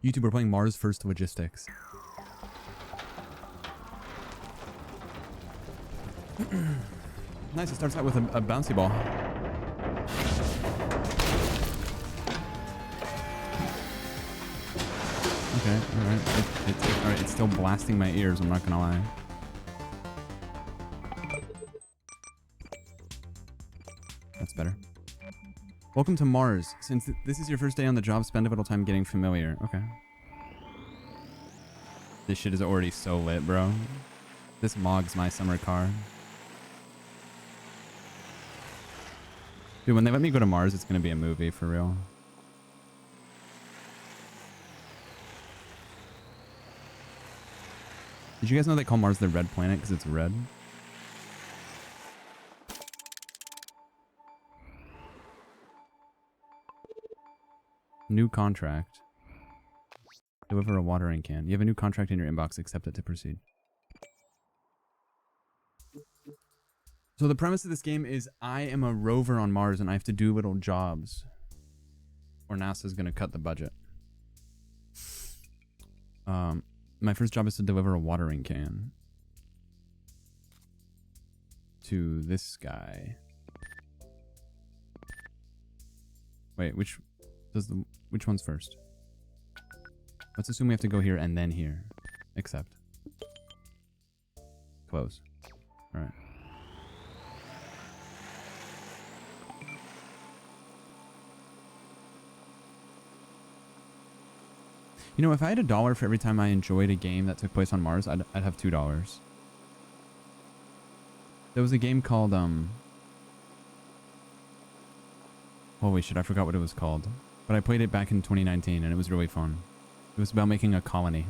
YouTube, we're playing Mars First Logistics. Nice, it starts out with a bouncy ball. Okay, alright. Alright, it's still blasting my ears, I'm not gonna lie. That's better. Welcome to Mars. Since this is your first day on the job, spend a little time getting familiar. Okay. This shit is already so lit, bro. This mog's my summer car. Dude, when they let me go to Mars, it's gonna be a movie, for real. Did you guys know they call Mars the red planet because it's red? New contract. Deliver a watering can. You have a new contract in your inbox. Accept it to proceed. So the premise of this game is I am a rover on Mars and I have to do little jobs. Or NASA's gonna cut the budget. My first job is to deliver a watering can. To this guy. Wait, which one's first? Let's assume we have to go here and then here. Accept. Close. Alright. You know, if I had $1 for every time I enjoyed a game that took place on Mars, I'd have $2. There was a game called, holy shit, I forgot what it was called. But I played it back in 2019 and it was really fun. It was about making a colony.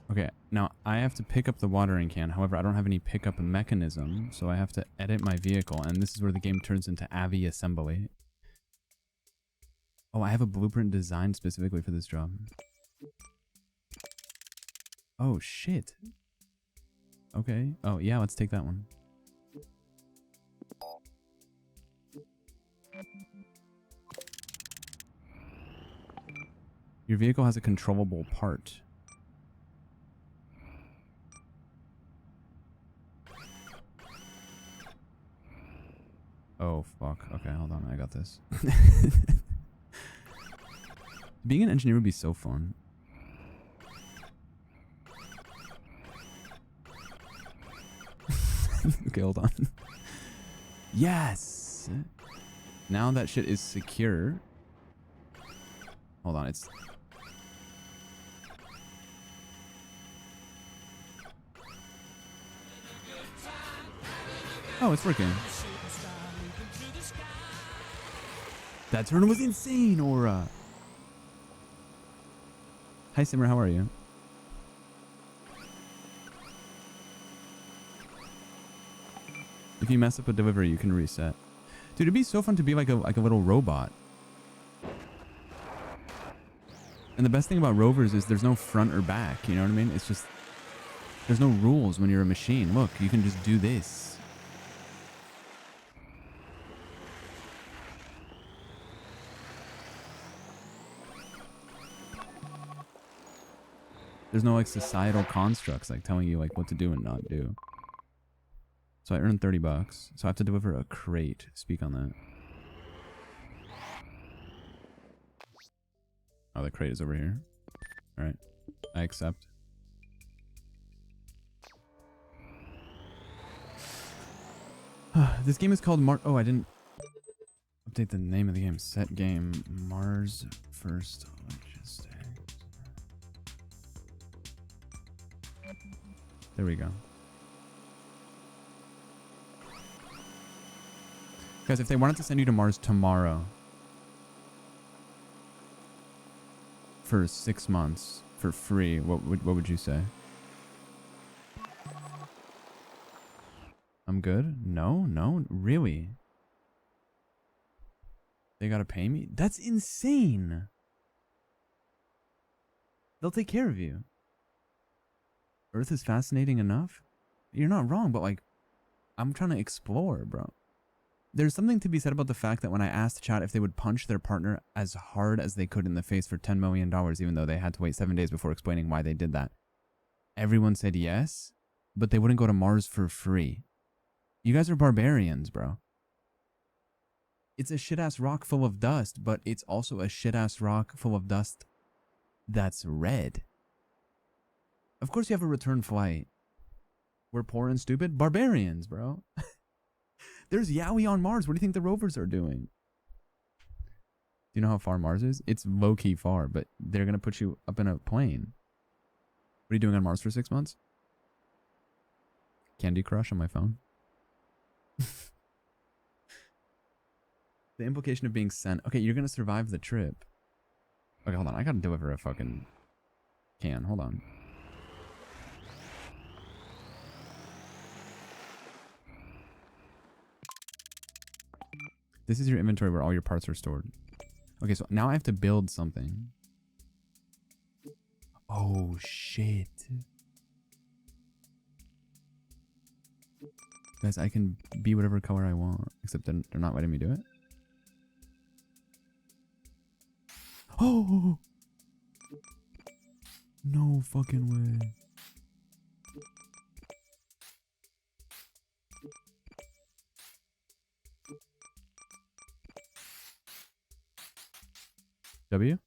Okay, now I have to pick up the watering can. However, I don't have any pickup mechanism, so I have to edit my vehicle. And this is where the game turns into AVI assembly. Oh, I have a blueprint designed specifically for this job. Oh, shit. Okay. Oh, yeah, let's take that one. Your vehicle has a controllable part. Oh, fuck. Okay, hold on. I got this. Being an engineer would be so fun. Okay, hold on. Yes! Now that shit is secure. Hold on, it's... Oh, it's working. That turn was insane, Aura! Hi, Simmer, how are you? If you mess up a delivery, you can reset. Dude, it'd be so fun to be like a little robot. And the best thing about rovers is there's no front or back, you know what I mean? It's just... There's no rules when you're a machine. Look, you can just do this. There's no like societal constructs like telling you like what to do and not do. So I earned $30. So I have to deliver a crate. Speak on that. Oh, the crate is over here. Alright. I accept. This game is called Oh, I didn't update the name of the game. Set game. Mars First Logistics. There we go. Guys, if they wanted to send you to Mars tomorrow for 6 months for free, what would you say? I'm good? No, really? They gotta pay me? That's insane! They'll take care of you. Earth is fascinating enough? You're not wrong, but like, I'm trying to explore, bro. there's something to be said about the fact that when I asked chat if they would punch their partner as hard as they could in the face for $10 million, even though they had to wait 7 days before explaining why they did that, everyone said yes, but they wouldn't go to Mars for free. You guys are barbarians, bro. It's a shit-ass rock full of dust, but it's also a shit-ass rock full of dust that's red. Of course you have a return flight. We're poor and stupid? Barbarians, bro. There's Yowie on Mars. What do you think the rovers are doing? Do you know how far Mars is? It's low-key far, but they're going to put you up in a plane. What are you doing on Mars for 6 months? Candy Crush on my phone. The implication of being sent. Okay, you're going to survive the trip. Okay, hold on. I got to deliver a fucking can. Hold on. This is your inventory where all your parts are stored. Okay, so now I have to build something. Oh, shit. Guys, I can be whatever color I want, except they're not letting me do it. Oh! No fucking way. W?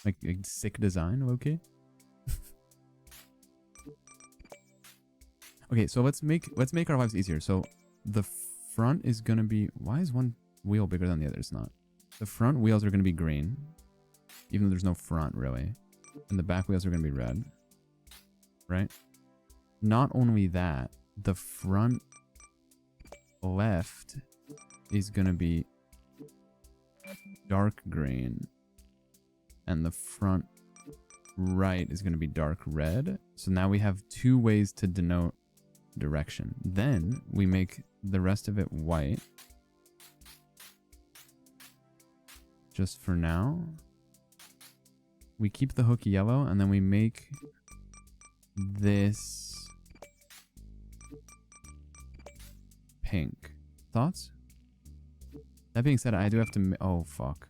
Like a sick design, okay? Okay, so let's make our lives easier. So the front is gonna be, why is one wheel bigger than the other? It's not. The front wheels are gonna be green, even though there's no front really. And the back wheels are gonna be red. Right? Not only that, the front left is gonna be dark green, and the front right is going to be dark red. So now we have 2 ways to denote direction. Then we make the rest of it white. Just for now. We keep the hook yellow, and then we make this pink. Thoughts? That being said, I do have to... Oh, fuck.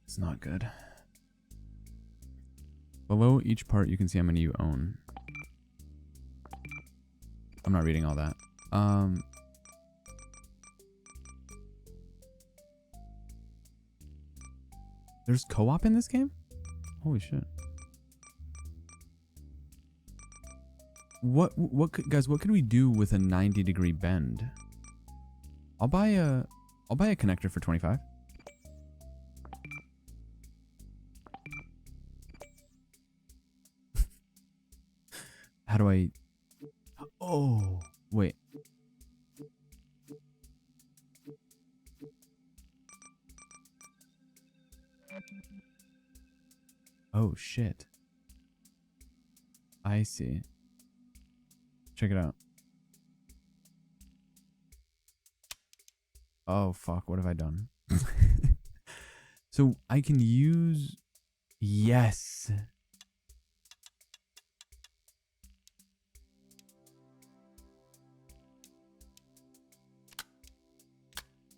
It's not good. Below each part, you can see how many you own. I'm not reading all that. There's co-op in this game? Holy shit. Guys, what could we do with a 90-degree bend? I'll buy a connector for 25. How do I... Oh, wait. Oh, shit. I see. Check it out. Oh, fuck. What have I done? So I can use... Yes.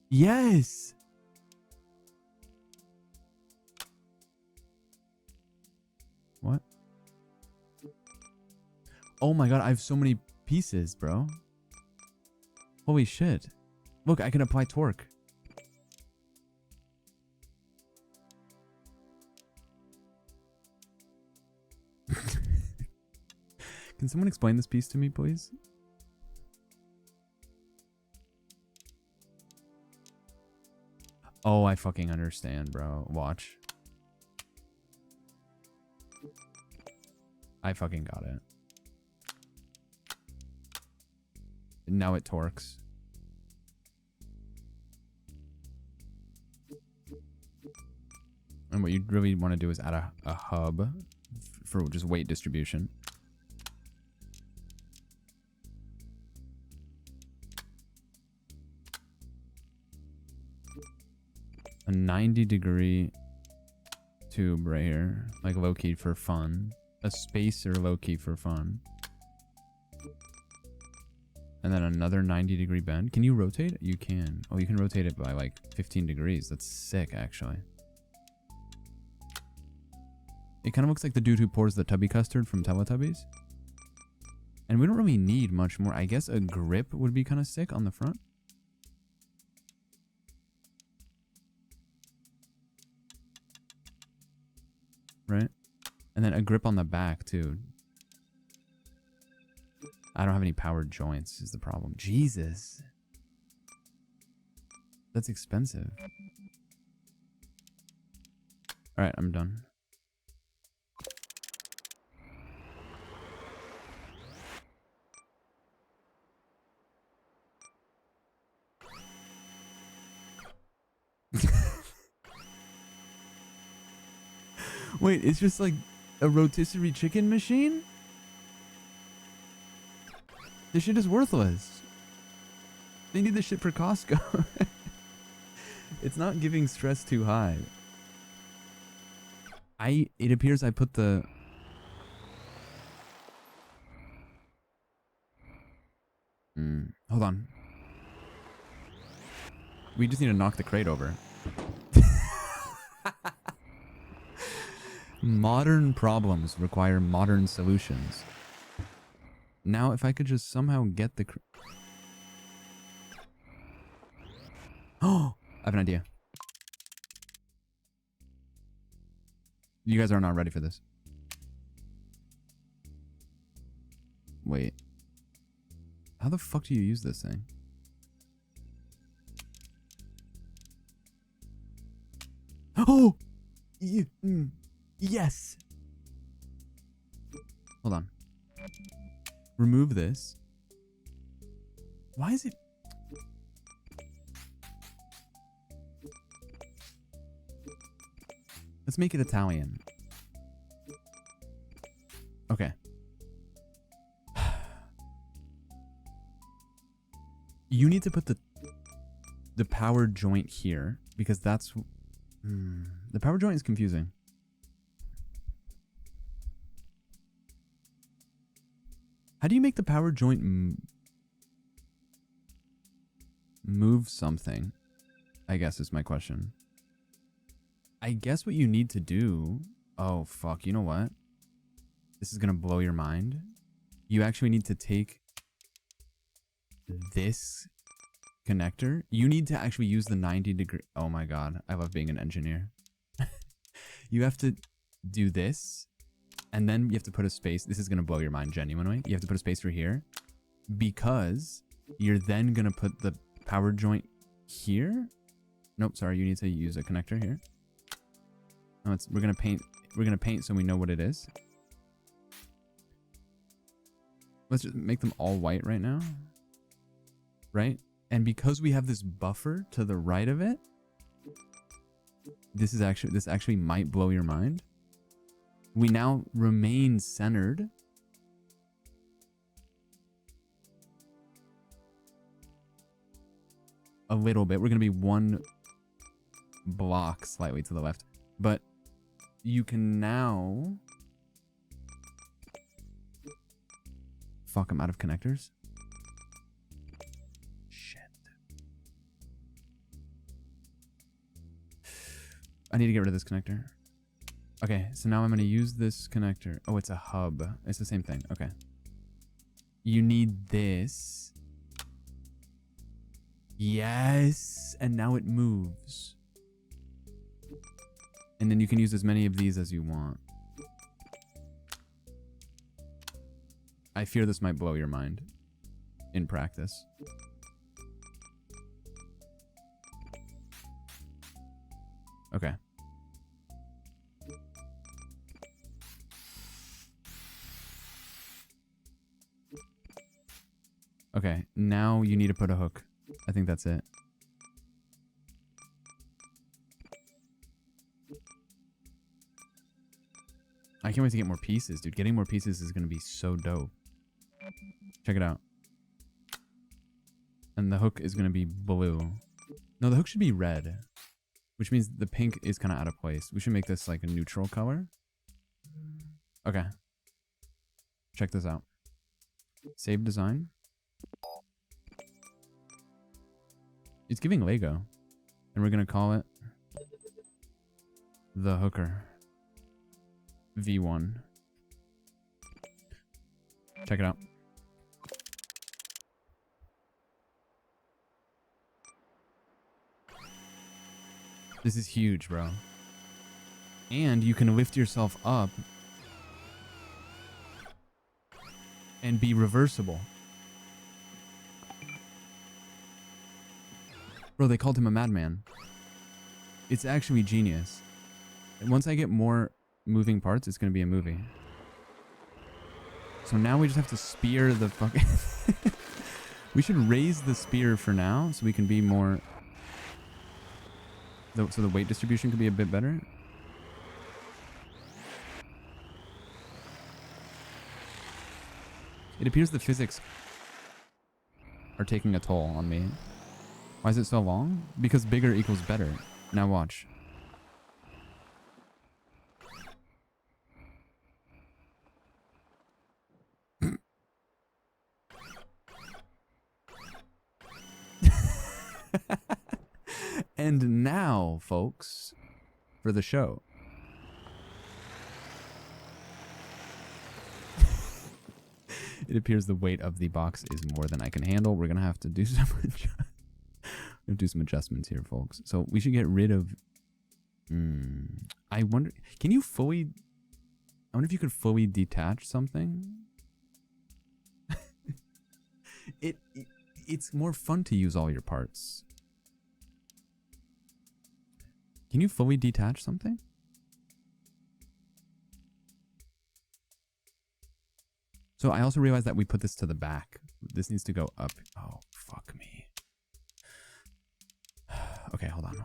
Yes. What? Oh my god, I have so many pieces, bro. Holy shit. Look, I can apply torque. Can someone explain this piece to me, please? Oh, I fucking understand, bro. Watch. I fucking got it. Now it torques. And what you really want to do is add a hub for just weight distribution. A 90-degree tube right here. Like low-key for fun. A spacer low-key for fun. And then another 90-degree bend. Can you rotate? You can. Oh, you can rotate it by like 15 degrees. That's sick, actually. It kind of looks like the dude who pours the tubby custard from Teletubbies. And we don't really need much more. I guess a grip would be kind of sick on the front. Right? And then a grip on the back, too. I don't have any powered joints is the problem. Jesus. That's expensive. Alright, I'm done. Wait, it's just like a rotisserie chicken machine? This shit is worthless. They need this shit for Costco. It's not giving stress too high. It appears I put the... hold on. We just need to knock the crate over. Modern problems require modern solutions. Now, if I could just somehow get the... Oh! I have an idea. You guys are not ready for this. Wait. How the fuck do you use this thing? Oh! Yes! Hold on. Remove this. Why is it... Let's make it Italian. Okay. You need to put the power joint here because that's... the power joint is confusing. How do you make the power joint move something? I guess is my question. I guess what you need to do... Oh, fuck. You know what? This is going to blow your mind. You actually need to take this connector. You need to actually use the 90-degree... Oh my god. I love being an engineer. You have to do this. And then you have to put a space. This is going to blow your mind, genuinely. You have to put a space through here. Because you're then going to put the power joint here. Nope, sorry. You need to use a connector here. No, we're going to paint. We're going to paint so we know what it is. Let's just make them all white right now. Right? And because we have this buffer to the right of it, this actually might blow your mind. We now remain centered. A little bit. We're going to be one block slightly to the left. But you can now... Fuck, I'm out of connectors. Shit. I need to get rid of this connector. Okay, so now I'm going to use this connector. Oh, it's a hub. It's the same thing. Okay. You need this. Yes! And now it moves. And then you can use as many of these as you want. I fear this might blow your mind in practice. Okay. Okay, now you need to put a hook. I think that's it. I can't wait to get more pieces, dude. Getting more pieces is going to be so dope. Check it out. And the hook is going to be blue. No, the hook should be red. Which means the pink is kind of out of place. We should make this like a neutral color. Okay. Check this out. Save design. It's giving Lego. And we're going to call it the hooker. V1. Check it out. This is huge, bro. And you can lift yourself up and be reversible. Bro, they called him a madman. It's actually genius. And once I get more moving parts, it's going to be a movie. So now we just have to spear the fucking... We should raise the spear for now so we can be more... So the weight distribution could be a bit better. It appears the physics are taking a toll on me. Why is it so long? Because bigger equals better. Now watch. And now, folks, for the show. It appears the weight of the box is more than I can handle. We're going to have to do some adjustments here, folks. So we should get rid of... I wonder... Can you fully... I wonder if you could fully detach something? It's more fun to use all your parts. Can you fully detach something? So I also realized that we put this to the back. This needs to go up. Oh, fuck me. Okay, hold on.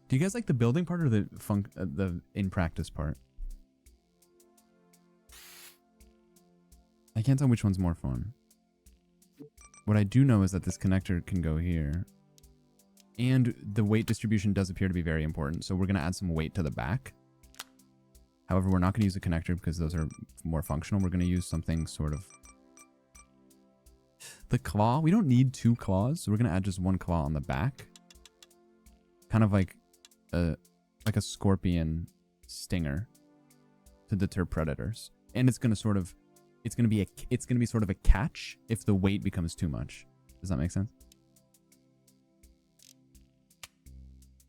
Do you guys like the building part or the in practice part? I can't tell which one's more fun. What I do know is that this connector can go here. And the weight distribution does appear to be very important. So we're going to add some weight to the back. However, we're not going to use a connector because those are more functional. We're going to use something sort of... The claw. We don't need two claws. So we're going to add just one claw on the back. Kind of like a scorpion stinger to deter predators. And it's going to sort of... It's going to be sort of a catch if the weight becomes too much. Does that make sense?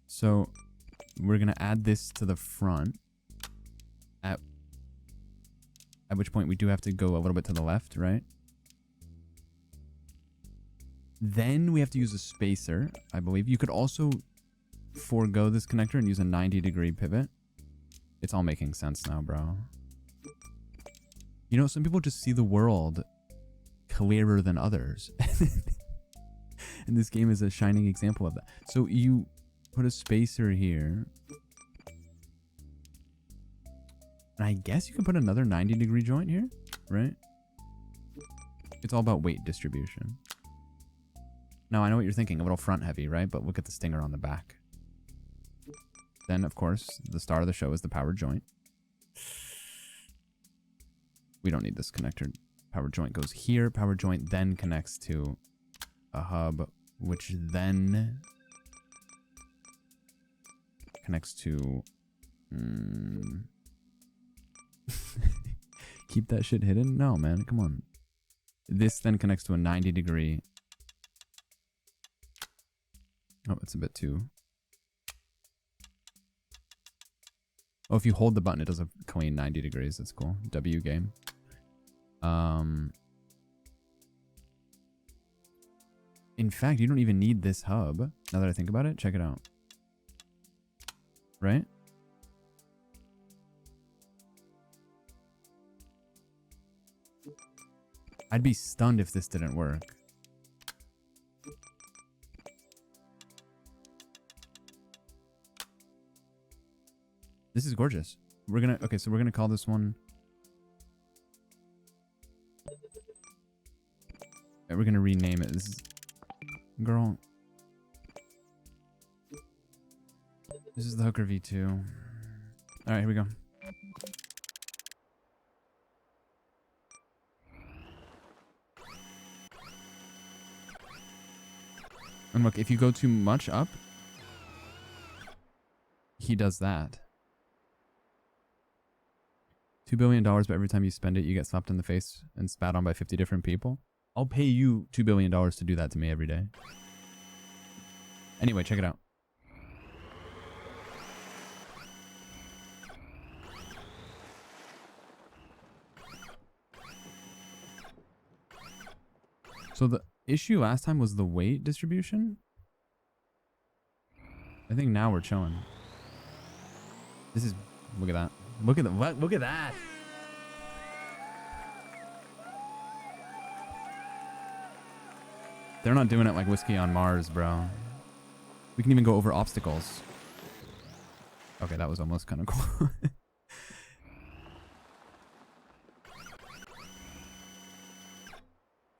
So we're going to add this to the front. At which point we do have to go a little bit to the left, right? Then we have to use a spacer, I believe. You could also forego this connector and use a 90-degree pivot. It's all making sense now, bro. You know, some people just see the world clearer than others. And this game is a shining example of that. So you put a spacer here. And I guess you can put another 90-degree joint here, right? It's all about weight distribution. Now, I know what you're thinking, a little front heavy, right? But look at the stinger on the back. Then, of course, the star of the show is the power joint. We don't need this connector. Power joint goes here. Power joint then connects to a hub, which then connects to... Keep that shit hidden? No, man. Come on. This then connects to a 90-degree... Oh, it's a bit too... Oh, if you hold the button, it does a clean 90 degrees. That's cool. W game. In fact, you don't even need this hub. Now that I think about it, check it out. Right? I'd be stunned if this didn't work. This is gorgeous. We're gonna... Okay, so we're gonna call this one... We're gonna rename it. This is... Girl. This is the Hooker V2. Alright, here we go. And look, if you go too much up, he does that. $2 billion, but every time you spend it, you get slapped in the face and spat on by 50 different people. I'll pay you $2 billion to do that to me every day. Anyway, check it out. So the issue last time was the weight distribution. I think now we're chilling. This is, look at that. Look at the, what? Look at that. They're not doing it like Whiskey on Mars, bro. We can even go over obstacles. Okay, that was almost kind of cool.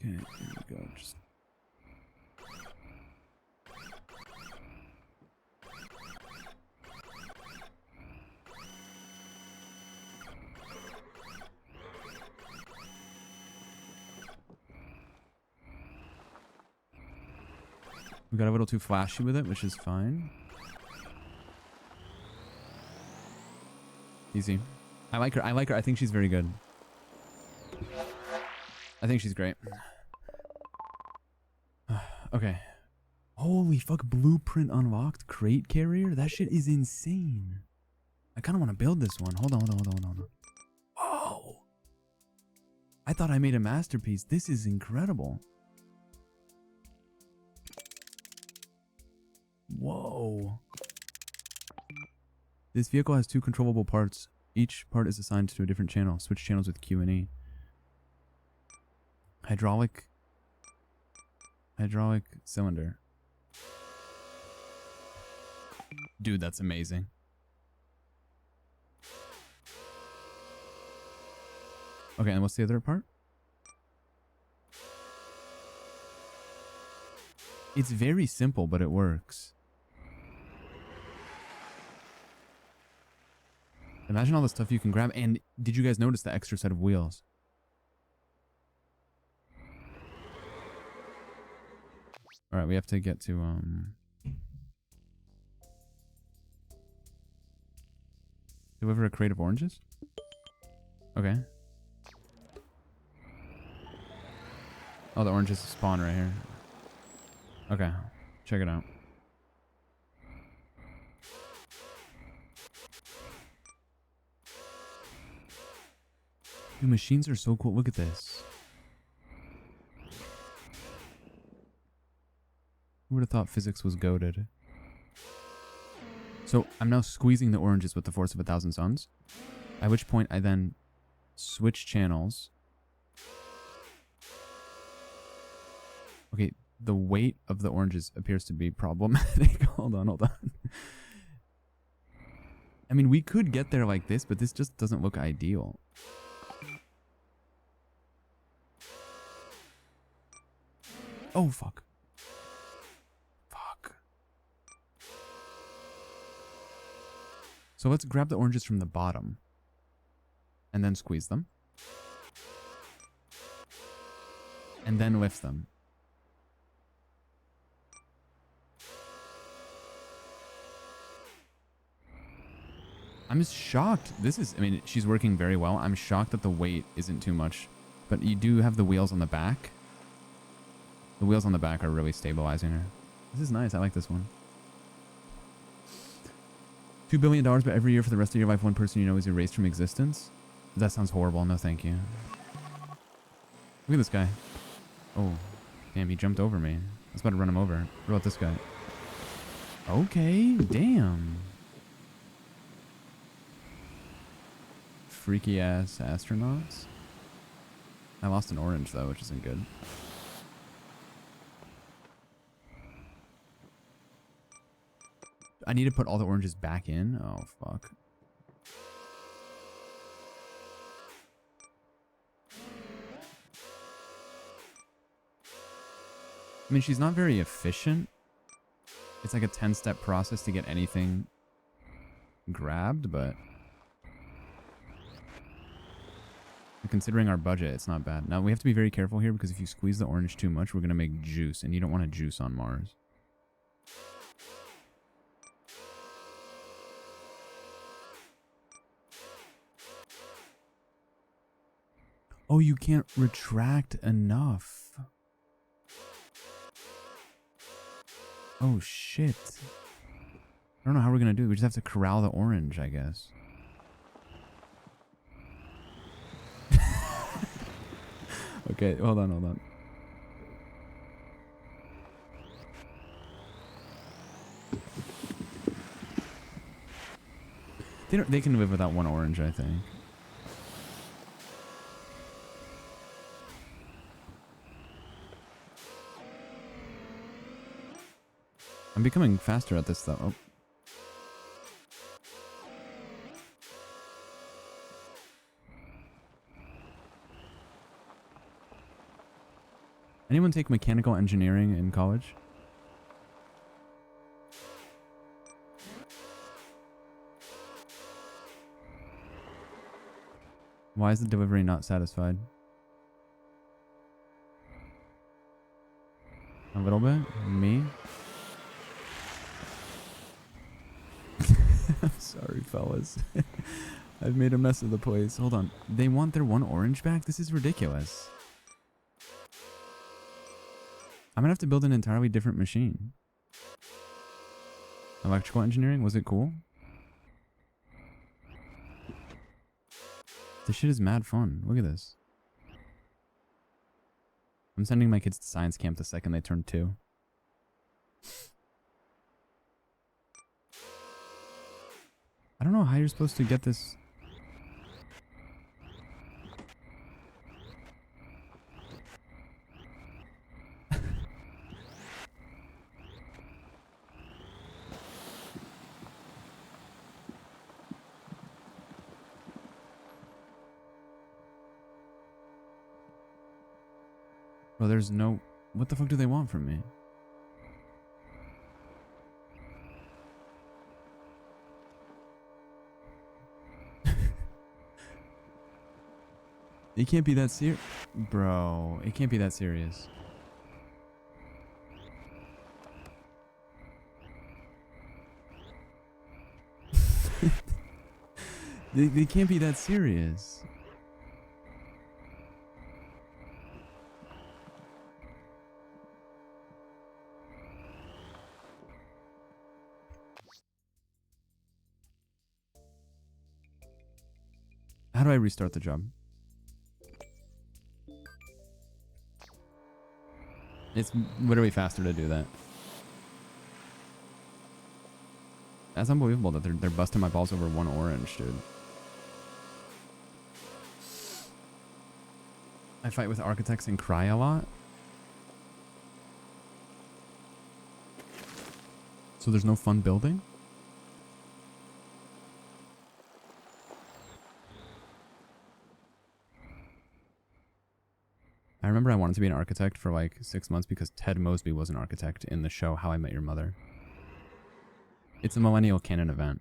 Okay, here we go. Just we got a little too flashy with it, which is fine. Easy. I like her. I like her. I think she's very good. I think she's great. Okay. Holy fuck, blueprint unlocked crate carrier? That shit is insane. I kind of want to build this one. Hold on. Whoa. I thought I made a masterpiece. This is incredible. Whoa. This vehicle has 2 controllable parts. Each part is assigned to a different channel. Switch channels with Q and E. Hydraulic cylinder. Dude, that's amazing. Okay, and what's the other part? It's very simple, but it works. Imagine all the stuff you can grab. And did you guys notice the extra set of wheels? All right, we have to get to deliver a crate of oranges. Okay. Oh, the oranges spawn right here. Okay, check it out. Dude, machines are so cool. Look at this. Who would have thought physics was goated? So I'm now squeezing the oranges with the force of 1,000 suns. At which point I then switch channels. Okay, the weight of the oranges appears to be problematic. Hold on. I mean, we could get there like this, but this just doesn't look ideal. Oh, fuck. So let's grab the oranges from the bottom and then squeeze them and then lift them. I'm just shocked. This is, I mean, she's working very well. I'm shocked that the weight isn't too much, but you do have the wheels on the back. The wheels on the back are really stabilizing her. This is nice. I like this one. $2 billion, but every year for the rest of your life, one person you know is erased from existence? That sounds horrible. No, thank you. Look at this guy. Oh, damn, he jumped over me. I was about to run him over. What about this guy? Okay, damn. Freaky ass astronauts. I lost an orange though, which isn't good. I need to put all the oranges back in. Oh, fuck. I mean, she's not very efficient. It's like a 10-step process to get anything grabbed, but considering our budget, it's not bad. Now, we have to be very careful here because if you squeeze the orange too much, we're going to make juice, and you don't want to juice on Mars. Oh, you can't retract enough. Oh, shit. I don't know how we're going to do it. We just have to corral the orange, I guess. Okay, hold on, hold on. They can live without one orange, I think. I'm becoming faster at this though. Oh. Anyone take mechanical engineering in college? Why is the delivery not satisfied? A little bit? Me? I'm sorry, fellas. I've made a mess of the place. Hold on. They want their one orange back? This is ridiculous. I'm gonna have to build an entirely different machine. Electrical engineering? Was it cool? This shit is mad fun. Look at this. I'm sending my kids to science camp the second they turn 2. I don't know how you're supposed to get this. Bro, there's no... What the fuck do they want from me? It can't be that serious. Bro, it can't be that serious. They can't be that serious. How do I restart the job? It's literally faster to do that. That's unbelievable that they're busting my balls over one orange, dude. I fight with architects and cry a lot. So there's no fun building? I remember I wanted to be an architect for like 6 months because Ted Mosby was an architect in the show How I Met Your Mother. It's a millennial canon event.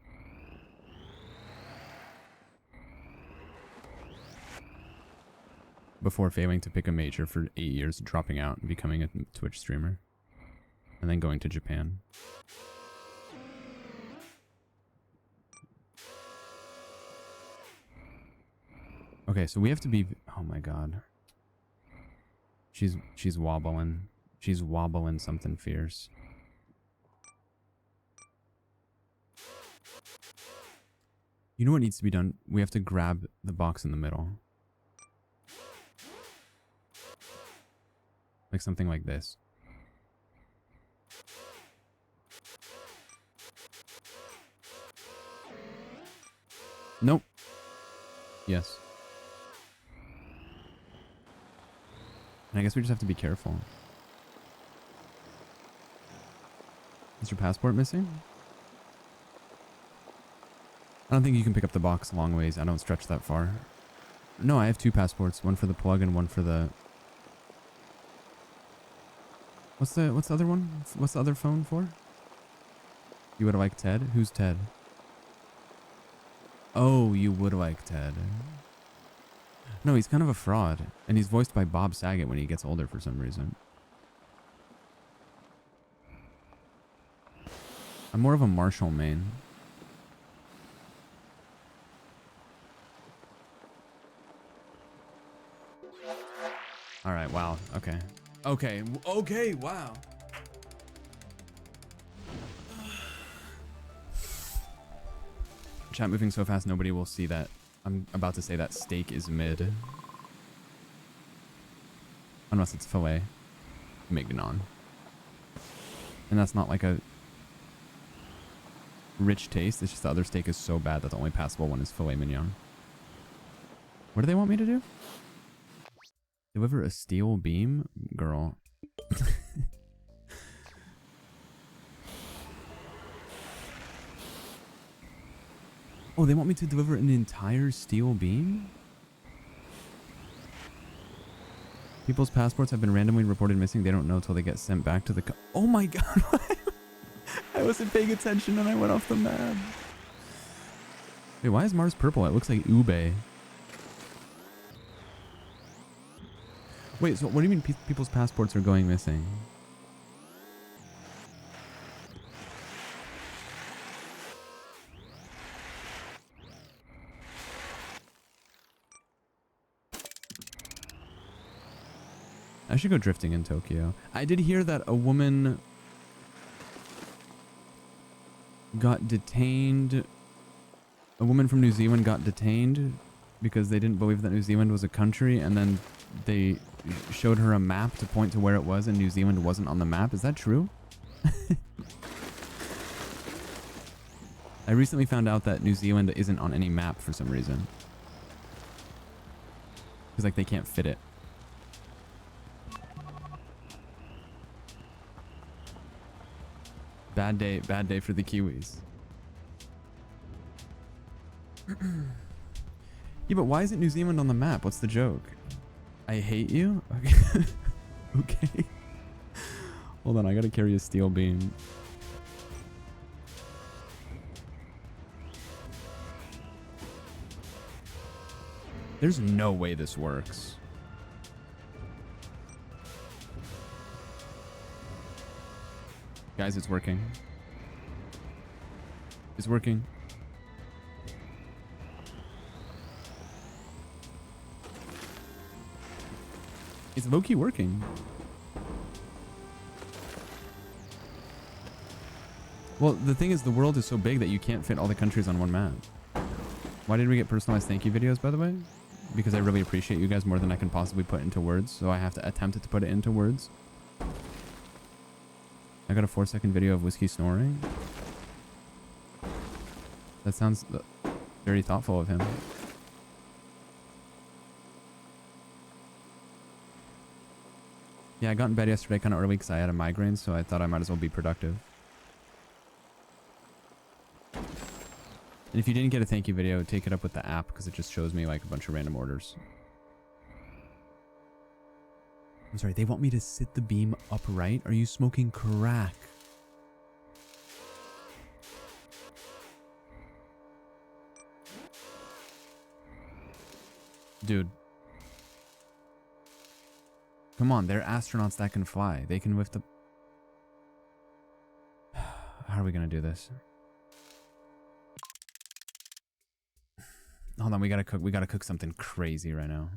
Before failing to pick a major for 8 years, dropping out and becoming a Twitch streamer. And then going to Japan. Okay, so we have to be... Oh my god. She's wobbling. She's wobbling something fierce. You know what needs to be done? We have to grab the box in the middle. Like something like this. Nope. Yes. And I guess we just have to be careful. Is your passport missing? I don't think you can pick up the box long ways. I don't stretch that far. No, I have 2 passports. One for the plug and one for the... What's the other one? What's the other phone for? You would like Ted? Who's Ted? Oh, you would like Ted. No, he's kind of a fraud. And he's voiced by Bob Saget when he gets older for some reason. I'm more of a Marshall main. All right. Wow. Okay. Okay. Okay. Wow. Chat moving so fast nobody will see that. I'm about to say that steak is mid. Unless it's filet mignon. And that's not like a rich taste. It's just the other steak is so bad that the only passable one is filet mignon. What do they want me to do? Deliver a steel beam? Girl. Oh, they want me to deliver an entire steel beam? People's passports have been randomly reported missing. They don't know till they get sent back to the oh my god. I wasn't paying attention and I went off the map. Wait, why is Mars purple? It looks like ube. Wait, so what do you mean people's passports are going missing? I should go drifting in Tokyo. I did hear that a woman got detained. A woman from New Zealand got detained because they didn't believe that New Zealand was a country, and then they showed her a map to point to where it was, and New Zealand wasn't on the map. Is that true? I recently found out that New Zealand isn't on any map for some reason. Because, like, they can't fit it. Bad day for the Kiwis. Yeah, but why isn't New Zealand on the map? What's the joke? I hate you? Okay. Okay. Hold on, I gotta carry a steel beam. There's no way this works. Guys, it's working. It's working. It's low-key working. Well, the thing is, the world is so big that you can't fit all the countries on one map. Why did we get personalized thank you videos, by the way? Because I really appreciate you guys more than I can possibly put into words, so I have to attempt to put it into words. I got a 4-second video of Whiskey snoring. That sounds very thoughtful of him. Yeah, I got in bed yesterday kind of early because I had a migraine, so I thought I might as well be productive. And if you didn't get a thank you video, take it up with the app because it just shows me like a bunch of random orders. I'm sorry, they want me to sit the beam upright? Are you smoking crack? Dude. Come on, they're astronauts that can fly. They can lift the... How are we gonna do this? Hold on, we gotta cook something crazy right now.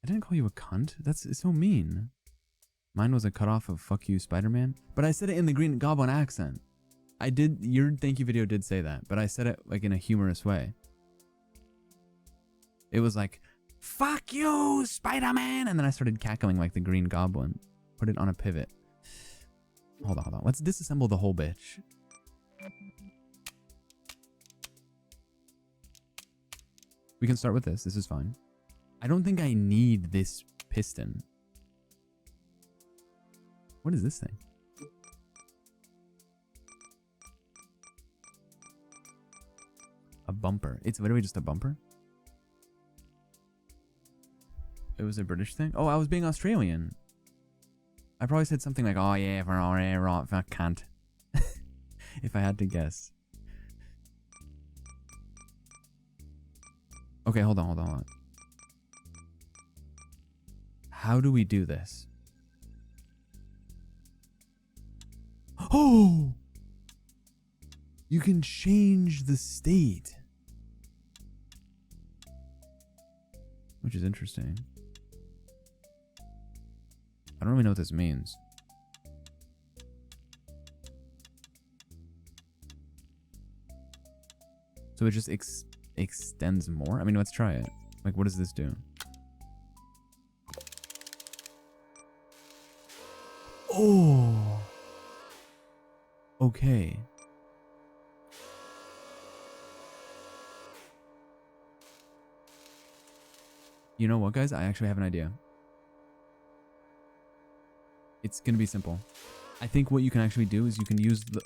I didn't call you a cunt. It's so mean. Mine was a cutoff of fuck you, Spider-Man. But I said it in the Green Goblin accent. I did, your thank you video did say that, but I said it like in a humorous way. It was like, fuck you, Spider-Man! And then I started cackling like the Green Goblin. Put it on a pivot. Hold on. Let's disassemble the whole bitch. We can start with this. This is fine. I don't think I need this piston. What is this thing? A bumper. It's literally just a bumper? It was a British thing? Oh, I was being Australian. I probably said something like, oh yeah, for all right, if I can't. If I had to guess. Okay, hold on. How do we do this? Oh! You can change the state. which is interesting. I don't really know what this means. So it just extends more? I mean, let's try it. Like, what does this do? Oh! Okay. You know what, guys? I actually have an idea. It's gonna be simple. I think what you can actually do is you can use the...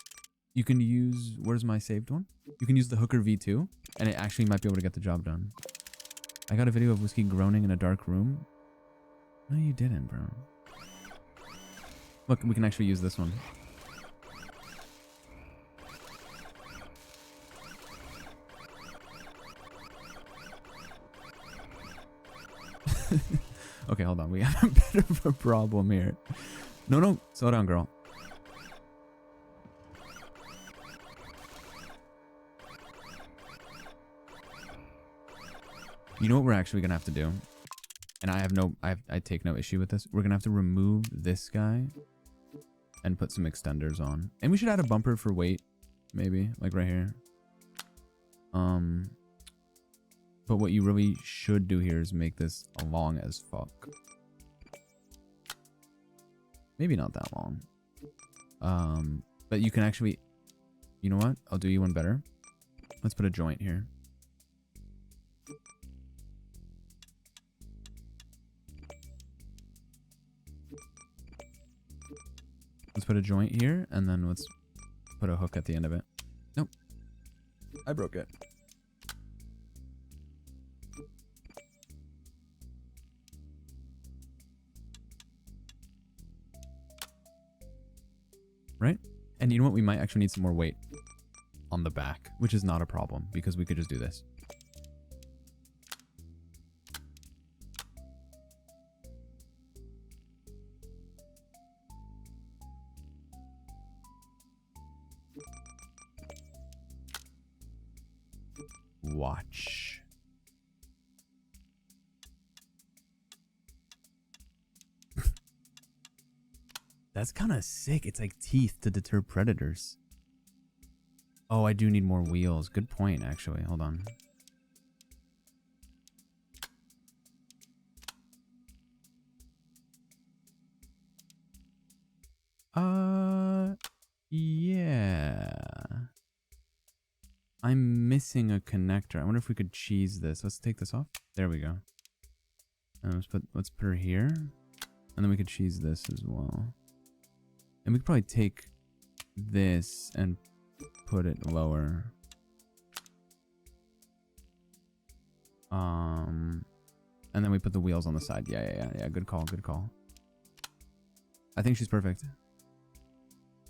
You can use... Where's my saved one? You can use the Hooker V2, and it actually might be able to get the job done. I got a video of Whiskey groaning in a dark room. No, you didn't, bro. Look, we can actually use this one. Okay, hold on. We have a bit of a problem here. No, no. Slow down, girl. You know what we're actually gonna have to do? And I take no issue with this. We're gonna have to remove this guy and put some extenders on. And we should add a bumper for weight, maybe, like right here. But what you really should do here is make this long as fuck. Maybe not that long. But you can actually, you know what? I'll do you one better. Let's put a joint here. Let's put a joint here, and then let's put a hook at the end of it. Nope. I broke it. Right? And you know what? We might actually need some more weight on the back, which is not a problem, because we could just do this. Watch. That's kind of sick. It's like teeth to deter predators. Oh, I do need more wheels. Good point, actually. Hold on. Yeah. I'm missing a connector. I wonder if we could cheese this. Let's take this off. There we go. And let's put her here. And then we could cheese this as well. And we could probably take this and put it lower. And then we put the wheels on the side. Yeah. Good call, good call. I think she's perfect.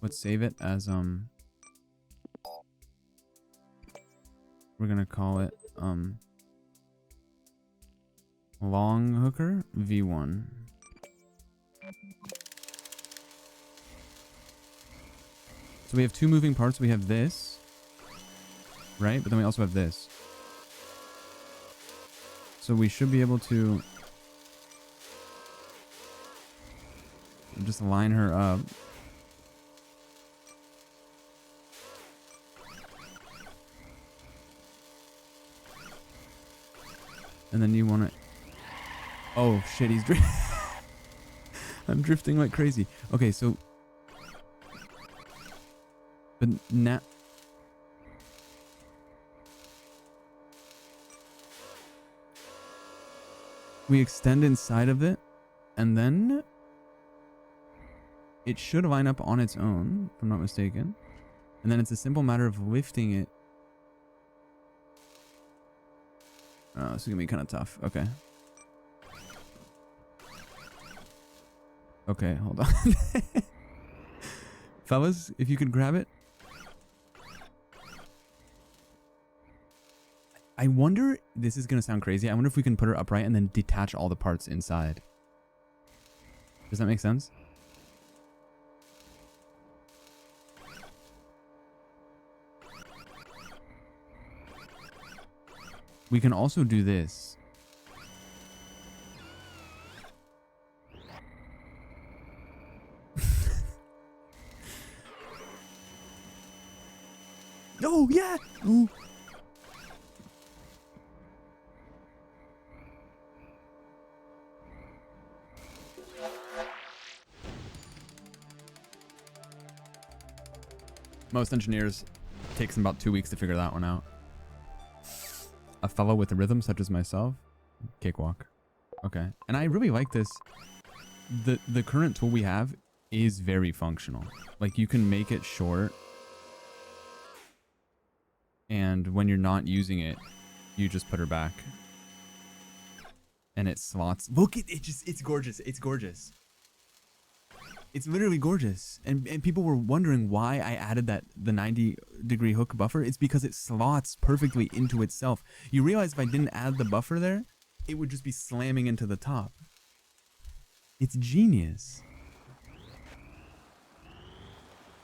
Let's save it as, we're gonna call it, long hooker V1. So we have two moving parts. We have this, right? But then we also have this. So we should be able to just line her up. And then you want to... Oh, shit, he's drifting. I'm drifting like crazy. Okay, so... But now... We extend inside of it, and then... It should line up on its own, if I'm not mistaken. And then it's a simple matter of lifting it. Oh, this is gonna be kind of tough. Okay. Okay, hold on. Fellas, if you could grab it. I wonder, this is gonna sound crazy. I wonder if we can put her upright and then detach all the parts inside. Does that make sense? We can also do this. Oh, yeah! Ooh. Most engineers takes them about 2 weeks to figure that one out. A fellow with a rhythm such as myself? Cakewalk. Okay. And I really like this. The current tool we have is very functional. Like, you can make it short. And when you're not using it, you just put her back. And it slots. Look, it's gorgeous. It's gorgeous. It's literally gorgeous. And people were wondering why I added the 90-degree hook buffer. It's because it slots perfectly into itself. You realize if I didn't add the buffer there, it would just be slamming into the top. It's genius.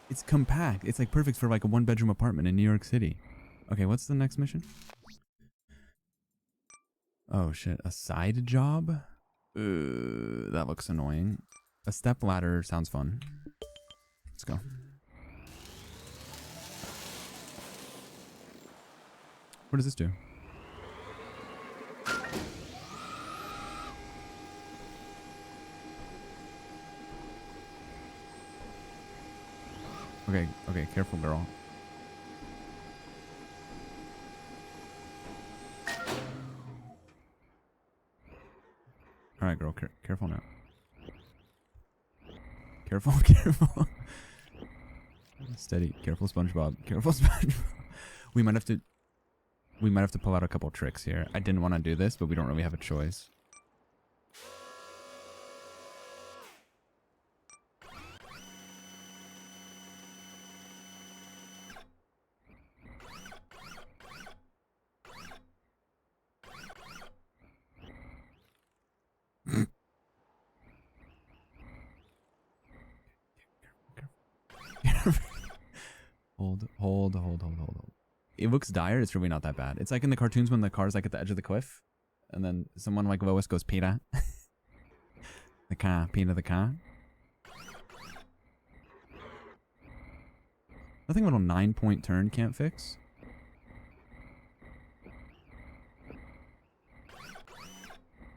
It's compact. It's like perfect for like a 1-bedroom apartment in New York City. Okay, what's the next mission? Oh shit, a side job? That looks annoying. A step ladder sounds fun. Let's go. What does this do? Okay, careful, girl. Alright, girl, careful now. Careful, careful. Steady. Careful, SpongeBob. Careful, SpongeBob. We might have to pull out a couple tricks here. I didn't want to do this, but we don't really have a choice. Hold. It looks dire. It's really not that bad. It's like in the cartoons when the car's like at the edge of the cliff, and then someone like Lois goes, Peter. The car, Peter the car. Nothing a little 9-point turn can't fix.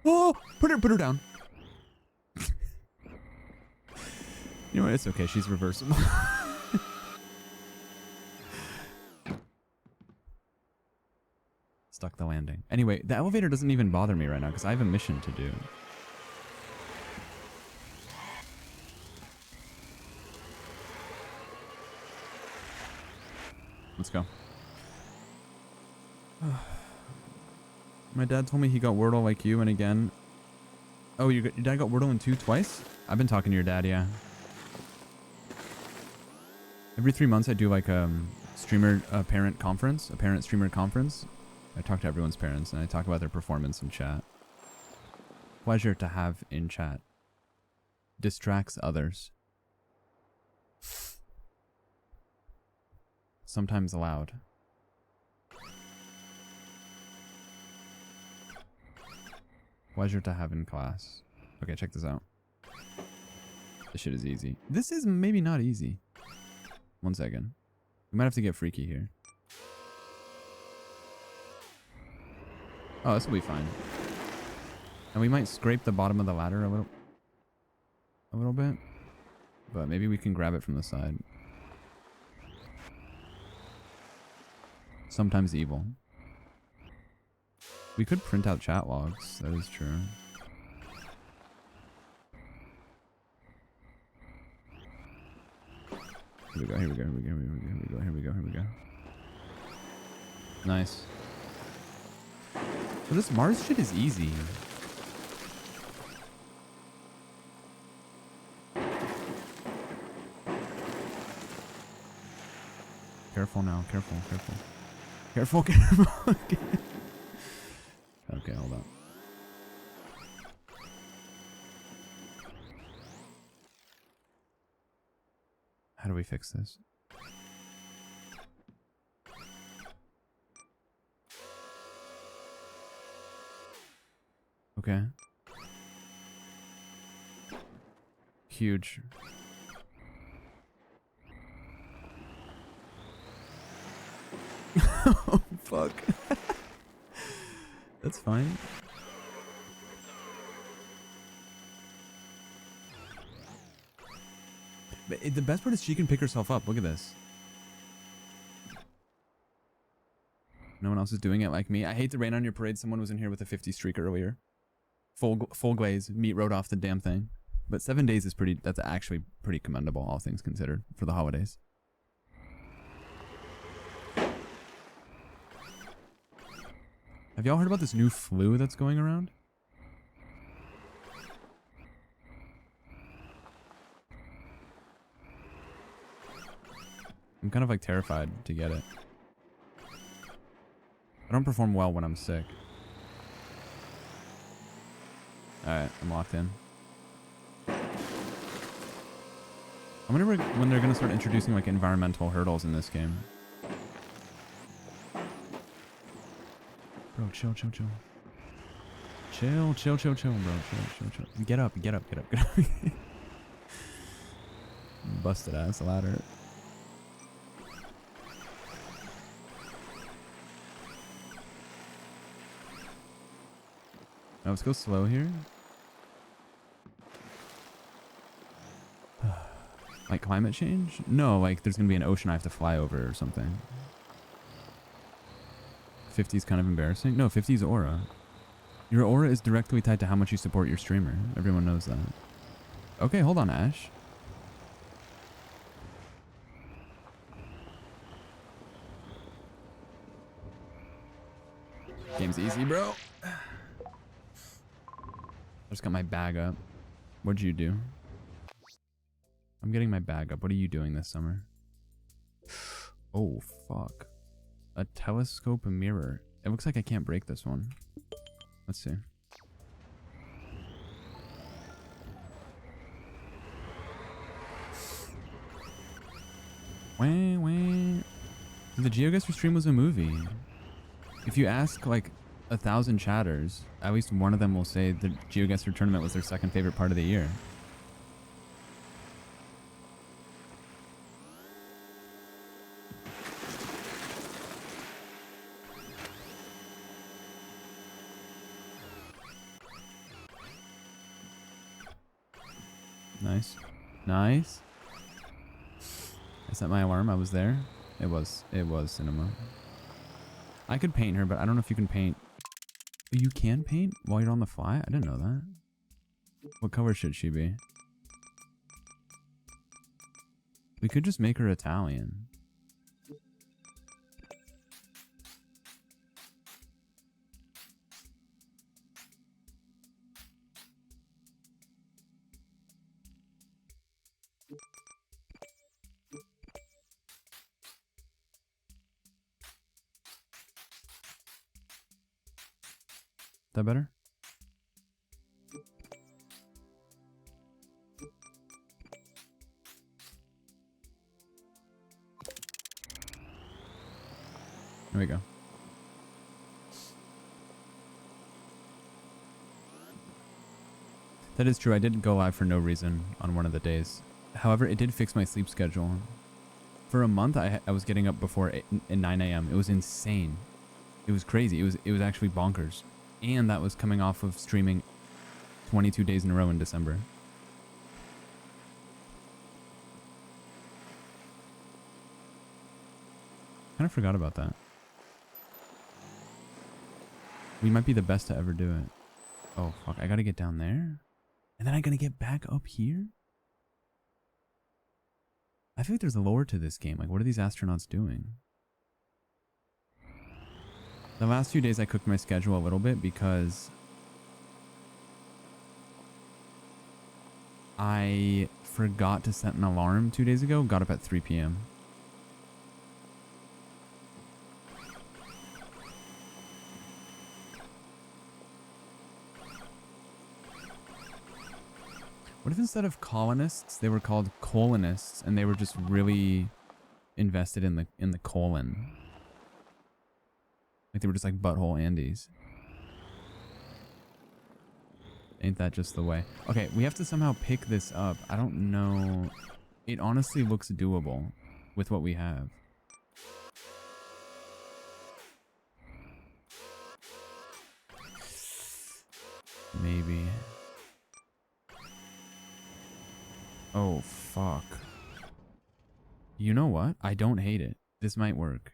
Oh, put her down. You know what? It's okay. She's reversible. Stuck the landing. Anyway, the elevator doesn't even bother me right now because I have a mission to do. Let's go. My dad told me he got Wordle like you, and again. Oh, your dad got Wordle in 2 twice? I've been talking to your dad, yeah. Every 3 months I do like a parent conference, a parent streamer conference. I talk to everyone's parents and I talk about their performance in chat. Pleasure to have in chat. Distracts others. Sometimes loud. Pleasure to have in class. Okay, check this out. This shit is easy. This is maybe not easy. 1 second. We might have to get freaky here. Oh, this will be fine. And we might scrape the bottom of the ladder a little bit. But maybe we can grab it from the side. Sometimes evil. We could print out chat logs. That is true. Here we go. Nice. So this Mars shit is easy. Careful now, careful. Okay, hold on. How do we fix this? Okay. Huge. fuck? That's fine. But the best part is she can pick herself up. Look at this. No one else is doing it like me. I hate to rain on your parade. Someone was in here with a 50 streak earlier. Full glaze. Meat rode off the damn thing. But 7 days is pretty... That's actually pretty commendable, all things considered, for the holidays. Have y'all heard about this new flu that's going around? I'm kind of like terrified to get it. I don't perform well when I'm sick. Alright, I'm locked in. I wonder when they're gonna start introducing like environmental hurdles in this game. Bro, chill. Chill, bro. Chill. Get up. Busted ass ladder. Oh, let's go slow here. Like climate change? No, like there's gonna be an ocean I have to fly over or something. 50 is kind of embarrassing. No, 50 is aura. Your aura is directly tied to how much you support your streamer. Everyone knows that. Okay, hold on, Ash. Game's easy, bro. I just got my bag up. What'd you do? I'm getting my bag up. What are you doing this summer? Oh, fuck. A telescope mirror. It looks like I can't break this one. Let's see. Wah. The GeoGuessr stream was a movie. If you ask like 1,000 chatters, at least one of them will say the GeoGuessr tournament was their second favorite part of the year. Nice. Is that my alarm? I was there. It was cinema. I could paint her, but I don't know if you can paint. You can paint while you're on the fly? I didn't know that. What color should she be? We could just make her Italian. That better? There we go. That is true. I didn't go live for no reason on one of the days. However, it did fix my sleep schedule. For a month, I was getting up before 9 a.m. It was insane. It was crazy. It was actually bonkers. And that was coming off of streaming 22 days in a row in December. Kind of forgot about that. We might be the best to ever do it. Oh, fuck. I gotta get down there? And then I gotta get back up here? I feel like there's a lore to this game. Like, what are these astronauts doing? The last few days I cooked my schedule a little bit because I forgot to set an alarm 2 days ago. Got up at 3 p.m. What if instead of colonists, they were called colonists and they were just really invested in the colon? Like they were just like butthole Andes. Ain't that just the way? Okay, we have to somehow pick this up. I don't know. It honestly looks doable with what we have. Maybe. Oh, fuck. You know what? I don't hate it. This might work.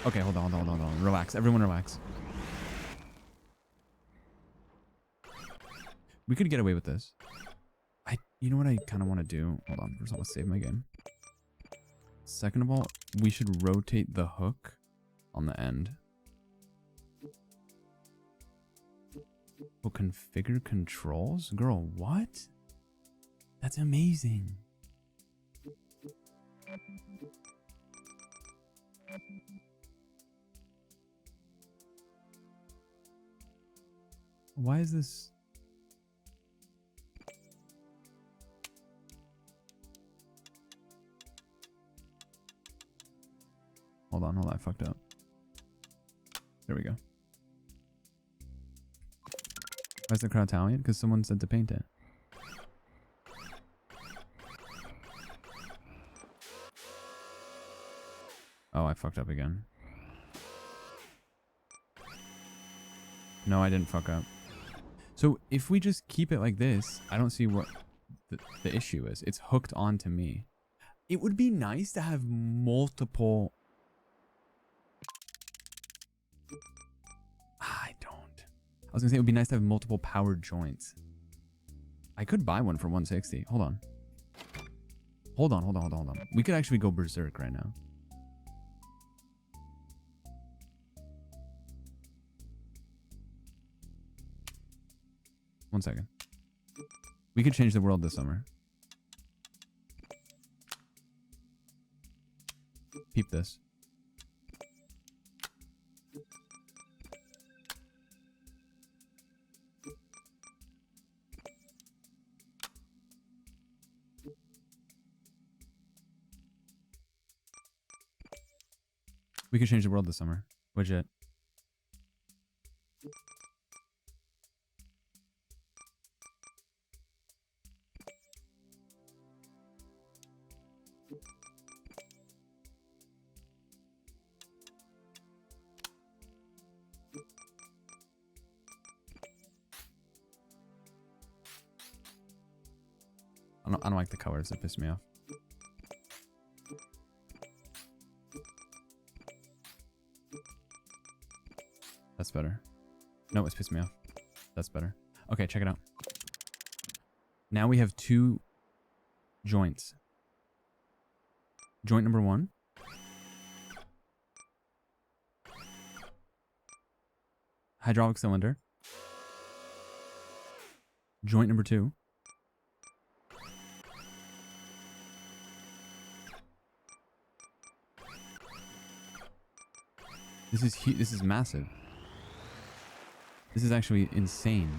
Okay, hold on. Relax. Everyone relax. We could get away with this. You know what I kind of want to do? Hold on. First, let's save my game. Second of all, we should rotate the hook on the end. We'll configure controls? Girl, what? That's amazing. Why is this? Hold on, I fucked up. There we go. Why is the crowd Italian? Because someone said to paint it. Oh, I fucked up again. No, I didn't fuck up. So if we just keep it like this, I don't see what the issue is. It's hooked onto me. It would be nice to have multiple... I don't. I was gonna say it would be nice to have multiple powered joints. I could buy one for 160. Hold on. Hold on. We could actually go berserk right now. One second. We could change the world this summer. Peep this. We could change the world this summer. Widget. I don't like the colors. That piss me off. That's better. No, it's pissed me off. That's better. Okay, check it out. Now we have two joints. Joint number 1. Hydraulic cylinder. Joint number 2. This is massive. This is actually insane.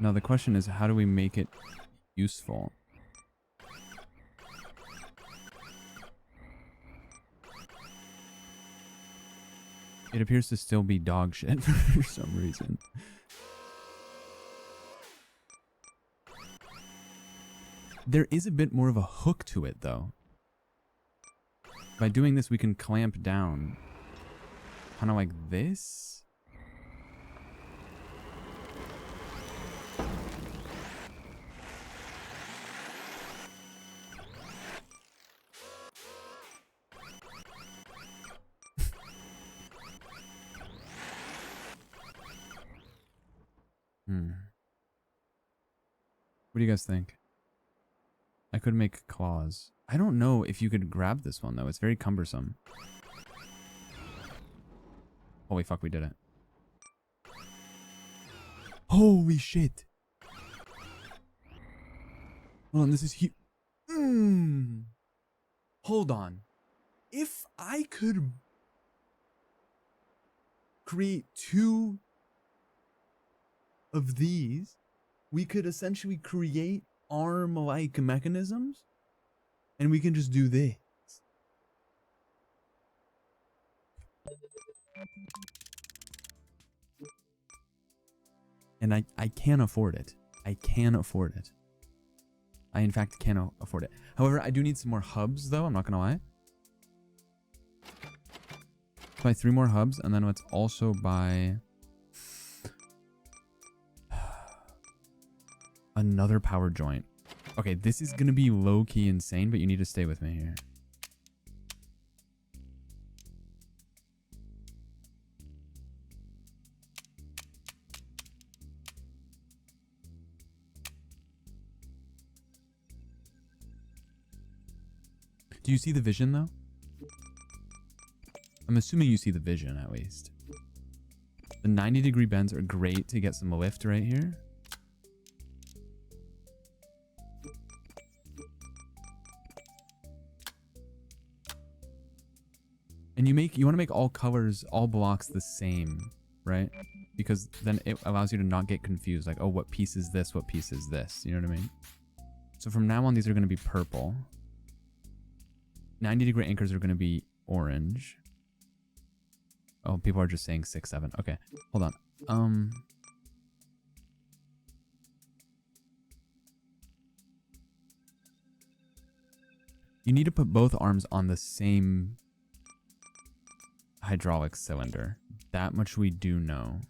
Now the question is, how do we make it useful? It appears to still be dog shit for some reason. There is a bit more of a hook to it, though. By doing this, we can clamp down. Kind of like this. What do you guys think? I could make claws. I don't know if you could grab this one, though. It's very cumbersome. Holy fuck, we did it. Holy shit. Hold on, this is huge. Hold on. If I could create 2 of these, we could essentially create arm-like mechanisms, and we can just do this. And I can't afford it. I can't afford it. I, in fact, can't afford it. However, I do need some more hubs, though. I'm not going to lie. Let's buy 3 more hubs, and then let's also buy another power joint. Okay, this is going to be low-key insane, but you need to stay with me here. Do you see the vision, though? I'm assuming you see the vision, at least. The 90-degree bends are great to get some lift right here. And you want to make all colors, all blocks the same, right? Because then it allows you to not get confused. Like, oh, what piece is this? What piece is this? You know what I mean? So from now on, these are going to be purple. 90-degree anchors are going to be orange. Oh, people are just saying 6, 7. Okay, hold on. You need to put both arms on the same hydraulic cylinder. That much we do know.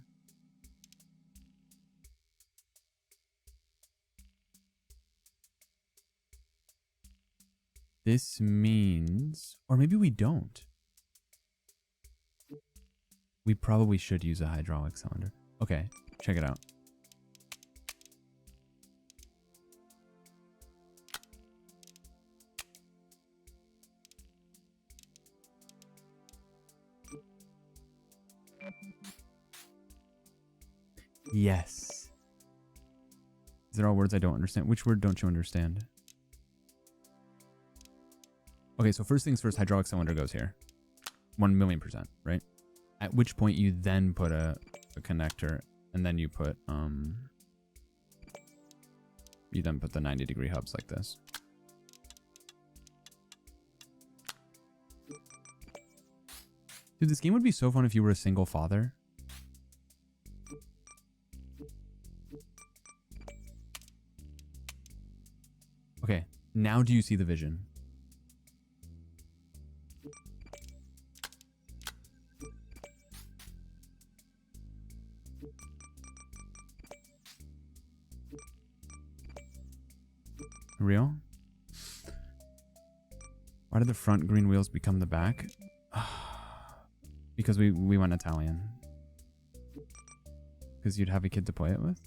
This means, or maybe we don't. We probably should use a hydraulic cylinder. Okay, check it out. Yes. These are all words I don't understand. Which word don't you understand? Okay, so first things first, hydraulic cylinder goes here. 1,000,000%, right? At which point you then put a connector, and then you put the 90-degree hubs like this. Dude, this game would be so fun if you were a single father. Okay, now do you see the vision? Real? Why did the front green wheels become the back? Because we went Italian. Because you'd have a kid to play it with?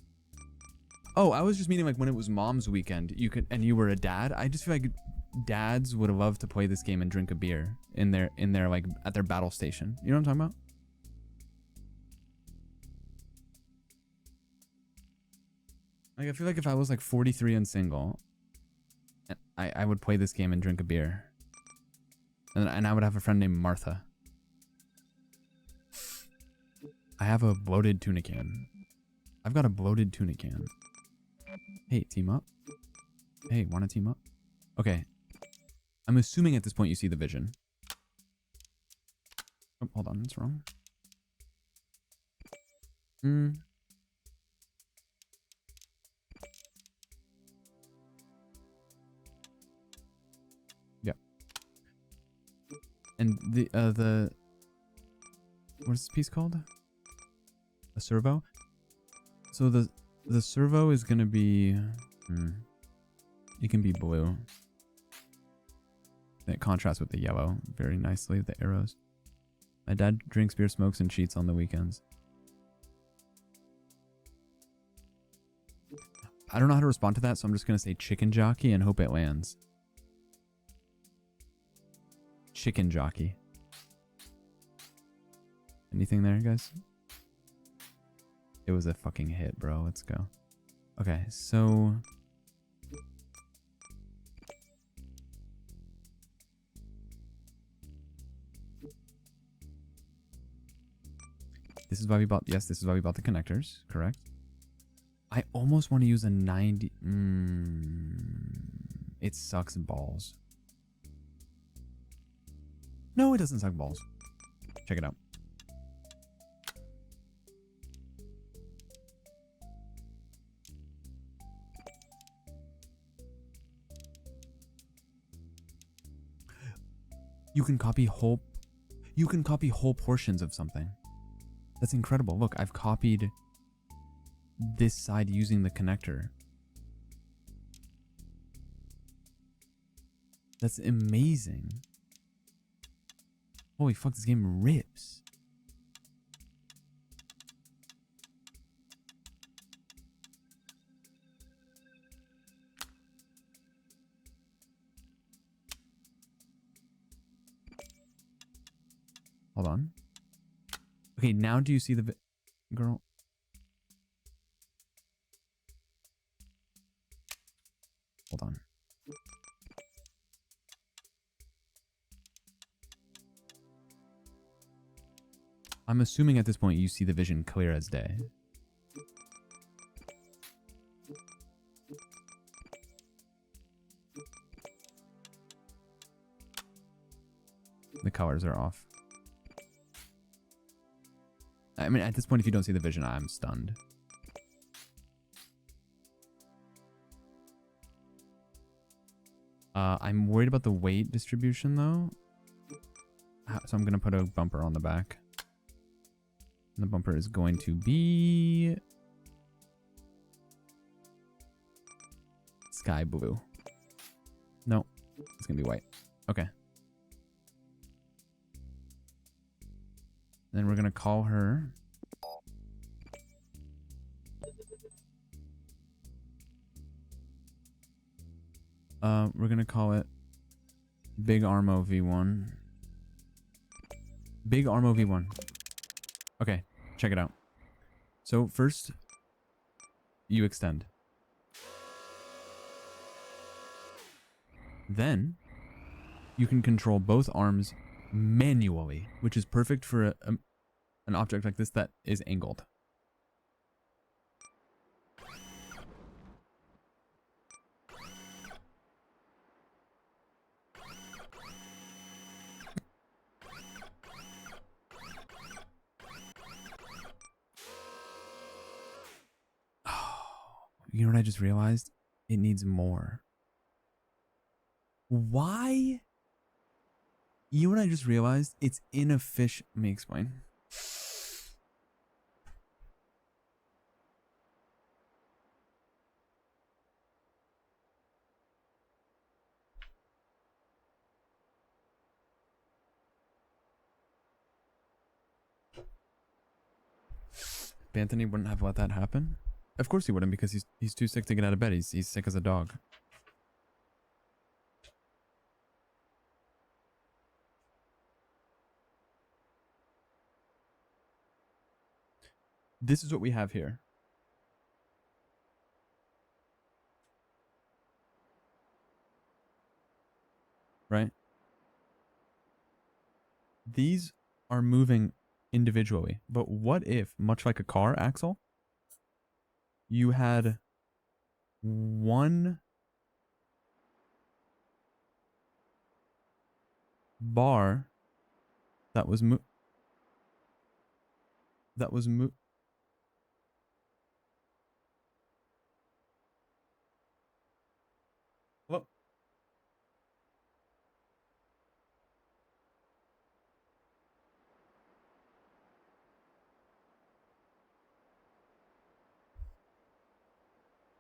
Oh, I was just meaning like when it was mom's weekend, and you were a dad. I just feel like dads would love to play this game and drink a beer in their like at their battle station. You know what I'm talking about? Like I feel like if I was like 43 and single, I would play this game and drink a beer. And I would have a friend named Martha. I have a bloated tuna can. I've got a bloated tuna can. Hey, team up. Hey, want to team up? Okay. I'm assuming at this point you see the vision. Oh, hold on, that's wrong. Yeah. And the what's this piece called? A servo? So the servo is gonna be it can be blue. It contrasts with the yellow very nicely with the arrows. My dad drinks beer, smokes, and cheats on the weekends. I don't know how to respond to that, so I'm just gonna say chicken jockey and hope it lands. Chicken jockey. Anything there, guys? It was a fucking hit, bro. Let's go. Okay, so this is why we bought, yes, this is why we bought the connectors, correct? I almost want to use a 90. It sucks balls. No, it doesn't suck balls. Check it out. You can copy whole portions of something. That's incredible. Look, I've copied this side using the connector. That's amazing. Holy fuck, this game rips. Hold on. Okay, now do you see the girl? Hold on. I'm assuming at this point you see the vision clear as day. The colors are off. I mean, at this point, if you don't see the vision, I'm stunned. I'm worried about the weight distribution, though. So I'm going to put a bumper on the back. And the bumper is going to be sky blue. No, it's going to be white. Okay. Then we're going to call her. We're going to call it Big Armo V1. Big Armo V1. Okay, check it out. So first, you extend. Then, you can control both arms manually, which is perfect for an object like this that is angled. You know what I just realized? It needs more. Why? You know what I just realized? It's in a fish. Let me explain. Anthony wouldn't have let that happen. Of course he wouldn't, because he's too sick to get out of bed. He's sick as a dog. This is what we have here. Right? These are moving individually. But what if, much like a car, Axel, you had one bar that was Look.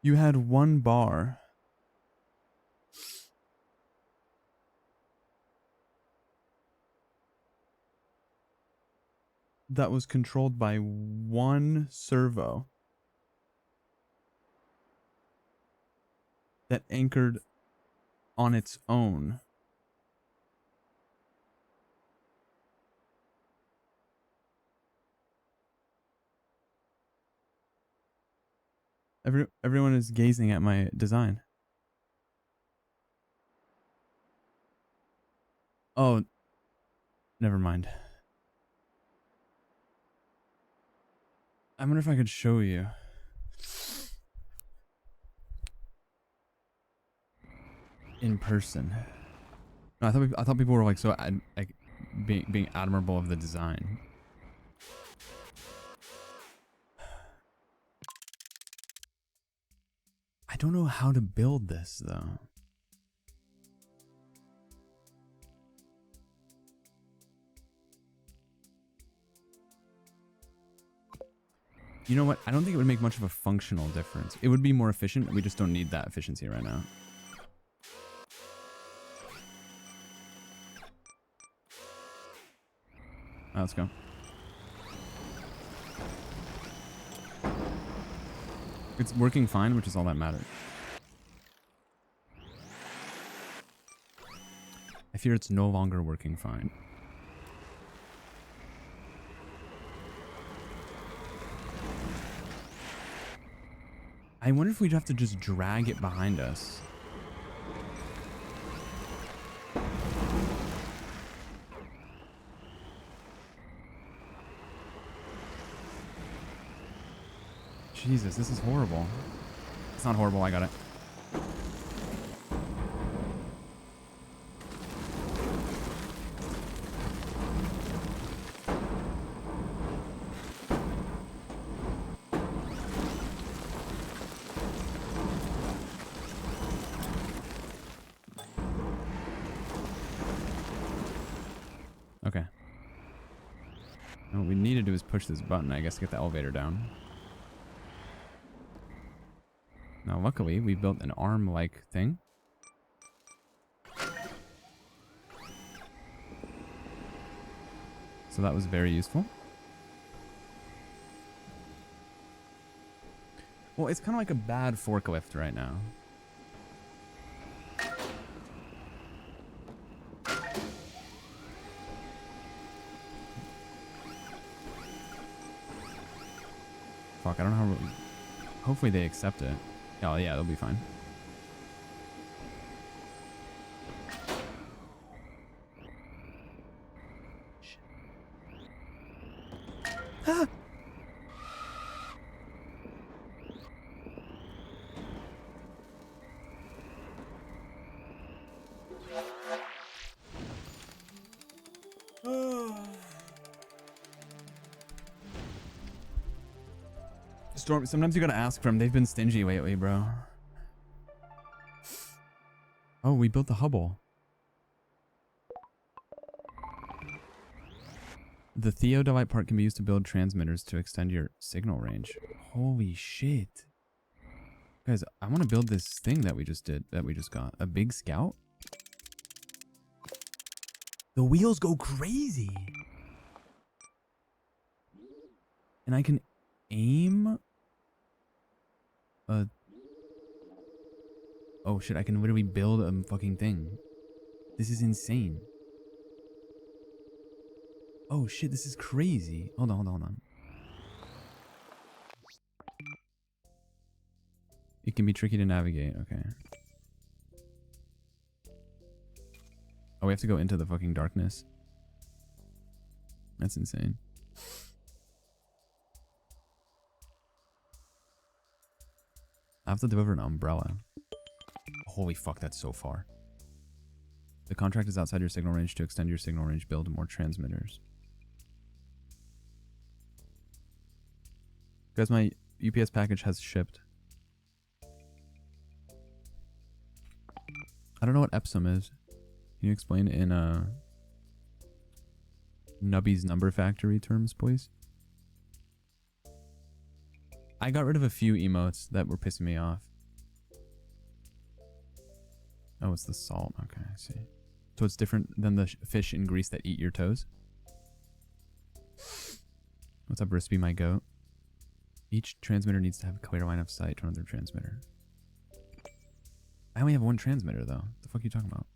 You had one bar that was controlled by one servo that anchored on its own. Everyone is gazing at my design. Oh, never mind. I wonder if I could show you. In person. No, I thought people were like so like being admirable of the design. I don't know how to build this though. You know what? I don't think it would make much of a functional difference. It would be more efficient. We just don't need that efficiency right now. Let's go. It's working fine, which is all that matters. I fear it's no longer working fine. I wonder if we'd have to just drag it behind us. Jesus, this is horrible. It's not horrible, I got it. Okay. And what we need to do is push this button, I guess, to get the elevator down. Now, luckily, we built an arm-like thing. So that was very useful. Well, it's kind of like a bad forklift right now. Fuck, I don't know how... Hopefully they accept it. Oh, yeah, they'll be fine. Ah! Storm, sometimes you gotta ask for them. They've been stingy lately, bro. Oh, we built the Hubble. The theodolite part can be used to build transmitters to extend your signal range. Holy shit. Guys, I want to build this thing that we just got. A big scout? The wheels go crazy. And I can aim a... Oh shit, I can literally build a fucking thing. This is insane. Oh shit, this is crazy. Hold on. It can be tricky to navigate, okay. Oh, we have to go into the fucking darkness. That's insane. I have to deliver an umbrella. Holy fuck, that's so far. The contract is outside your signal range. To extend your signal range, build more transmitters. Guys, my UPS package has shipped. I don't know what Epsom is. Can you explain in Nubby's number factory terms, please? I got rid of a few emotes that were pissing me off. Oh, it's the salt. Okay, I see. So it's different than the fish in Greece that eat your toes? What's up, Rispy, my goat? Each transmitter needs to have a clear line of sight to another transmitter. I only have one transmitter, though. What the fuck are you talking about?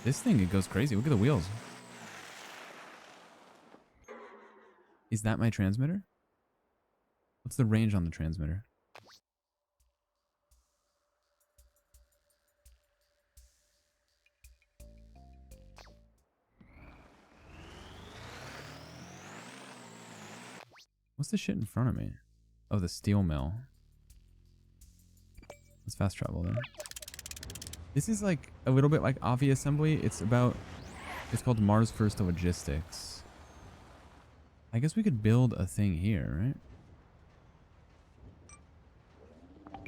This thing, it goes crazy. Look at the wheels. Is that my transmitter? What's the range on the transmitter? What's the shit in front of me? Oh, the steel mill. Let's fast travel then. This is like a little bit like Avi Assembly. It's called Mars First Logistics. I guess we could build a thing here, right?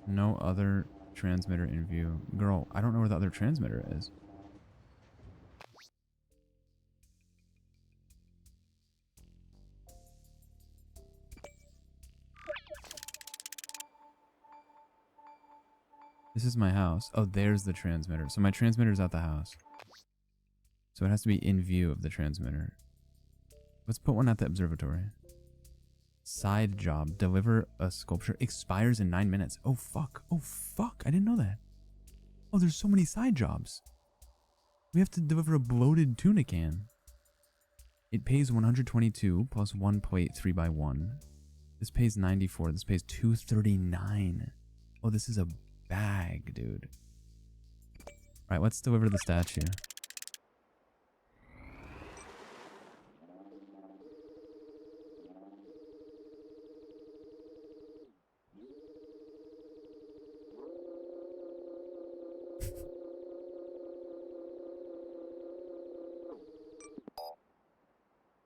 No other transmitter in view. Girl, I don't know where the other transmitter is. This is my house. Oh, there's the transmitter. So my transmitter's at the house. So it has to be in view of the transmitter. Let's put one at the observatory. Side job. Deliver a sculpture. Expires in 9 minutes. Oh, fuck. Oh, fuck. I didn't know that. Oh, there's so many side jobs. We have to deliver a bloated tuna can. It pays 122 plus one plate 3x1. This pays 94. This pays 239. Oh, this is a bag, dude. All right, let's deliver the statue.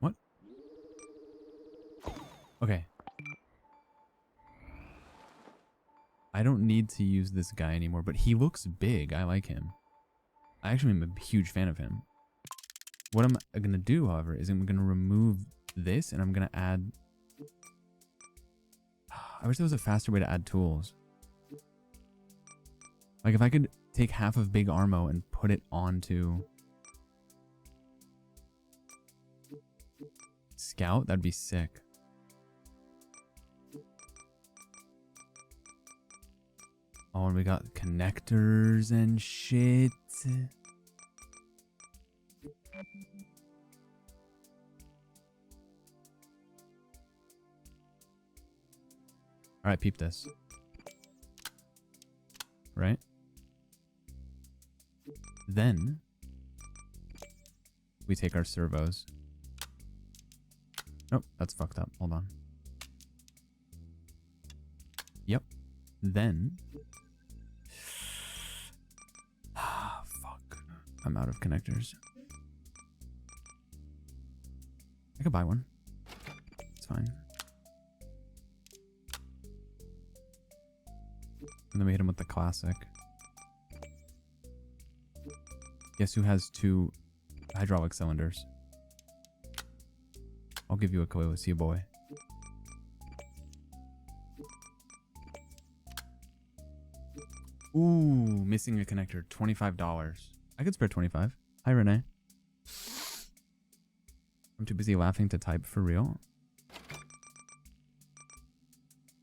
What? Okay. I don't need to use this guy anymore, but he looks big. I like him. I actually am a huge fan of him. What I'm going to do, however, is I'm going to remove this and I'm going to add... I wish there was a faster way to add tools. Like if I could take half of Big Armo and put it onto Scout, that'd be sick. Oh, and we got connectors and shit. Alright, peep this. Right? Then we take our servos. Nope, that's fucked up. Hold on. Yep. Then... Ah, fuck. I'm out of connectors. I could buy one. It's fine. And then we hit him with the classic. Guess who has 2 hydraulic cylinders? I'll give you a clue. See you, boy. Ooh, missing a connector. $25. I could spare 25. Hi, Renee. I'm too busy laughing to type for real.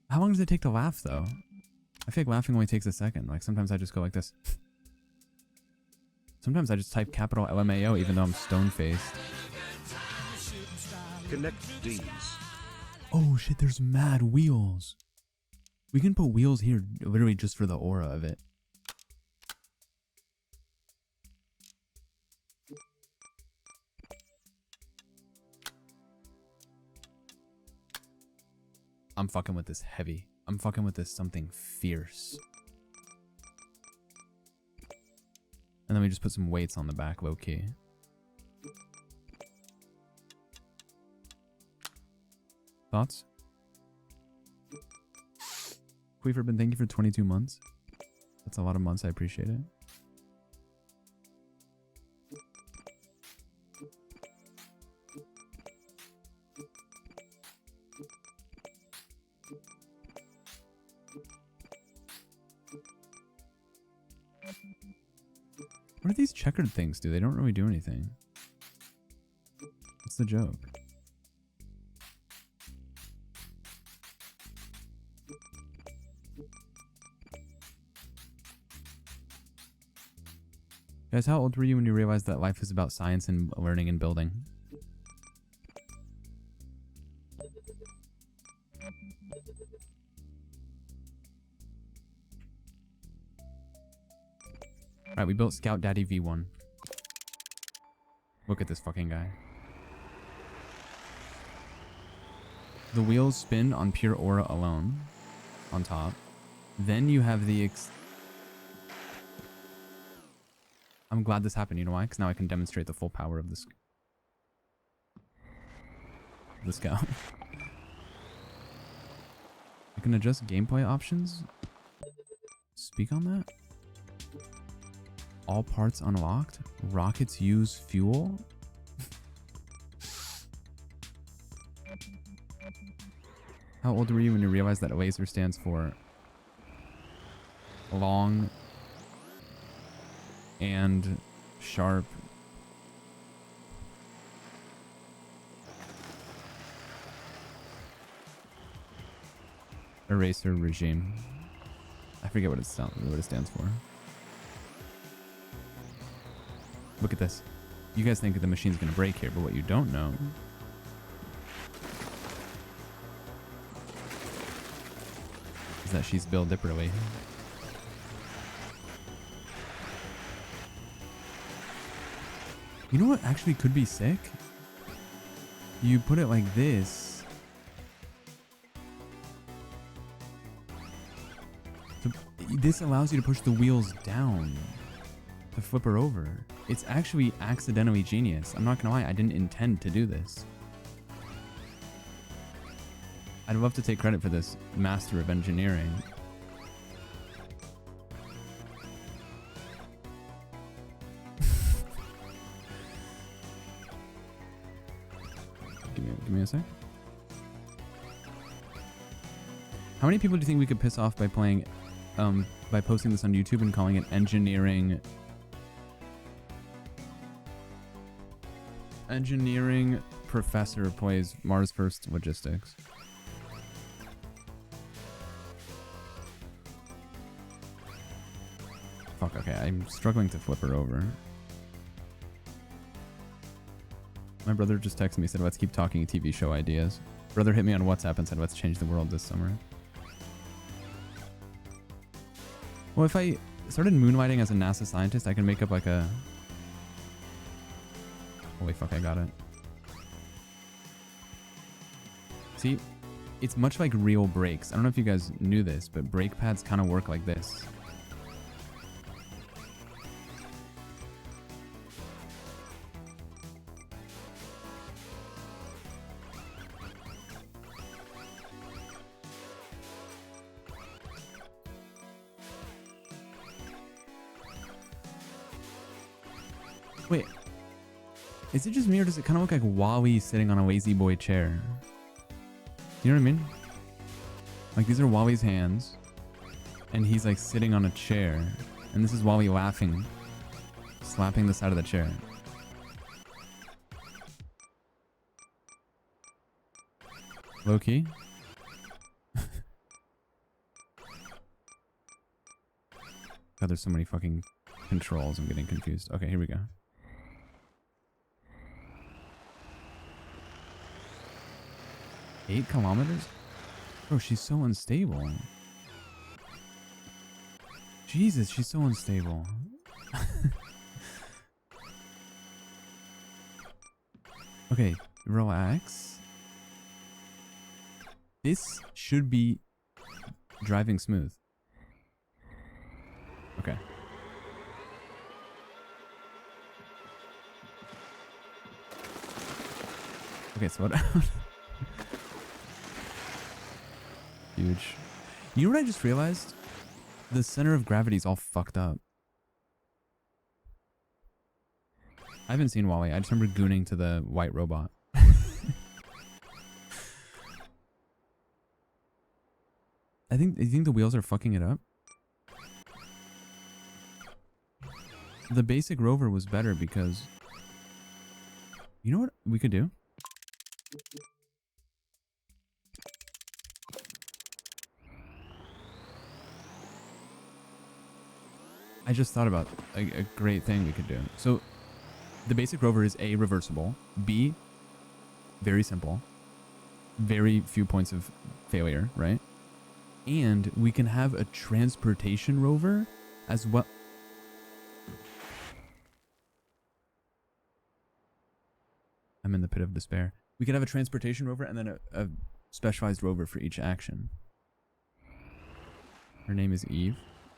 How long does it take to laugh, though? I feel like laughing only takes a second. Like, sometimes I just go like this. Sometimes I just type capital LMAO even though I'm stone-faced. Connect these. Oh shit, there's mad wheels. We can put wheels here literally just for the aura of it. I'm fucking with this heavy. I'm fucking with this something fierce. And then we just put some weights on the back, low key. Thoughts? Queeferbin, thank you for 22 months. That's a lot of months. I appreciate it. What do these checkered things do? They don't really do anything. What's the joke? Guys, how old were you when you realized that life is about science and learning and building? Alright, we built Scout Daddy V1. Look at this fucking guy. The wheels spin on pure aura alone. On top. Then you have the... I'm glad this happened, you know why? Because now I can demonstrate the full power of this... the Scout. I can adjust gameplay options. Speak on that? All parts unlocked. Rockets use fuel. How old were you when you realized that laser stands for long and sharp. Eraser regime. I forget what it stands for. Look at this. You guys think the machine's gonna break here, but what you don't know is that she's built differently. You know what actually could be sick? You put it like this. This allows you to push the wheels down to flip her over. It's actually accidentally genius. I'm not gonna lie, I didn't intend to do this. I'd love to take credit for this master of engineering. Give me a sec. How many people do you think we could piss off by playing, by posting this on YouTube and calling it engineering? Engineering professor plays Mars First Logistics. Fuck, okay, I'm struggling to flip her over. My brother just texted me, said, let's keep talking TV show ideas. Brother hit me on WhatsApp and said, let's change the world this summer. Well, if I started moonlighting as a NASA scientist, I can make up like a... Holy fuck, I got it. See, it's much like real brakes. I don't know if you guys knew this, but brake pads kind of work like this. Wait, is it just me or does it kind of look like Wally sitting on a lazy boy chair? Do you know what I mean? Like these are Wally's hands and he's like sitting on a chair and this is Wally laughing, slapping the side of the chair. Low key? God, there's so many fucking controls, I'm getting confused. Okay, here we go. $8 kilometers? Bro, she's so unstable. Jesus, she's so unstable. Okay, relax. This should be driving smooth. Okay. Okay, slow down. Huge. You know what I just realized? The center of gravity is all fucked up. I haven't seen Wally. I just remember gooning to the white robot. You think the wheels are fucking it up? The basic rover was better because... You know what we could do? I just thought about a great thing we could do. So, the basic rover is A, reversible. B, very simple. Very few points of failure, right? And we can have a transportation rover as well. I'm in the pit of despair. We could have a transportation rover and then a specialized rover for each action. Her name is Eve.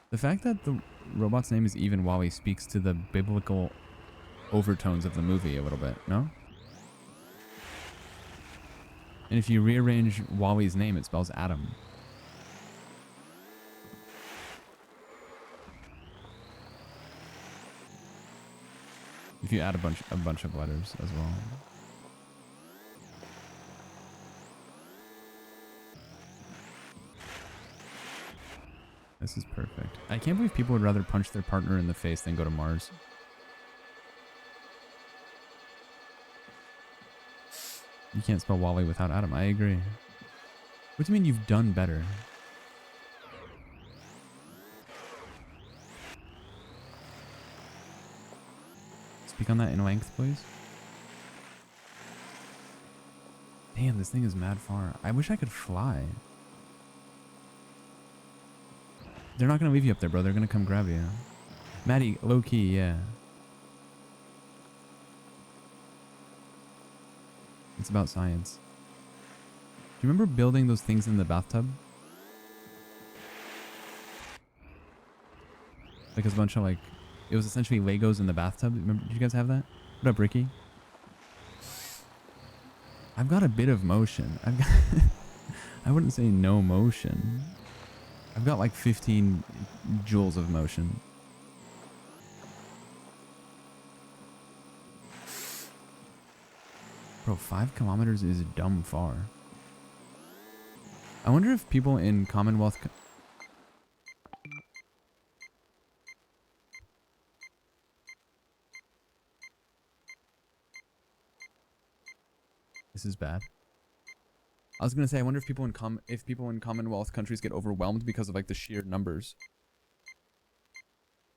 The fact that the robot's name is Eve and Wally speaks to the biblical overtones of the movie a little bit, no? And if you rearrange Wally's name, it spells Adam. If you add a bunch of letters as well. This is perfect. I can't believe people would rather punch their partner in the face than go to Mars. You can't spell Wally without Adam. I agree. What do you mean you've done better? Speak on that in length, please. Damn, this thing is mad far. I wish I could fly. They're not going to leave you up there, bro. They're going to come grab you. Maddie, low key, yeah. It's about science. Do you remember building those things in the bathtub? Like it was a bunch of like, it was essentially Legos in the bathtub. Remember, did you guys have that? What up, Ricky? I've got a bit of motion. I've got I wouldn't say no motion. I've got like 15 joules of motion. Bro, 5 kilometers is dumb far. I wonder if people in Commonwealth... This is bad. I was gonna say, I wonder if people in Commonwealth countries get overwhelmed because of like the sheer numbers.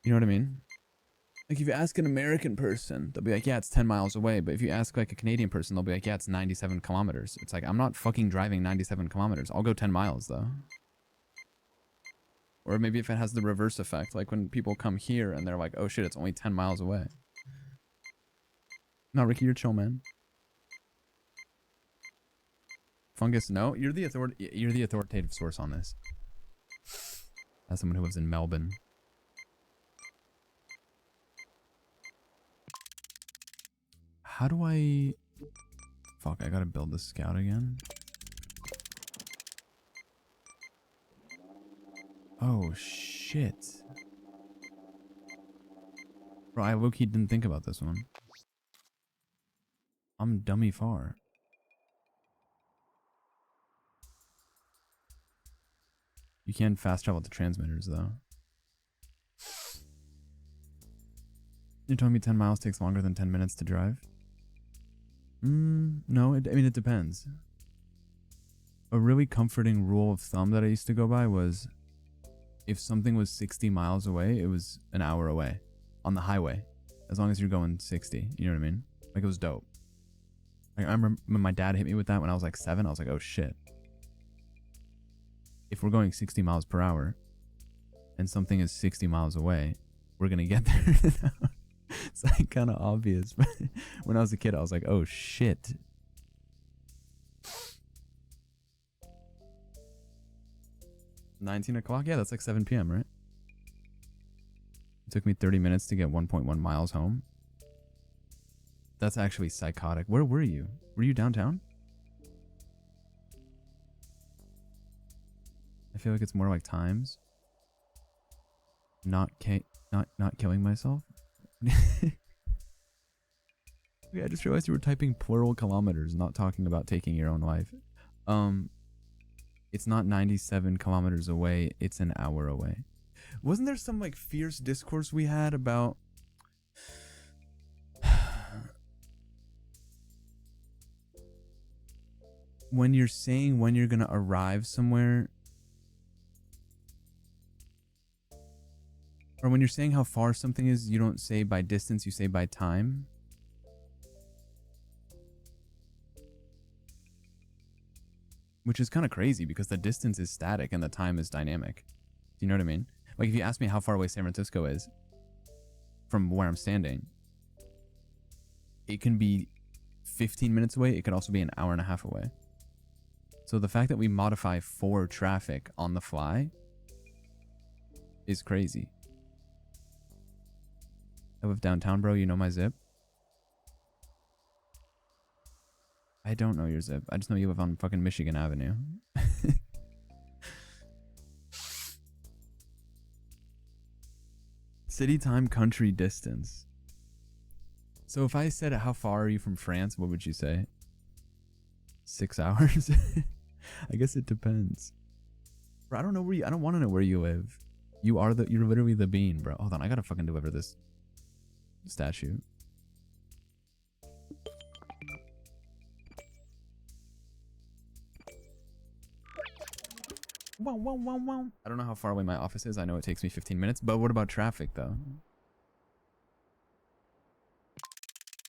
You know what I mean? Like if you ask an American person, they'll be like, yeah, it's 10 miles away. But if you ask like a Canadian person, they'll be like, yeah, it's 97 kilometers. It's like, I'm not fucking driving 97 kilometers. I'll go 10 miles though. Or maybe if it has the reverse effect, like when people come here and they're like, oh shit, it's only 10 miles away. No, Ricky, you're chill, man. Fungus, no, you're the authoritative source on this. As someone who lives in Melbourne. How do I... Fuck, I gotta build the scout again. Oh, shit. Bro, I low-key didn't think about this one. I'm dummy far. You can fast travel to transmitters, though. You're telling me 10 miles takes longer than 10 minutes to drive? No, I mean, it depends. A really comforting rule of thumb that I used to go by was if something was 60 miles away, it was an hour away on the highway. As long as you're going 60, you know what I mean? Like, it was dope. Like, I remember when my dad hit me with that when I was like 7, I was like, oh shit. If we're going 60 miles per hour and something is 60 miles away, we're going to get there. It's like kind of obvious. But when I was a kid, I was like, oh shit. $19 Yeah, that's like 7 p.m., right? It took me 30 minutes to get 1.1 miles home. That's actually psychotic. Where were you? Were you downtown? I feel like it's more like times. Not killing myself. Yeah, I just realized you were typing plural kilometers, not talking about taking your own life. It's not 97 kilometers away, it's an hour away. Wasn't there some like fierce discourse we had about when you're saying when you're gonna arrive somewhere, or when you're saying how far something is, you don't say by distance, you say by time? Which is kind of crazy because the distance is static and the time is dynamic. Do you know what I mean? Like if you ask me how far away San Francisco is from where I'm standing, it can be 15 minutes away. It could also be an hour and a half away. So the fact that we modify for traffic on the fly is crazy. I live downtown, bro. You know my zip? I don't know your zip. I just know you live on fucking Michigan Avenue. City, time, country, distance. So if I said how far are you from France, what would you say? 6 hours? I guess it depends. Bro, I don't know where you... I don't want to know where you live. You're literally the bean, bro. Hold on, I gotta fucking deliver this statue. Wow, wow, wow, wow. I don't know how far away my office is. I know it takes me 15 minutes, but what about traffic though?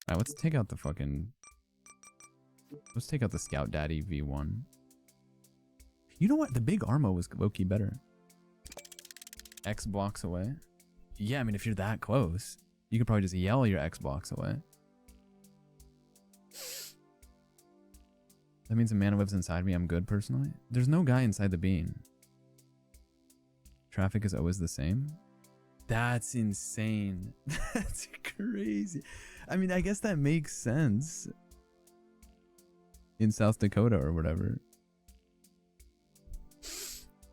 Alright, let's take out the Scout Daddy V1. You know what? The big Armo was low-key better. X blocks away. Yeah, I mean, if you're that close, you could probably just yell your X blocks away. That means a man lives inside me. I'm good, personally. There's no guy inside the bean. Traffic is always the same. That's insane. That's crazy. I mean, I guess that makes sense. In South Dakota or whatever.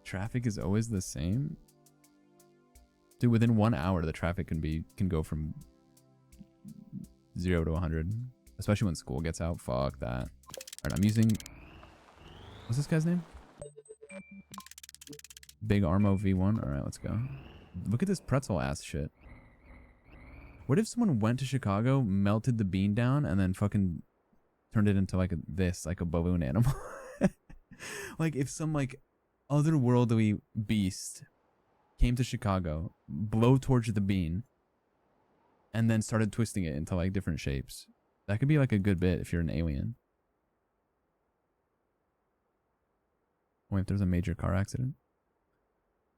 Traffic is always the same. Dude, within 1 hour, the traffic can go from 0 to 100. Especially when school gets out. Fuck that. Alright, I'm using... What's this guy's name? Big Armo V1. Alright, let's go. Look at this pretzel ass shit. What if someone went to Chicago, melted the bean down, and then fucking turned it into like a balloon animal? Like if some like otherworldly beast came to Chicago, blowtorched the bean, and then started twisting it into like different shapes. That could be like a good bit if you're an alien. What if there's a major car accident?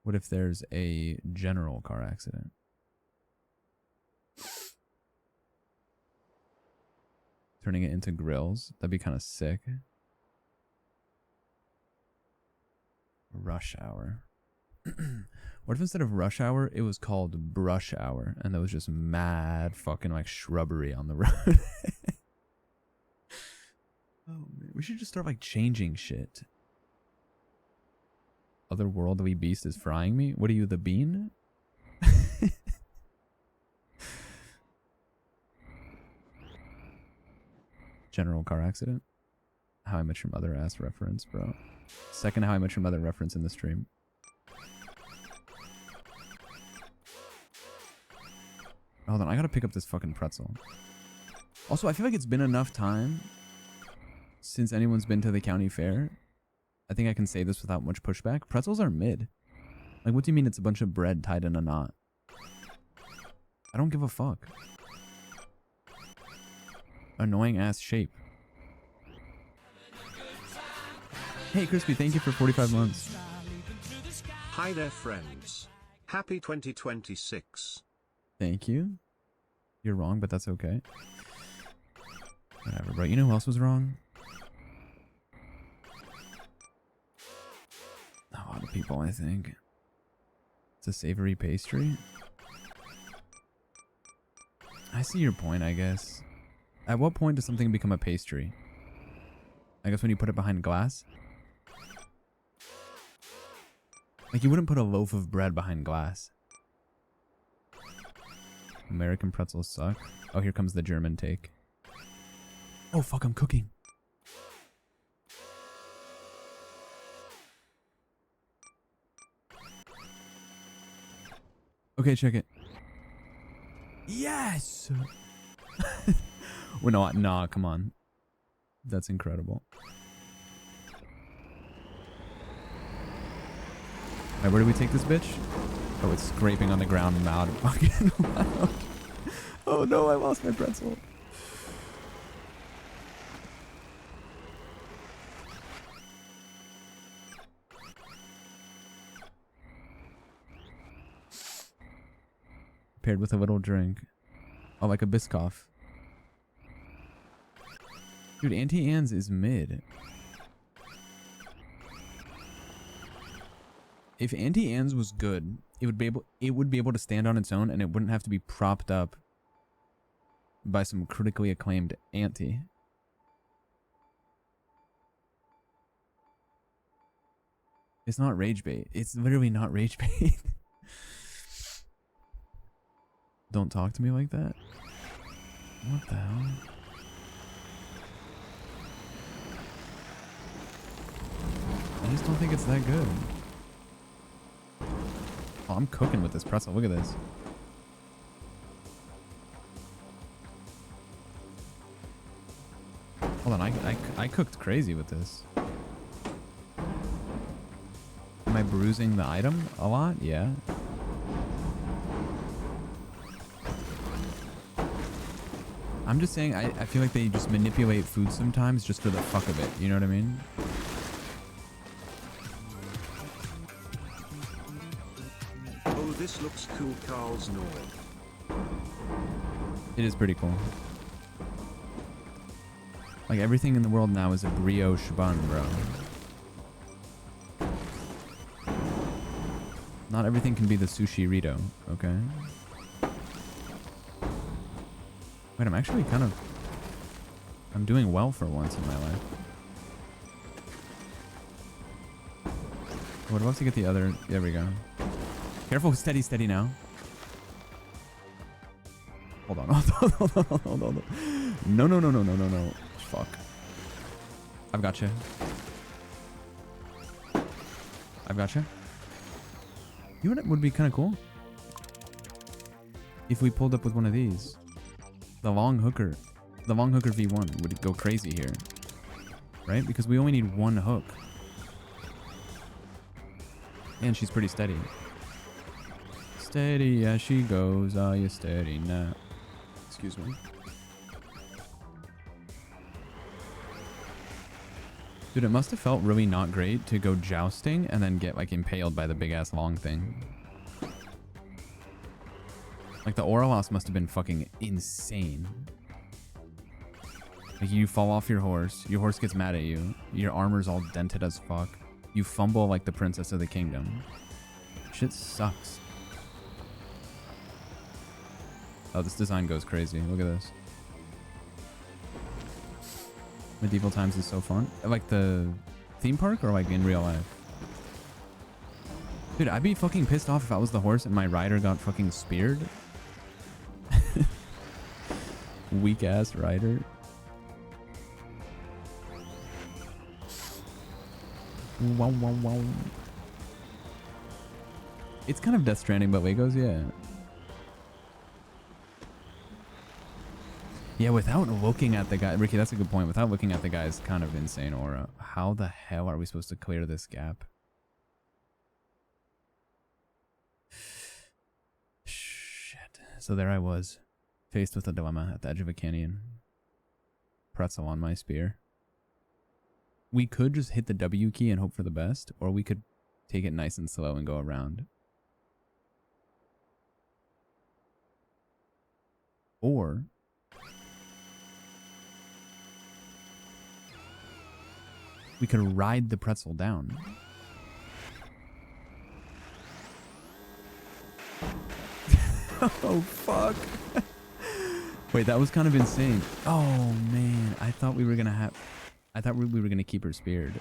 What if there's a general car accident? Turning it into grills. That'd be kind of sick. Rush hour. What if instead of rush hour, it was called brush hour, and there was just mad fucking like shrubbery on the road? Oh man, we should just start like changing shit. Otherworldly beast is frying me? What are you, the bean? General car accident? How I Met Your Mother ass reference, bro. Second How I Met Your Mother reference in the stream. Hold on, I gotta pick up this fucking pretzel. Also, I feel like it's been enough time since anyone's been to the county fair. I think I can say this without much pushback. Pretzels are mid. Like, what do you mean it's a bunch of bread tied in a knot? I don't give a fuck. Annoying ass shape. Hey, Crispy, thank you for 45 months. Hi there, friends. Happy 2026. Thank you. You're wrong, but that's okay. Whatever, bro. You know who else was wrong? A lot of people, I think. It's a savory pastry. I see your point, I guess. At what point does something become a pastry? I guess when you put it behind glass? Like, you wouldn't put a loaf of bread behind glass. American pretzels suck. Oh, here comes the German take. Oh, fuck, I'm cooking. Okay, check it. Yes! Well, no, nah, come on. That's incredible. Alright, where do we take this bitch? Oh, it's scraping on the ground loud. Fucking loud. Oh no, I lost my pretzel. Paired with a little drink. Oh, like a Biscoff. Dude, Auntie Anne's is mid. If Auntie Anne's was good, it would be able to stand on its own, and it wouldn't have to be propped up by some critically acclaimed auntie. It's not rage bait. It's literally not rage bait. Don't talk to me like that. What the hell? I just don't think it's that good. Oh, I'm cooking with this pretzel. Look at this. Hold on, I cooked crazy with this. Am I bruising the item a lot? Yeah. I'm just saying, I feel like they just manipulate food sometimes just for the fuck of it. You know what I mean? Oh, this looks cool, Carl's Nord. It is pretty cool. Like, everything in the world now is a brioche bun, bro. Not everything can be the sushi Rito, okay? Wait, I'm actually kind of... I'm doing well for once in my life. I would love to get the other... There we go. Careful, steady, steady now. Hold on, hold on. No. Fuck. I've got you. You know what would be kind of cool? If we pulled up with one of these. The long hooker V1 would go crazy here. Right? Because we only need one hook. And she's pretty steady. Steady as she goes. Are you steady now? Excuse me. Dude, it must have felt really not great to go jousting and then get like impaled by the big ass long thing. Like the aura loss must have been fucking insane. Like you fall off your horse gets mad at you, your armor's all dented as fuck, you fumble like the princess of the kingdom. Shit sucks. Oh, this design goes crazy. Look at this. Medieval Times is so fun. Like the theme park or like in real life? Dude, I'd be fucking pissed off if I was the horse and my rider got fucking speared. Weak ass rider. Wow. It's kind of Death Stranding, but Legos, yeah. Yeah, without looking at the guy, Ricky, that's a good point. Without looking at the guy's kind of insane aura, how the hell are we supposed to clear this gap? Shit. So there I was, faced with a dilemma at the edge of a canyon. Pretzel on my spear. We could just hit the W key and hope for the best, or we could take it nice and slow and go around. Or we could ride the pretzel down. Oh, fuck. Wait, that was kind of insane. Oh, man. I thought we were going to keep her speared.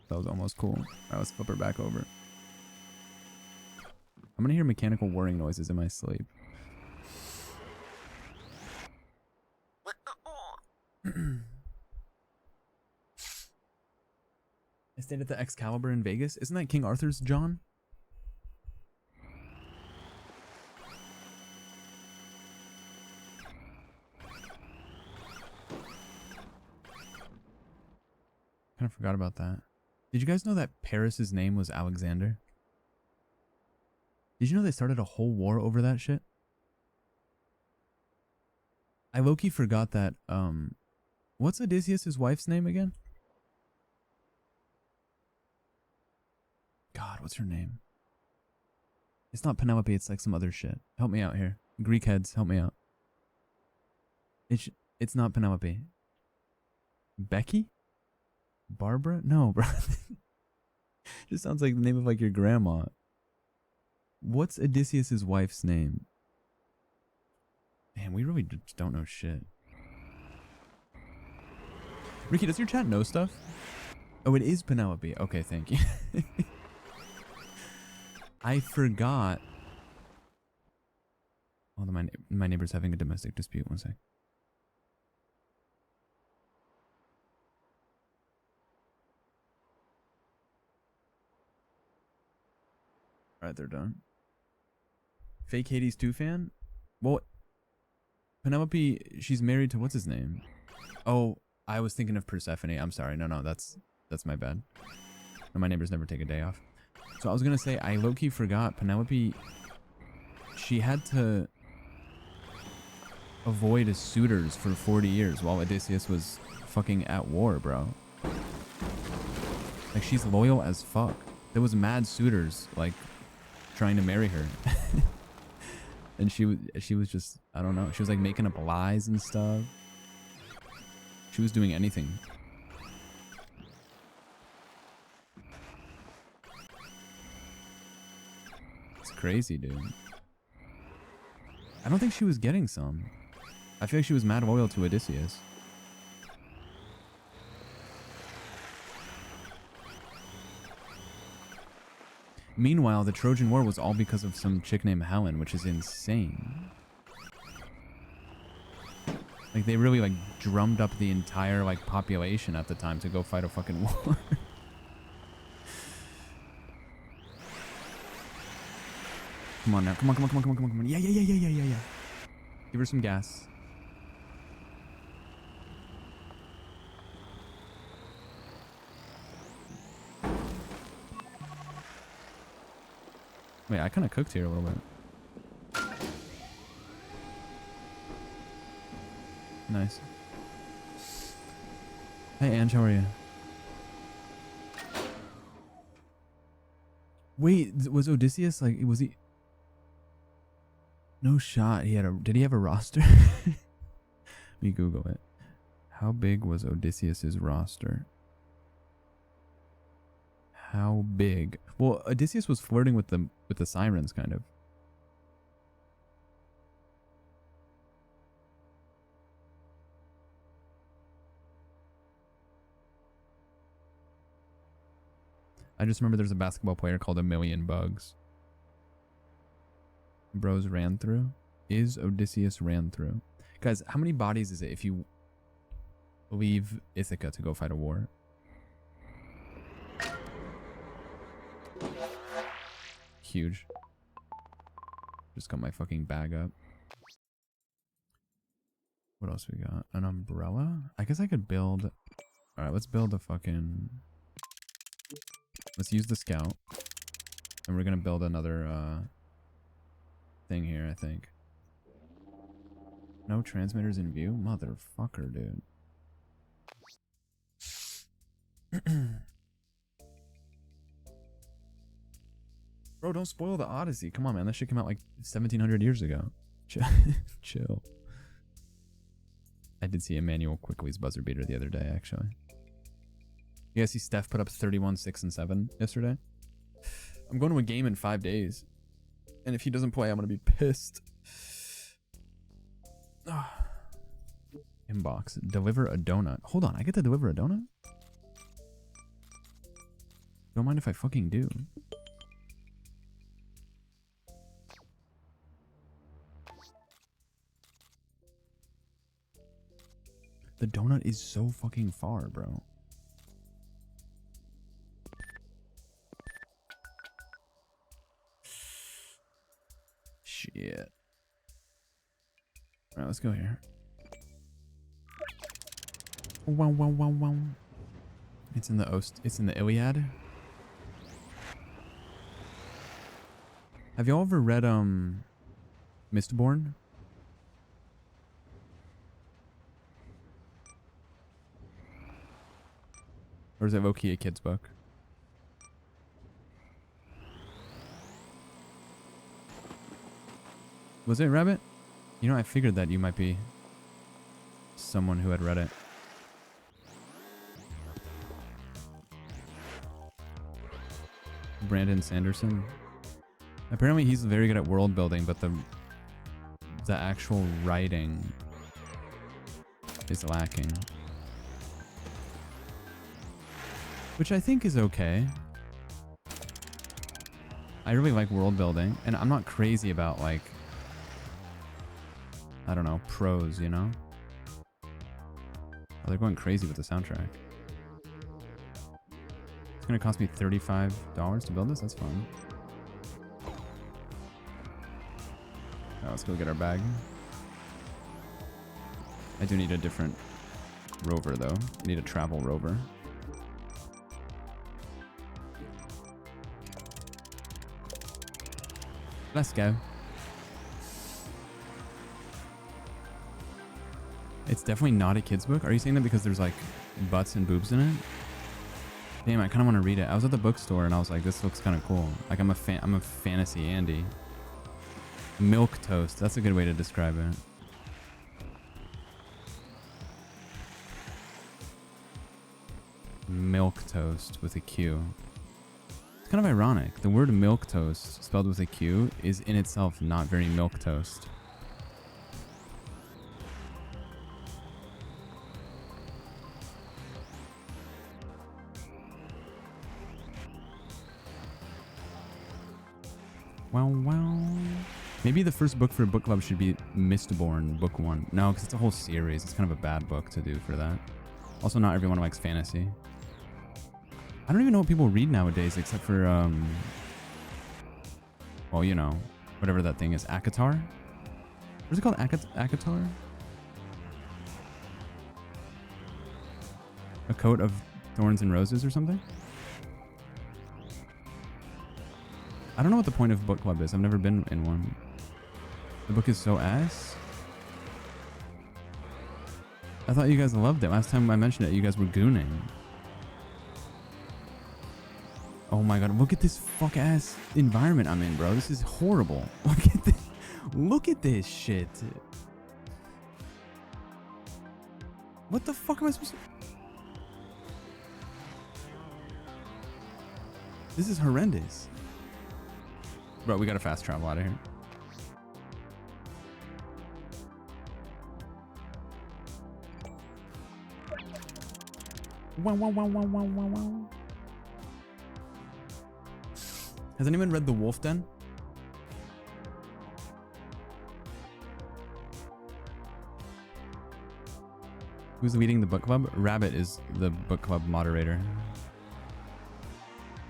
That was almost cool. All right, let's flip her back over. I'm going to hear mechanical whirring noises in my sleep. I stayed at the Excalibur in Vegas. Isn't that King Arthur's John? Kind of forgot about that. Did you guys know that Paris's name was Alexander? Did you know they started a whole war over that shit? I low-key forgot that, what's Odysseus' wife's name again? God, what's her name? It's not Penelope, it's like some other shit. Help me out here. Greek heads, help me out. It's not Penelope. Becky? Barbara? No, bro. Just sounds like the name of like your grandma. What's Odysseus' wife's name? Man, we really just don't know shit. Ricky, does your chat know stuff? Oh, it is Penelope. Okay, thank you. I forgot. Hold on, my neighbor's having a domestic dispute. One sec. Alright, they're done. Fake Hades 2 fan? Well, Penelope, she's married to what's his name? Oh, I was thinking of Persephone. I'm sorry. No, that's my bad. No, my neighbors never take a day off. So I was gonna say, I low-key forgot Penelope, she had to avoid his suitors for 40 years while Odysseus was fucking at war, bro. Like, she's loyal as fuck. There was mad suitors, like, trying to marry her. And she was just, I don't know. She was, like, making up lies and stuff. She was doing anything. It's crazy, dude. I don't think she was getting some. I feel like she was mad loyal to Odysseus. Meanwhile, the Trojan War was all because of some chick named Helen, which is insane. Like, they really, like, drummed up the entire, like, population at the time to go fight a fucking war. Come on now. Come on. Yeah. Give her some gas. Wait, I kind of cooked here a little bit. Nice. Hey, Ange, how are you? Wait, was Odysseus, like, was he... No shot. Did he have a roster? Let me Google it. How big was Odysseus's roster? How big? Well, Odysseus was flirting with the sirens, kind of. I just remember there's a basketball player called A Million Bugs. Bros ran through. Is Odysseus ran through? Guys, how many bodies is it if you leave Ithaca to go fight a war? Huge. Just got my fucking bag up. What else we got? An umbrella? I guess I could build... Alright, let's build a fucking... Let's use the scout. And we're gonna build another thing here, I think. No transmitters in view? Motherfucker, dude. Bro, don't spoil the Odyssey. Come on, man. That shit came out like 1700 years ago. Chill. I did see Emmanuel Quickly's buzzer beater the other day, actually. You guys see Steph put up 31, 6, and 7 yesterday? I'm going to a game in 5 days. And if he doesn't play, I'm going to be pissed. Inbox. Deliver a donut. Hold on, I get to deliver a donut? Don't mind if I fucking do. The donut is so fucking far, bro. Shit. Alright, let's go here. Wow. It's in the Iliad. Have y'all ever read Mistborn? Or is it low-key a kid's book? Was it Rabbit? You know, I figured that you might be someone who had read it. Brandon Sanderson. Apparently he's very good at world building, but the actual writing is lacking. Which I think is okay. I really like world building, and I'm not crazy about, like, I don't know, prose, you know? Oh, they're going crazy with the soundtrack. It's gonna cost me $35 to build this? That's fine. Now let's go get our bag. I do need a different rover though. I need a travel rover. Let's go. It's definitely not a kid's book. Are you saying that because there's like butts and boobs in it? Damn, I kind of want to read it. I was at the bookstore and I was like, this looks kind of cool. Like I'm a fantasy Andy. Milk toast. That's a good way to describe it. Milk toast with a Q. It's kind of ironic. The word milk toast spelled with a Q is in itself not very milk toast. Wow. Maybe the first book for a book club should be Mistborn Book 1. No, because it's a whole series. It's kind of a bad book to do for that. Also, not everyone likes fantasy. I don't even know what people read nowadays except for, well, you know, whatever that thing is. Akatar? What is it called? Akatar? A Coat of Thorns and Roses or something? I don't know what the point of book club is. I've never been in one. The book is so ass. I thought you guys loved it. Last time I mentioned it, you guys were gooning. Oh my god, look at this fuck ass environment I'm in, bro. This is horrible. Look at this shit. What the fuck am I supposed to... This is horrendous. Bro, we gotta fast travel out of here. Wow. Has anyone read The Wolf Den? Who's leading the book club? Rabbit is the book club moderator.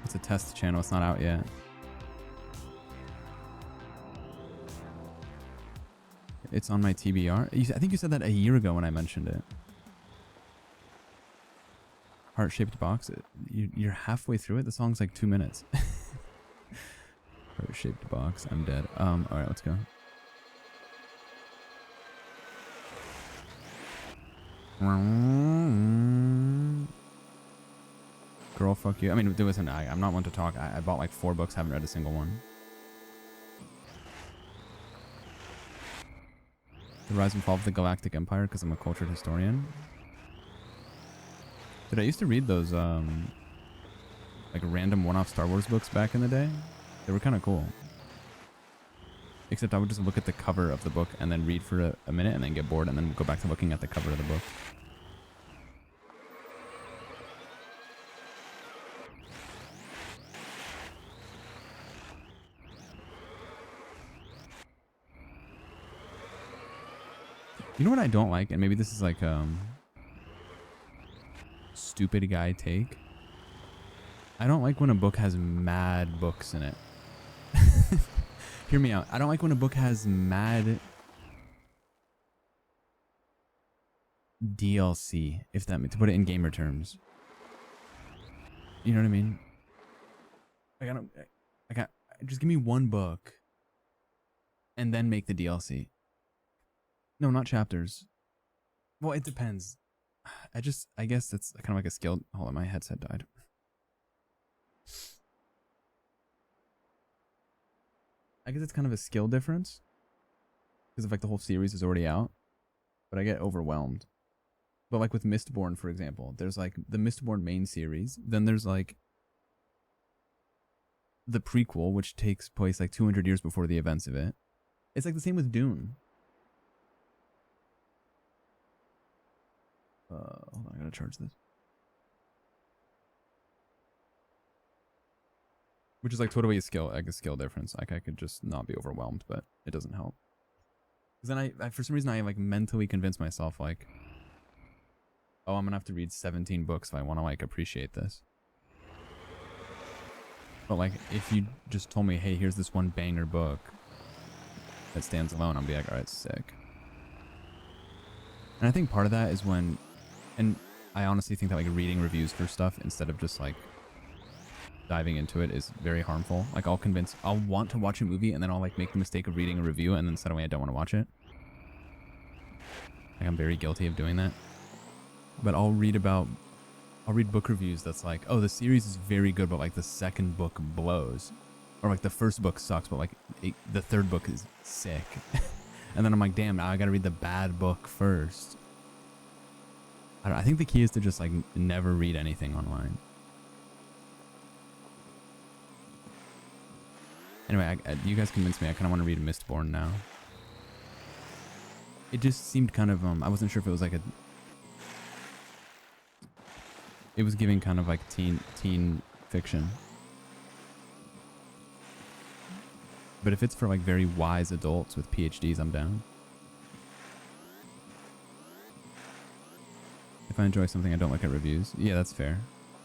It's a test channel. It's not out yet. It's on my TBR. I think you said that a year ago when I mentioned it. Heart-shaped box. You're halfway through it. The song's like 2 minutes. Heart-shaped box. I'm dead. All right, let's go. Girl, fuck you. I mean, listen, I'm not one to talk. I bought like 4 books. Haven't read a single one. The Rise and Fall of the Galactic Empire, because I'm a cultured historian. Dude, I used to read those like random one-off Star Wars books back in the day. They were kind of cool. Except I would just look at the cover of the book and then read for a minute and then get bored and then go back to looking at the cover of the book. You know what I don't like? And maybe this is like stupid guy take. I don't like when a book has mad books in it. Hear me out. I don't like when a book has mad DLC, if that means to put it in gamer terms. You know what I mean? Like just give me one book and then make the DLC. No, not chapters. Well, it depends. I guess it's kind of like a skill. Hold on, my headset died. I guess it's kind of a skill difference. Because if like the whole series is already out. But I get overwhelmed. But like with Mistborn, for example, there's like the Mistborn main series. Then there's like the prequel, which takes place like 200 years before the events of it. It's like the same with Dune. Hold on, I gotta charge this. Which is like totally a skill difference. Like I could just not be overwhelmed, but it doesn't help. Because then I for some reason I like mentally convince myself like, oh, I'm gonna have to read 17 books if I want to like appreciate this. But like if you just told me, hey, here's this one banger book that stands alone, I'll be like, alright, sick. And I think part of that is when, and I honestly think that like reading reviews for stuff instead of just like diving into it is very harmful. Like I'll want to watch a movie and then I'll like make the mistake of reading a review and then suddenly I don't want to watch it. Like I'm very guilty of doing that. But I'll read book reviews that's like, oh, the series is very good, but like the second book blows. Or like the first book sucks, but like the third book is sick. And then I'm like, damn, now I gotta read the bad book first. I think the key is to just like never read anything online. Anyway, you guys convinced me. I kind of want to read Mistborn now. It just seemed kind of, I wasn't sure if it was like it was giving kind of like teen fiction. But if it's for like very wise adults with PhDs, I'm down. If I enjoy something, I don't look at reviews. Yeah, that's fair.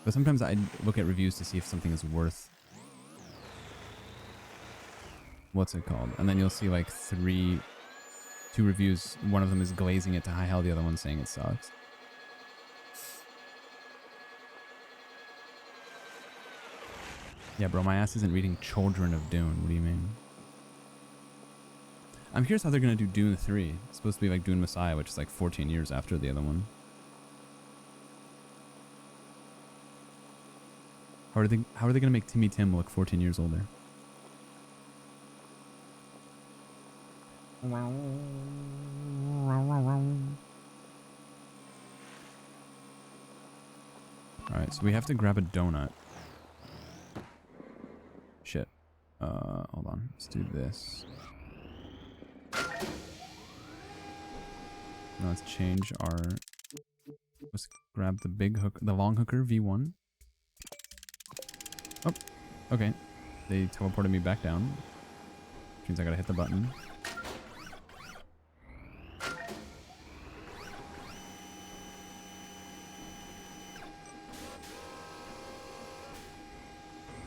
But sometimes I look at reviews to see if something is worth... What's it called? And then you'll see like two reviews. One of them is glazing it to high hell, the other one's saying it sucks. Yeah, bro, my ass isn't reading Children of Dune. What do you mean? I'm curious how they're going to do Dune 3. It's supposed to be like Dune Messiah, which is like 14 years after the other one. How are they going to make Timmy Tim look 14 years older? Alright, so we have to grab a donut. Shit. Hold on. Let's do this. Now let's change our... Let's grab the big hook, the long hooker V1. Oh, okay. They teleported me back down. Which means I gotta hit the button.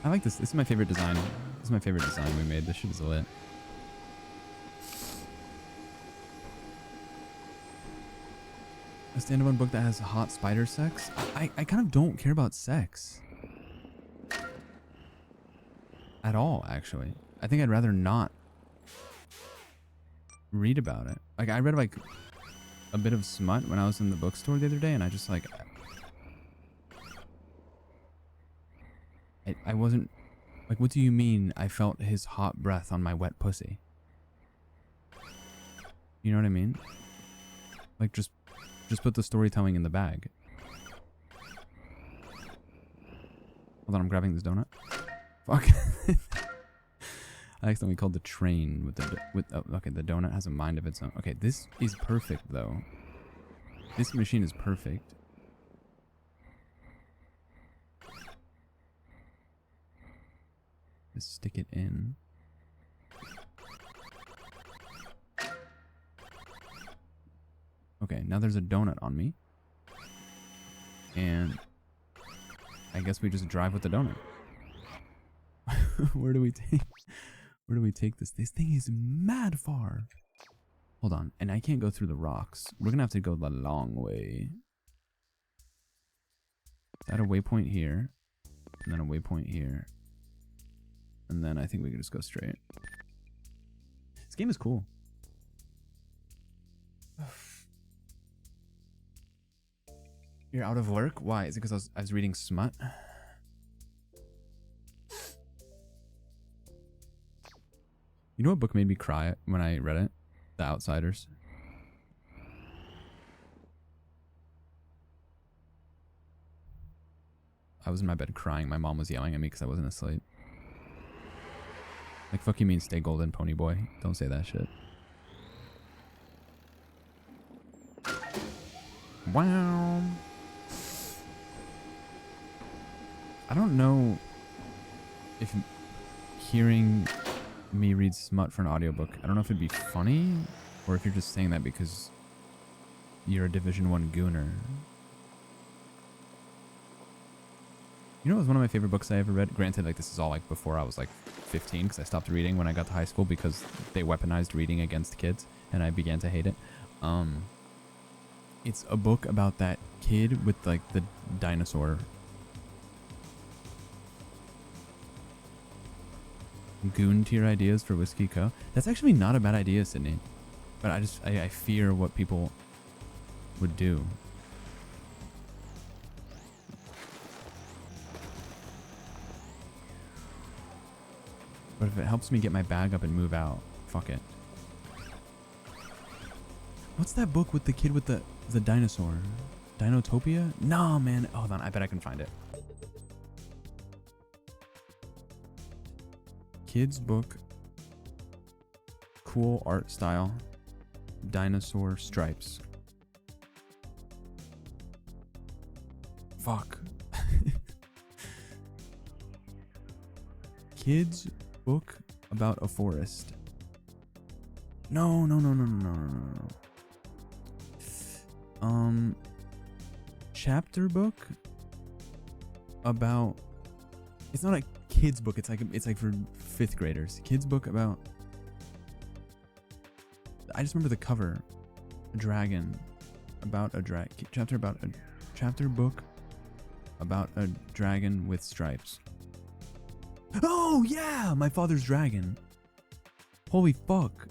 I like this. This is my favorite design. This is my favorite design we made. This shit is lit. A standalone book that has hot spider sex? I kind of don't care about sex. At all, actually. I think I'd rather not read about it. Like, I read like a bit of smut when I was in the bookstore the other day, and I just like... I wasn't... Like, what do you mean I felt his hot breath on my wet pussy? You know what I mean? Like, just put the storytelling in the bag. Hold on, I'm grabbing this donut. Fuck. I accidentally called the train with the... Oh, okay, the donut has a mind of its own. Okay, this is perfect, though. This machine is perfect. Just stick it in. Okay, now there's a donut on me. And I guess we just drive with the donut. Where do we take this? This thing is mad far. Hold on, and I can't go through the rocks. We're gonna have to go the long way. At a waypoint here, and then a waypoint here. And then I think we can just go straight. This game is cool. You're out of work? Why? Is it because I was reading smut? You know what book made me cry when I read it? The Outsiders. I was in my bed crying. My mom was yelling at me because I wasn't asleep. Like, fuck you mean stay golden, pony boy. Don't say that shit. Wow. I don't know if hearing me read smut for an audiobook, I don't know if it'd be funny or if you're just saying that because you're a Division 1 gooner. You know, it was one of my favorite books I ever read. Granted, like this is all like before I was like 15, because I stopped reading when I got to high school because they weaponized reading against kids, and I began to hate it. It's a book about that kid with like the dinosaur. Goon tier ideas for Whiskey Co. That's actually not a bad idea, Sydney. But I fear what people would do. But if it helps me get my bag up and move out, fuck it. What's that book with the kid with the dinosaur? Dinotopia? No, man. Hold on. I bet I can find it. Kids book. Cool art style. Dinosaur stripes. Fuck. Kids book about a forest. No. Chapter book about. It's not a kids book. It's like for 5th graders. Kids book about. I just remember the cover. A dragon. About a chapter book about a dragon with stripes. Oh yeah, My Father's Dragon. Holy fuck.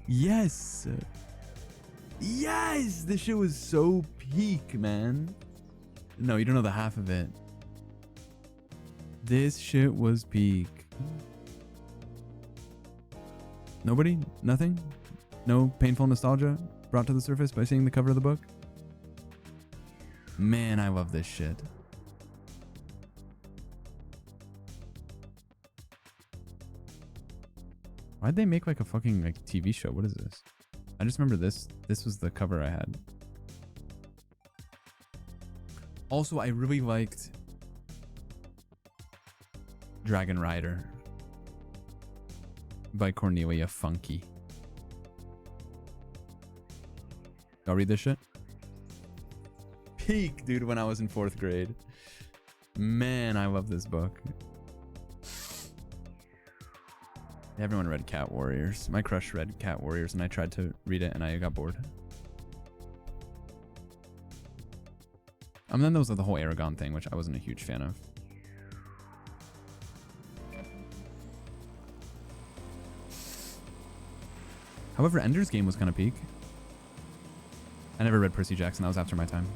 Yes. Yes, this shit was so peak, man. No, you don't know the half of it. This shit was peak. Nobody? Nothing? No painful nostalgia brought to the surface by seeing the cover of the book? Man, I love this shit. Why'd they make like a fucking like TV show? What is this? I just remember this. This was the cover I had. Also, I really liked Dragon Rider by Cornelia Funke. Y'all read this shit? Peak, dude, when I was in 4th grade. Man, I love this book. Everyone read Cat Warriors. My crush read Cat Warriors, and I tried to read it, and I got bored. And then there was the whole Aragon thing, which I wasn't a huge fan of. However, Ender's Game was kind of peak. I never read Percy Jackson. That was after my time.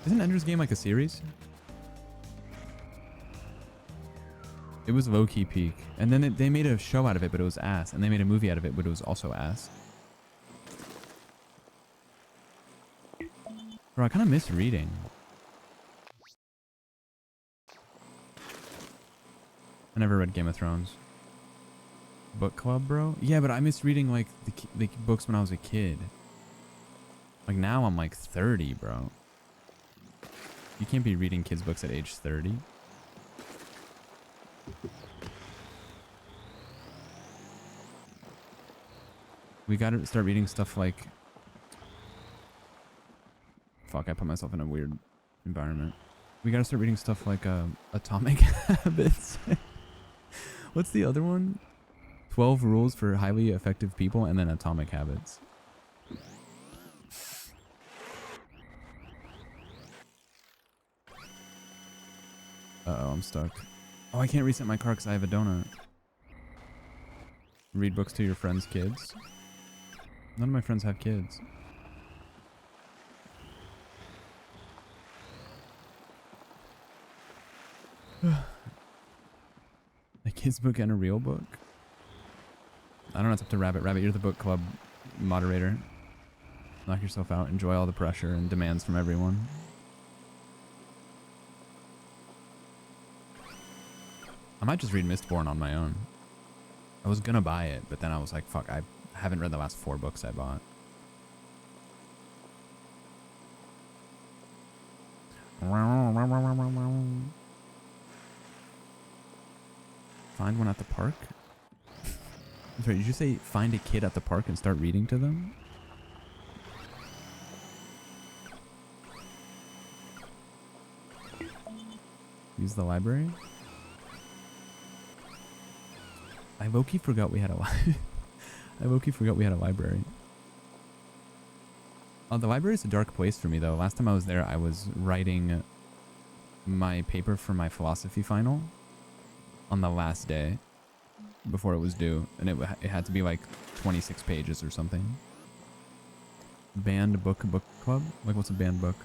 Isn't Ender's Game like a series? It was low-key peak. And then they made a show out of it, but it was ass. And they made a movie out of it, but it was also ass. Bro, I kind of miss reading. I never read Game of Thrones. Book club, bro? Yeah, but I miss reading like the books when I was a kid. Like now I'm like 30, bro. You can't be reading kids' books at age 30. We gotta start reading stuff like... Fuck, I put myself in a weird environment. We gotta start reading stuff like Atomic Habits. What's the other one? 12 Rules for Highly Effective People, and then Atomic Habits. Uh-oh, I'm stuck. Oh, I can't reset my car because I have a donut. Read books to your friends' kids. None of my friends have kids. A kid's book and a real book? I don't know, it's up to Rabbit. Rabbit, you're the book club moderator. Knock yourself out. Enjoy all the pressure and demands from everyone. I might just read Mistborn on my own. I was gonna buy it, but then I was like, fuck, I haven't read the last 4 books I bought. Find one at the park? Sorry, did you say find a kid at the park and start reading to them? Use the library? I low-key forgot we had a I low-key forgot we had a library. Oh, the library is a dark place for me, though. Last time I was there, I was writing my paper for my philosophy final on the last day before it was due, and it had to be like 26 pages or something. Banned book club? Like, what's a banned book?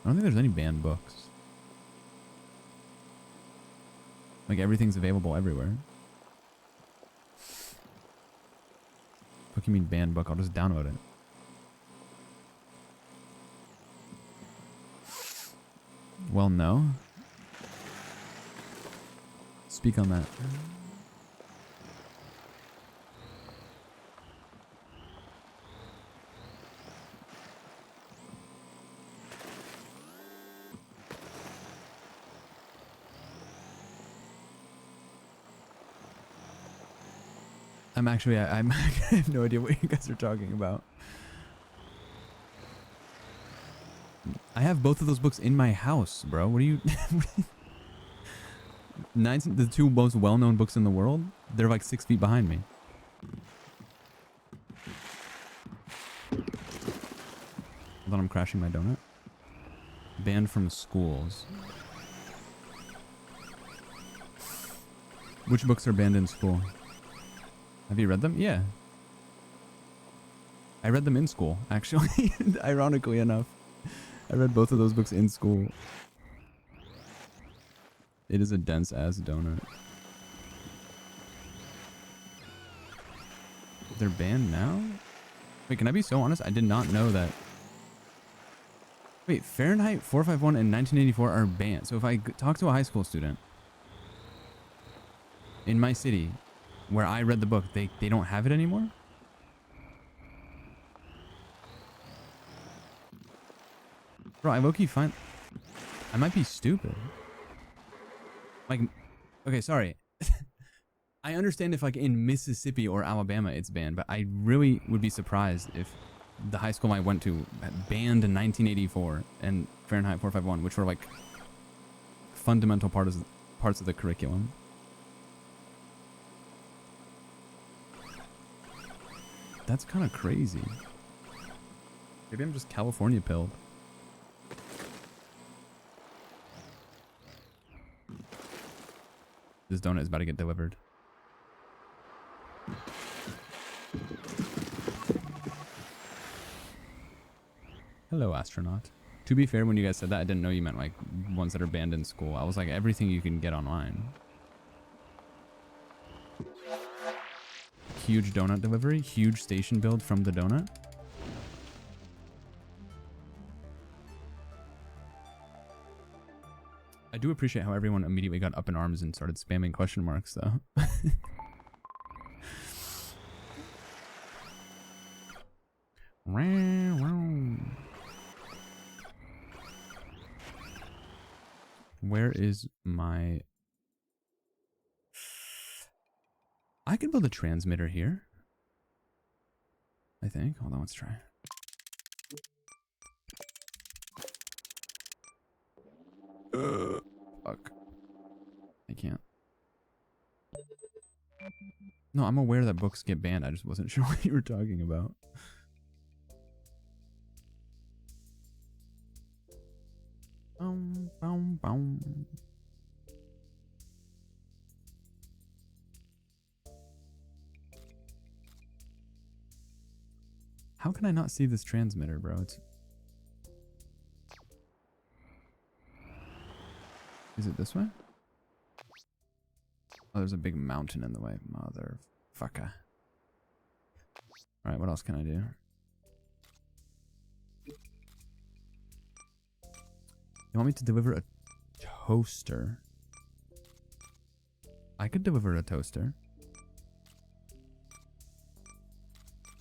I don't think there's any banned books. Like, everything's available everywhere. What do you mean banned book? I'll just download it. Well, no. Speak on that. I'm actually, I have no idea what you guys are talking about. I have both of those books in my house, bro. What are you... the two most well-known books in the world, they're like 6 feet behind me. Hold on, I'm crashing my donut. Banned from schools. Which books are banned in school? Have you read them? Yeah. I read them in school, actually. Ironically enough. I read both of those books in school. It is a dense-ass donut. They're banned now? Wait, can I be so honest? I did not know that. Wait, Fahrenheit 451 and 1984 are banned. So if I talk to a high school student in my city where I read the book, they don't have it anymore? Bro, I low-key find... I might be stupid. Like, okay, sorry. I understand if like in Mississippi or Alabama it's banned, but I really would be surprised if the high school I went to banned in 1984 and Fahrenheit 451, which were like fundamental parts of the curriculum. That's kind of crazy. Maybe I'm just California pilled. This donut is about to get delivered. Hello, astronaut. To be fair, when you guys said that, I didn't know you meant like ones that are banned in school. I was like, everything you can get online. Huge donut delivery. Huge station build from the donut. I do appreciate how everyone immediately got up in arms and started spamming question marks, though. Where is my... I can build a transmitter here. I think. Hold on, let's try. Fuck. I can't. No, I'm aware that books get banned. I just wasn't sure what you were talking about. How can I not see this transmitter, bro? Is it this way? Oh, there's a big mountain in the way. Motherfucker. Alright, what else can I do? You want me to deliver a toaster? I could deliver a toaster.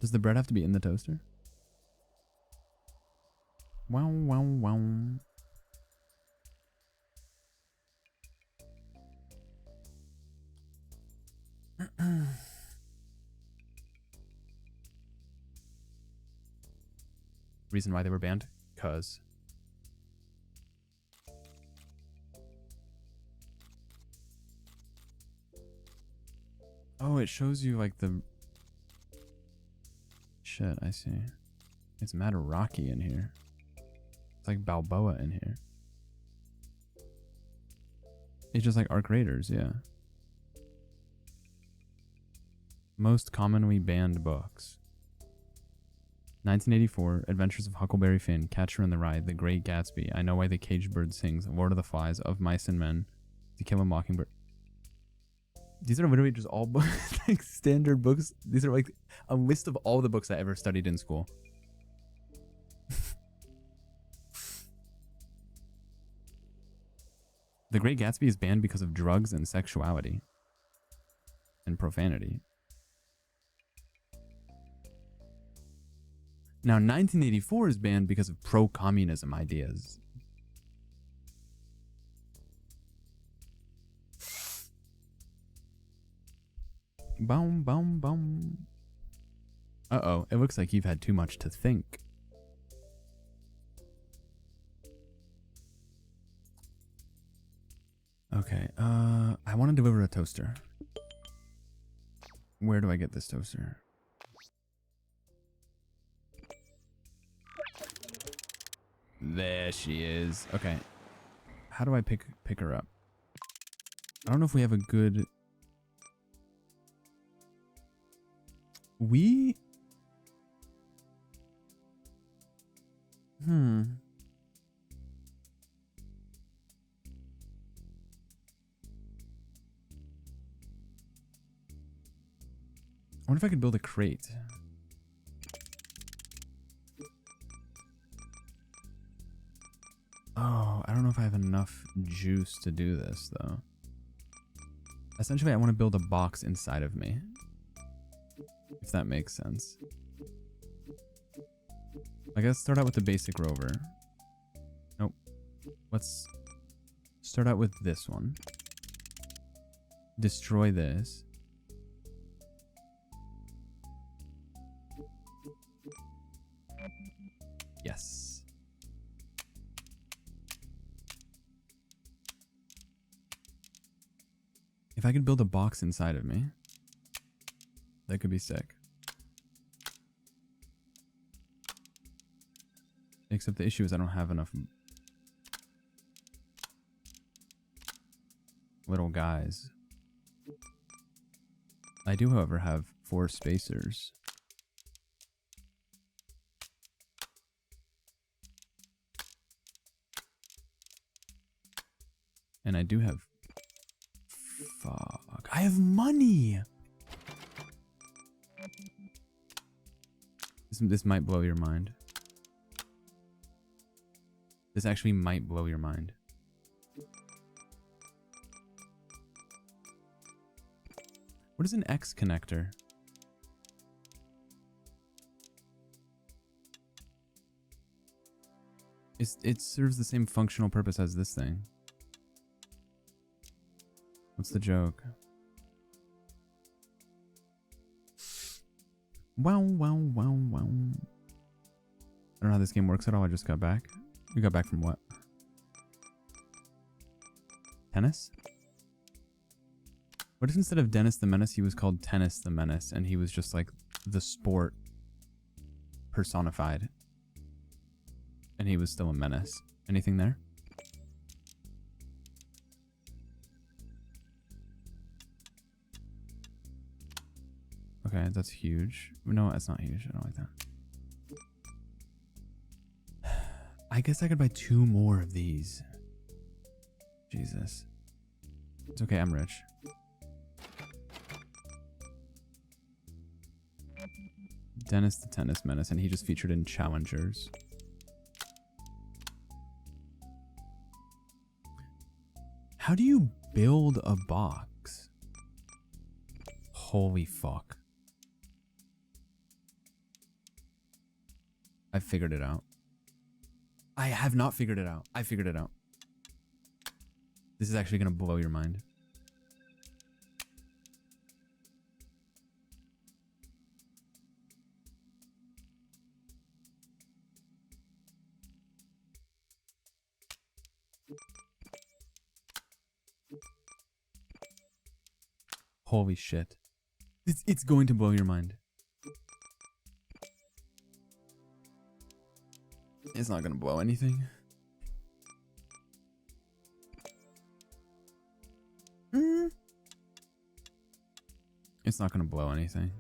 Does the bread have to be in the toaster? Wow, wow, wow. Reason why they were banned? Cause. Oh, it shows you like the... Shit, I see. It's mad rocky in here. It's like Balboa in here. It's just like Arc Raiders, yeah. Most commonly banned books. 1984, Adventures of Huckleberry Finn, Catcher in the Rye, The Great Gatsby, I Know Why the Caged Bird Sings, Lord of the Flies, Of Mice and Men, To Kill a Mockingbird. These are literally just all books, like standard books. These are like a list of all the books I ever studied in school. The Great Gatsby is banned because of drugs and sexuality and profanity. Now, 1984 is banned because of pro-communism ideas. Boom, boom, boom. Uh-oh, it looks like you've had too much to think. Okay, I want to deliver a toaster. Where do I get this toaster? There she is. Okay. How do I pick her up? I don't know if we have a good... We... I wonder if I could build a crate. Oh, I don't know if I have enough juice to do this, though. Essentially, I want to build a box inside of me. If that makes sense. I guess start out with the basic rover. Nope. Let's start out with this one. Destroy this. Yes. If I could build a box inside of me, that could be sick. Except the issue is I don't have enough little guys. I do, however, have 4 spacers. And I do have... Fuck. I have money! This might blow your mind. This actually might blow your mind. What is an X connector? It serves the same functional purpose as this thing. What's the joke? Wow, wow, wow, wow. I don't know how this game works at all. I just got back. You got back from what? Tennis? What if instead of Dennis the Menace, he was called Tennis the Menace, and he was just like the sport personified? And he was still a menace. Anything there? Okay, that's huge. No, that's not huge. I don't like that. I guess I could buy 2 more of these. Jesus. It's okay, I'm rich. Dennis the Tennis Menace, and he just featured in Challengers. How do you build a box? Holy fuck. I figured it out. I have not figured it out. I figured it out. This is actually going to blow your mind. Holy shit. It's going to blow your mind. It's not going to blow anything. It's not going to blow anything.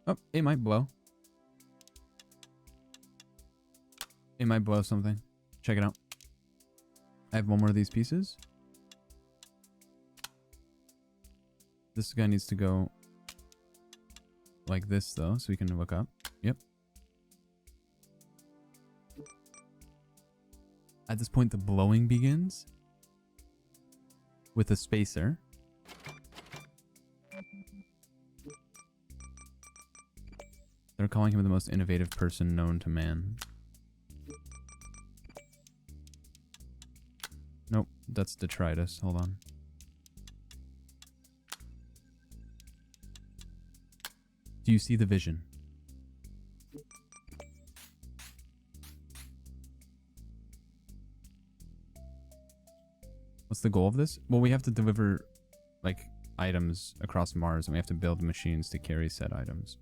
Oh, it might blow. It might blow something. Check it out. I have one more of these pieces. This guy needs to go like this, though, so we can look up. Yep. At this point, the blowing begins with a spacer. They're calling him the most innovative person known to man. Nope, that's detritus. Hold on. Do you see the vision? What's the goal of this? Well, we have to deliver, like, items across Mars, and we have to build machines to carry said items.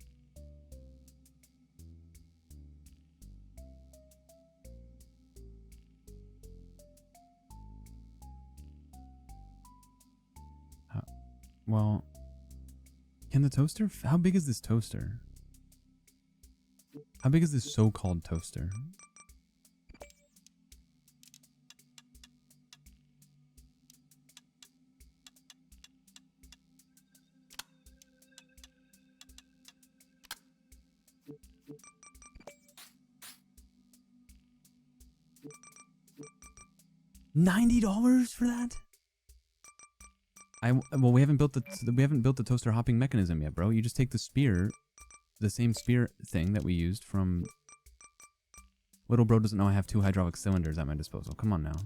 Well, can the toaster... How big is this toaster? How big is this so-called toaster? $90 for that? Well, we haven't built the toaster hopping mechanism yet, bro. You just take the spear, the same spear thing that we used from... Little bro doesn't know I have 2 hydraulic cylinders at my disposal. Come on now.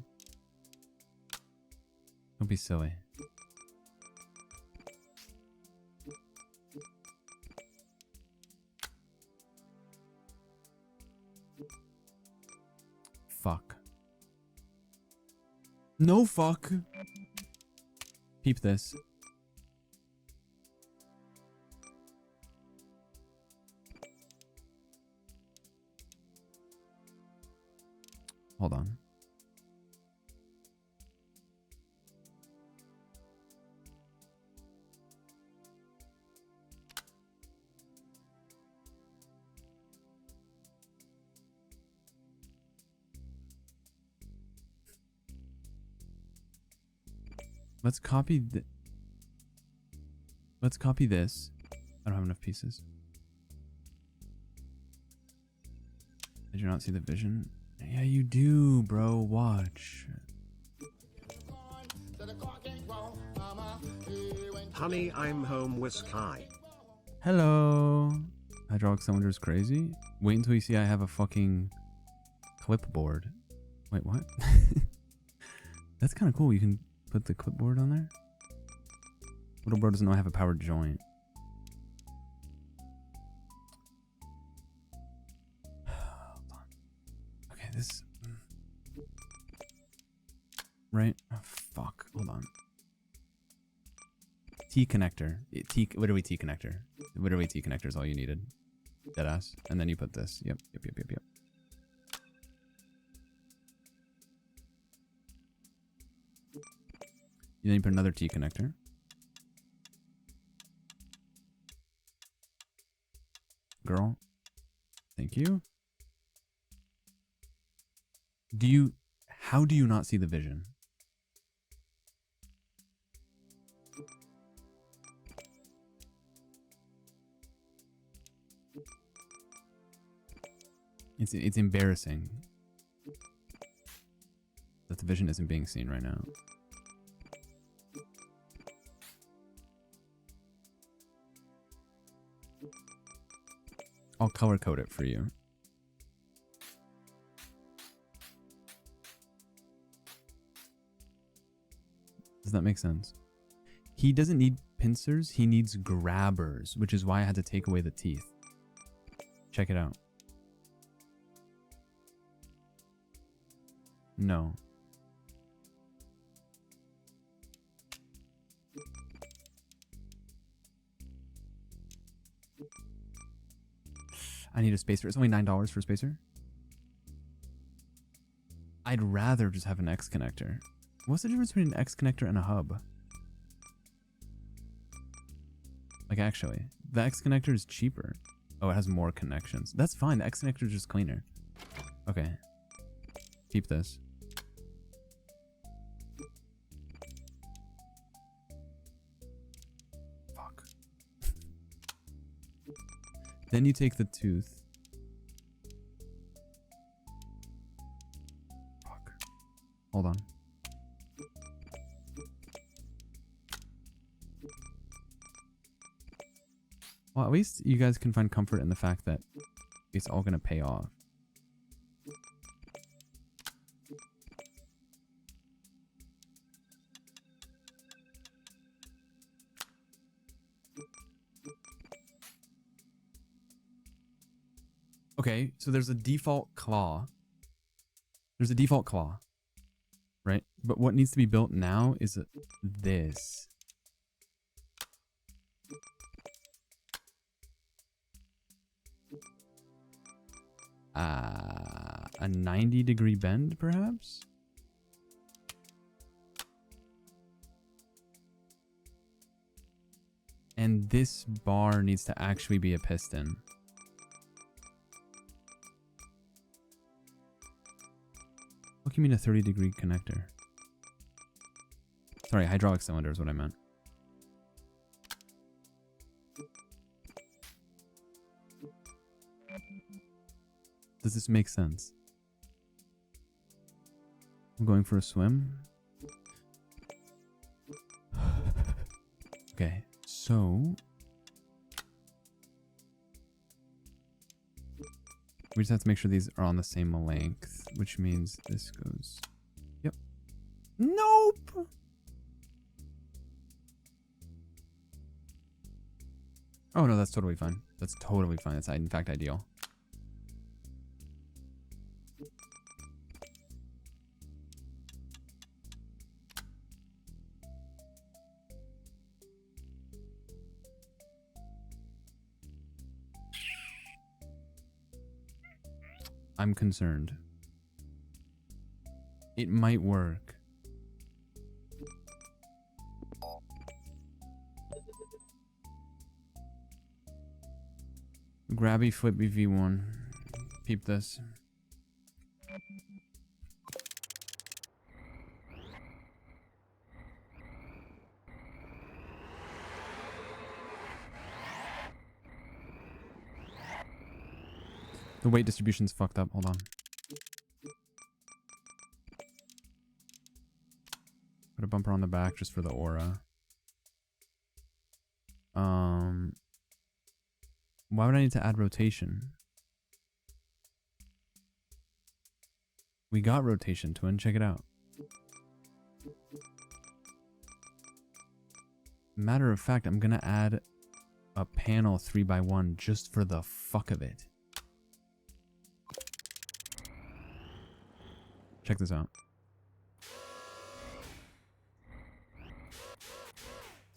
Don't be silly. Fuck. No fuck. Peep this. Hold on. Let's copy this. I don't have enough pieces. Did you not see the vision? Yeah, you do, bro. Watch. Honey, I'm home with Sky. Hello. Hydraulic cylinder is crazy. Wait until you see I have a fucking clipboard. Wait, what? That's kind of cool. You can put the clipboard on there. Little bro doesn't know I have a powered joint. Hold on. Okay, this... Right? Oh, fuck. Hold on. T connector. Literally T connector. Literally T connector is all you needed. Deadass. And then you put this. Yep. And then you put another T connector. Girl. Thank you. How do you not see the vision? It's embarrassing that the vision isn't being seen right now. I'll color code it for you. Does that make sense? He doesn't need pincers, he needs grabbers, which is why I had to take away the teeth. Check it out. No. I need a spacer. It's only $9 for a spacer. I'd rather just have an X connector. What's the difference between an X connector and a hub? Like, actually, the X connector is cheaper. Oh, it has more connections. That's fine. The X connector is just cleaner. Okay. Keep this. Fuck. Then you take the tooth. Fuck. Hold on. Well, at least you guys can find comfort in the fact that it's all going to pay off. Okay, so there's a default claw. There's a default claw, right? But what needs to be built now is this. A 90-degree bend, perhaps? And this bar needs to actually be a piston. What do you mean a 30-degree connector? Sorry, hydraulic cylinder is what I meant. Does this make sense? I'm going for a swim. Okay, so we just have to make sure these are on the same length, which means this goes. Yep. Nope. Oh no, that's totally fine. That's totally fine. That's in fact ideal. I'm concerned. It might work. Grabby flippy V1. Peep this. The weight distribution's fucked up. Hold on. Put a bumper on the back just for the aura. Why would I need to add rotation? We got rotation, twin. Check it out. Matter of fact, I'm gonna add a panel 3x1 just for the fuck of it. Check this out.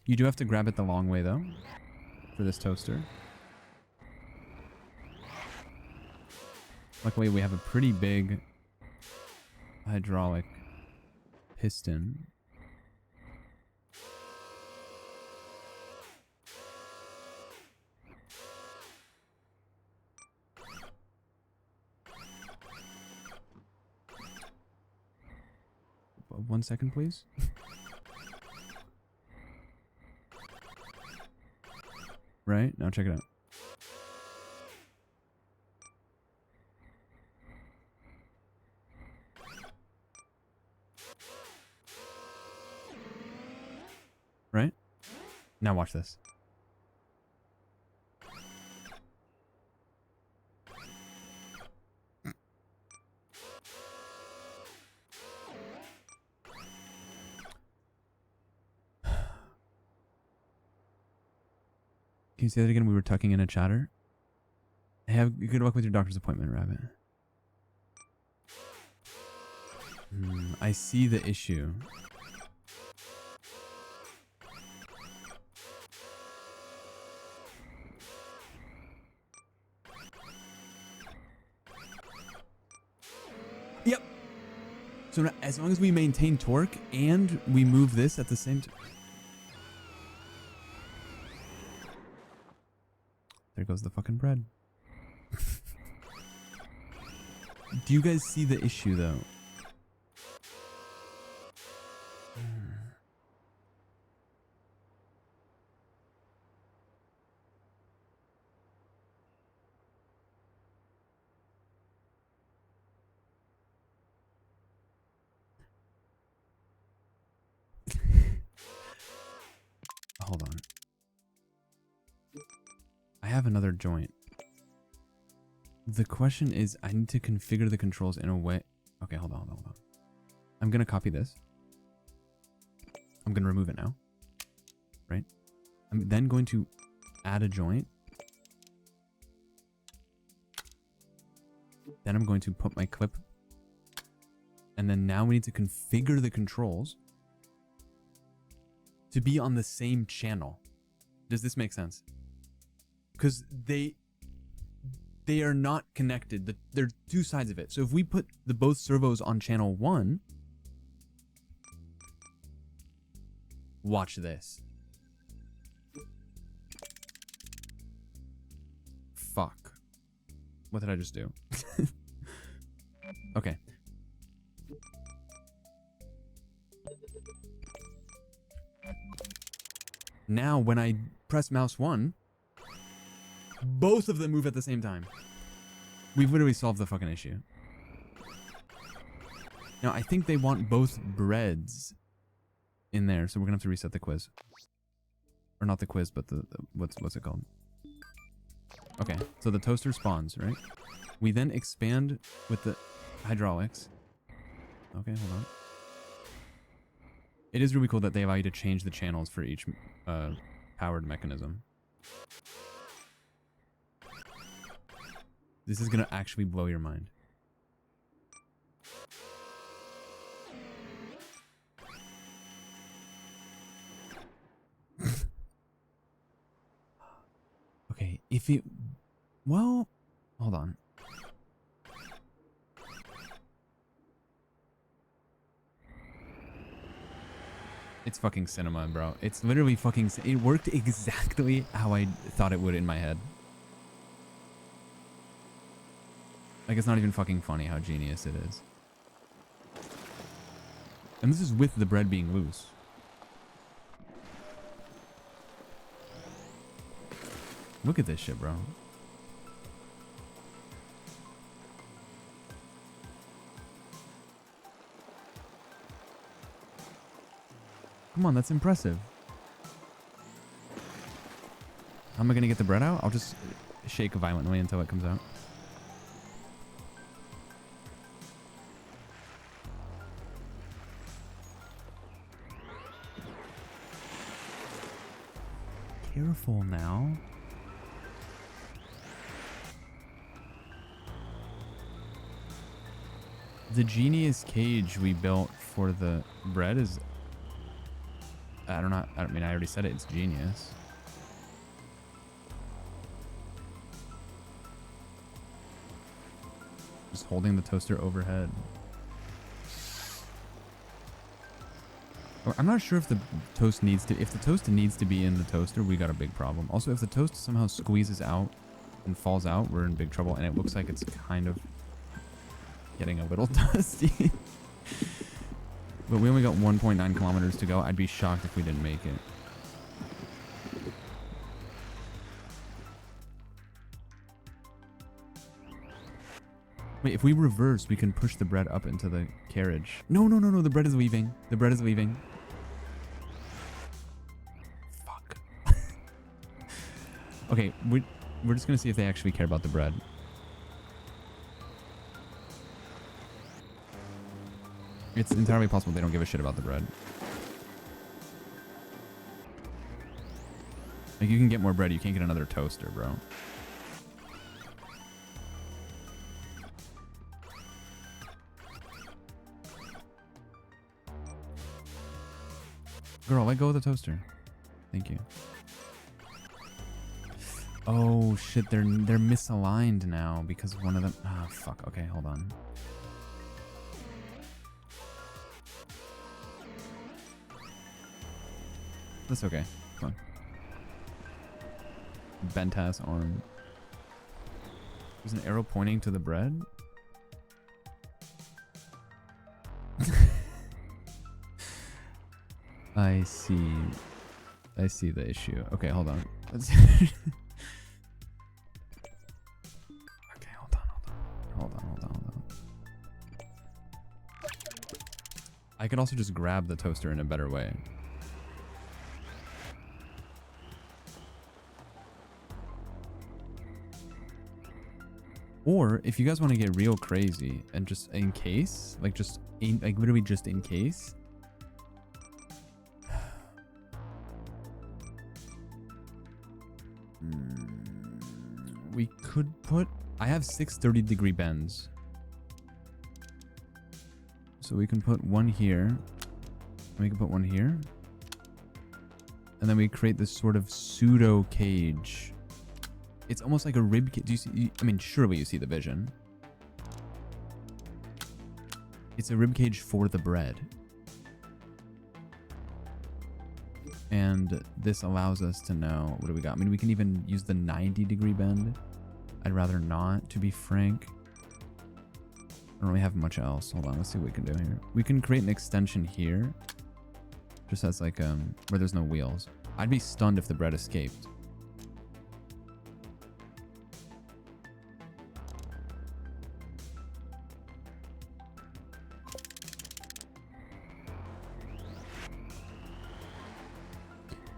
You do have to grab it the long way though, for this toaster. Luckily we have a pretty big hydraulic piston. One second, please. Right? Now check it out. Right? Now watch this. Can you say that again? We were tucking in a chatter. Have good luck with your doctor's appointment, Rabbit. I see the issue. Yep. So now, as long as we maintain torque and we move this at the same time. There goes the fucking bread. Do you guys see the issue though? Hold on. I have another joint. The question is, I need to configure the controls in a way. Okay, hold on. I'm going to copy this. I'm going to remove it now. Right? I'm then going to add a joint. Then I'm going to put my clip. And then now we need to configure the controls to be on the same channel. Does this make sense? Because they are not connected. They're two sides of it. So if we put the both servos on channel 1, watch this. Fuck. What did I just do? Okay. Now when I press mouse 1, both of them move at the same time. We've literally solved the fucking issue. Now, I think they want both breads in there, so we're gonna have to reset the quiz. Or not the quiz, but the what's it called? Okay, so the toaster spawns, right? We then expand with the hydraulics. Okay, hold on. It is really cool that they allow you to change the channels for each powered mechanism. This is gonna actually blow your mind. Okay, if it... Well, hold on. It's fucking cinema, bro. It's literally fucking... It worked exactly how I thought it would in my head. Like, it's not even fucking funny how genius it is. And this is with the bread being loose. Look at this shit, bro. Come on, that's impressive. How am I gonna get the bread out? I'll just shake violently until it comes out. Careful now. The genius cage we built for the bread is... I mean, I already said it. It's genius. Just holding the toaster overhead. I'm not sure if the toast needs to... If the toast needs to be in the toaster, we got a big problem. Also, if the toast somehow squeezes out and falls out, we're in big trouble. And it looks like it's kind of getting a little dusty. But we only got 1.9 kilometers to go. I'd be shocked if we didn't make it. Wait, if we reverse, we can push the bread up into the carriage. No, the bread is leaving. The bread is leaving. Fuck. Okay, we're just gonna see if they actually care about the bread. It's entirely possible they don't give a shit about the bread. Like, you can get more bread, you can't get another toaster, bro. Girl, let go of the toaster. Thank you. Oh shit, they're misaligned now because one of them. Ah, fuck. Okay, hold on. That's okay. Come on. Bent ass arm. There's an arrow pointing to the bread. I see. I see the issue. Okay, hold on. Let's okay, hold on. I could also just grab the toaster in a better way. Or if you guys want to get real crazy and just in case, like just in, like literally just in case. We could put, I have 6 30-degree bends. So we can put one here. And we can put one here. And then we create this sort of pseudo cage. It's almost like a rib cage. Do you see? I mean, surely you see the vision. It's a rib cage for the bread. And this allows us to know, what do we got? I mean, we can even use the 90-degree bend. I'd rather not, to be frank. I don't really have much else. Hold on, let's see what we can do here. We can create an extension here. Just as like, where there's no wheels. I'd be stunned if the bread escaped.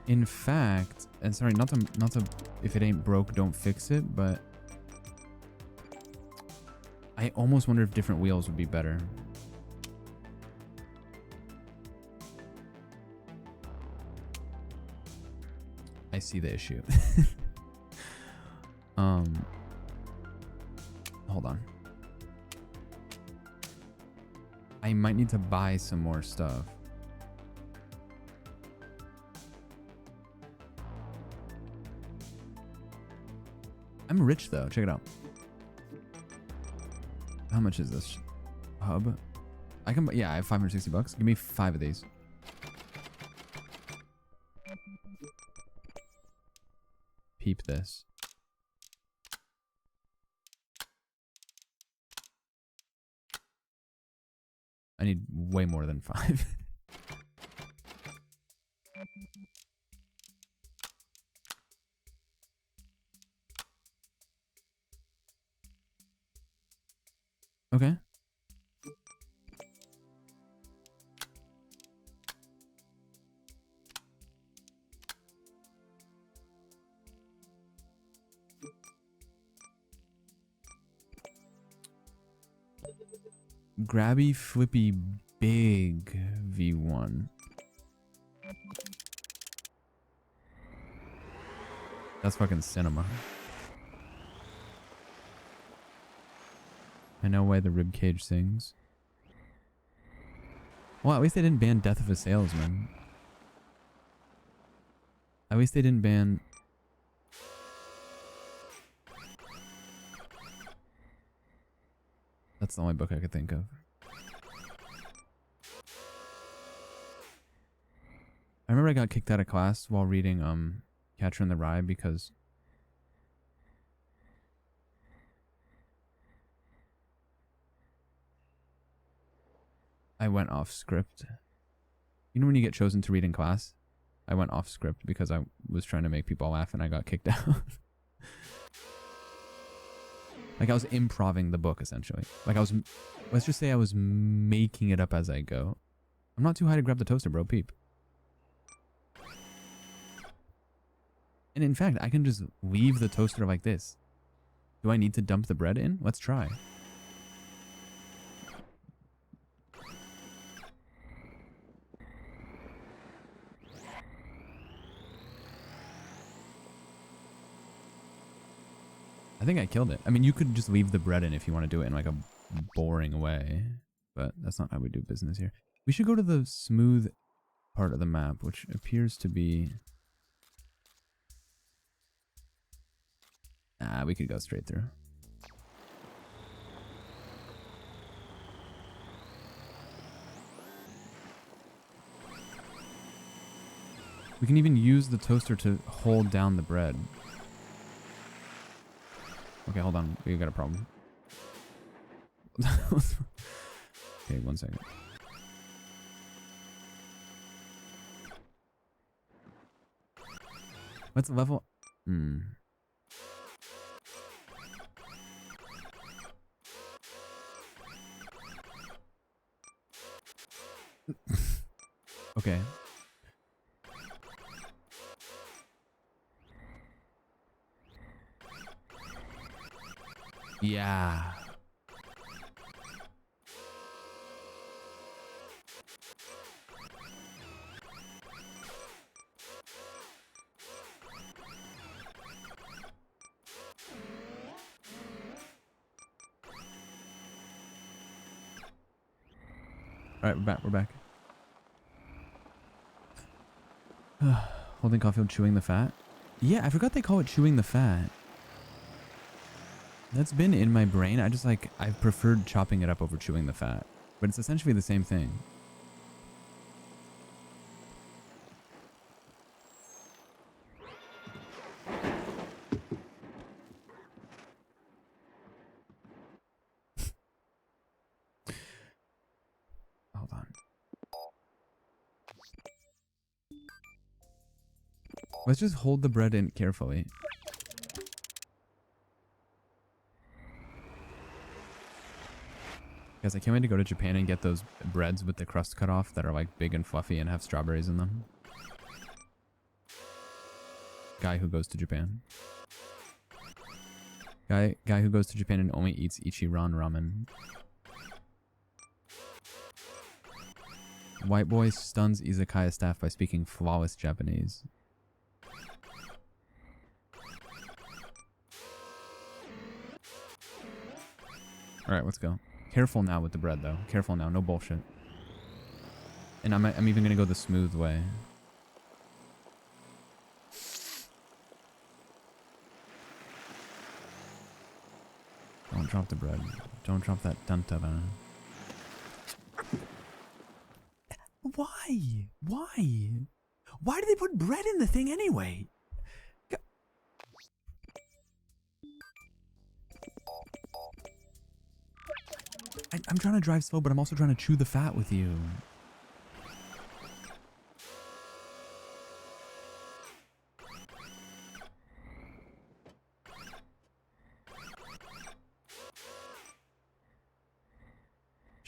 In fact, and sorry, not to, if it ain't broke, don't fix it, but I almost wonder if different wheels would be better. I see the issue. Hold on. I might need to buy some more stuff. I'm rich though. Check it out. How much is this hub? I can, yeah, I have 560 bucks. Give me 5 of these. Peep this. I need way more than 5. Okay. Grabby, flippy, big V1. That's fucking cinema. I know why the ribcage sings. Well, at least they didn't ban Death of a Salesman. At least they didn't ban... That's the only book I could think of. I remember I got kicked out of class while reading Catcher in the Rye because... I went off script. You know when you get chosen to read in class? I went off script because I was trying to make people laugh and I got kicked out. Like I was improving the book essentially. Like I was, let's just say I was making it up as I go. I'm not too high to grab the toaster, bro. Peep. And in fact, I can just leave the toaster like this. Do I need to dump the bread in? Let's try. I think I killed it. I mean, you could just leave the bread in if you want to do it in like a boring way, but that's not how we do business here. We should go to the smooth part of the map, which appears to be... we could go straight through. We can even use the toaster to hold down the bread. Okay, hold on. We got a problem. Okay, 1 second. What's the level? Okay. Yeah. All right, we're back. We're back. Holding Caulfield chewing the fat. Yeah, I forgot they call it chewing the fat. That's been in my brain. I've preferred chopping it up over chewing the fat. But it's essentially the same thing. Hold on. Let's just hold the bread in carefully. Guys, I can't wait to go to Japan and get those breads with the crust cut off that are like big and fluffy and have strawberries in them. Guy who goes to Japan. Guy who goes to Japan and only eats Ichiran ramen. White boy stuns izakaya staff by speaking flawless Japanese. Alright, let's go. Careful now with the bread, though. Careful now, no bullshit. And I'm even gonna go the smooth way. Don't drop the bread. Don't drop that dantara. Why? Why? Why do they put bread in the thing anyway? I'm trying to drive slow, but I'm also trying to chew the fat with you.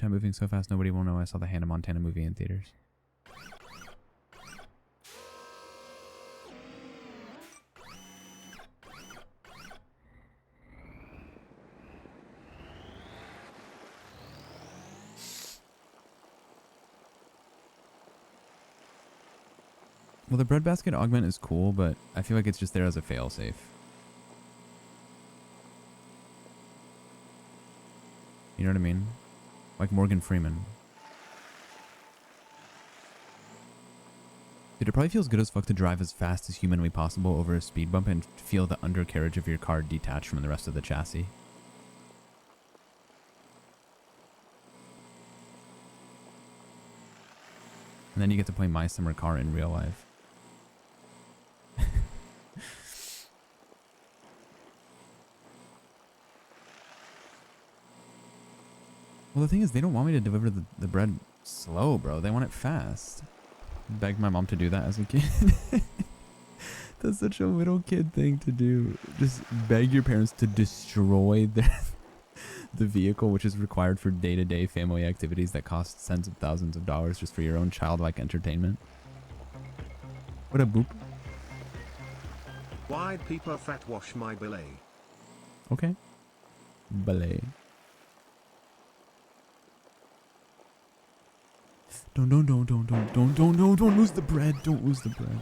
I'm moving so fast nobody will know I saw the Hannah Montana movie in theaters. Well, the breadbasket augment is cool, but I feel like it's just there as a failsafe. You know what I mean? Like Morgan Freeman. Dude, it probably feels good as fuck to drive as fast as humanly possible over a speed bump and feel the undercarriage of your car detach from the rest of the chassis. And then you get to play My Summer Car in real life. Well, the thing is, they don't want me to deliver the bread slow, bro. They want it fast. Begged my mom to do that as a kid. That's such a little kid thing to do. Just beg your parents to destroy the vehicle, which is required for day-to-day family activities that cost tens of thousands of dollars just for your own childlike entertainment. What a boop. Why people fat wash my belay? Okay. Belay. Don't lose the bread. Don't lose the bread.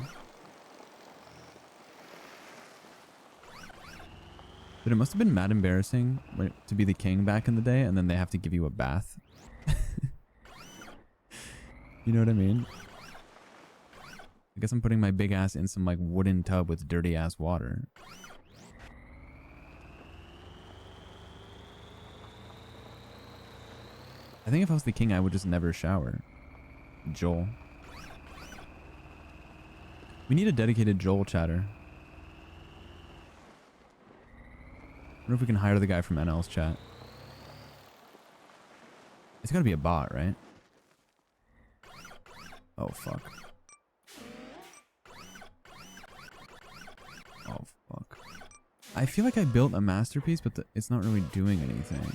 But it must have been mad embarrassing to be the king back in the day, and then they have to give you a bath. You know what I mean? I guess I'm putting my big ass in some like wooden tub with dirty ass water. I think if I was the king, I would just never shower. Joel. We need a dedicated Joel chatter. I wonder if we can hire the guy from NL's chat. It's gotta be a bot, right? Oh, fuck. Oh, fuck. I feel like I built a masterpiece, but it's not really doing anything.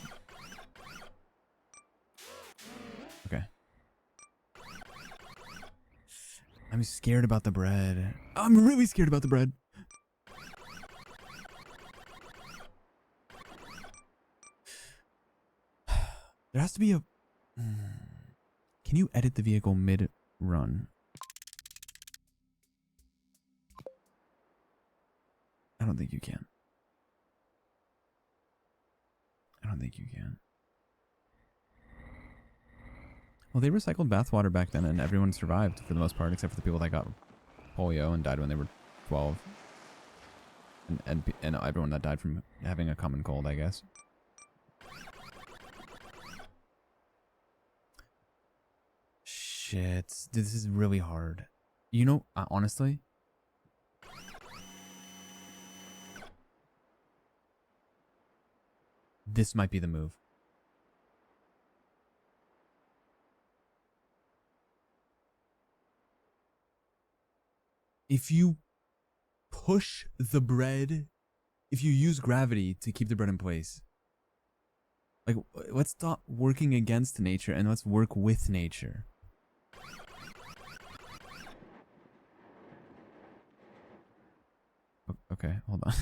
Okay. I'm scared about the bread. I'm really scared about the bread. There has to be a... Can you edit the vehicle mid-run? I don't think you can. I don't think you can. Well, they recycled bathwater back then and everyone survived for the most part, except for the people that got polio and died when they were 12. And everyone that died from having a common cold, I guess. Shit. This is really hard. You know, honestly... This might be the move. If you push the bread, if you use gravity to keep the bread in place, like, let's stop working against nature and let's work with nature. Okay, hold on.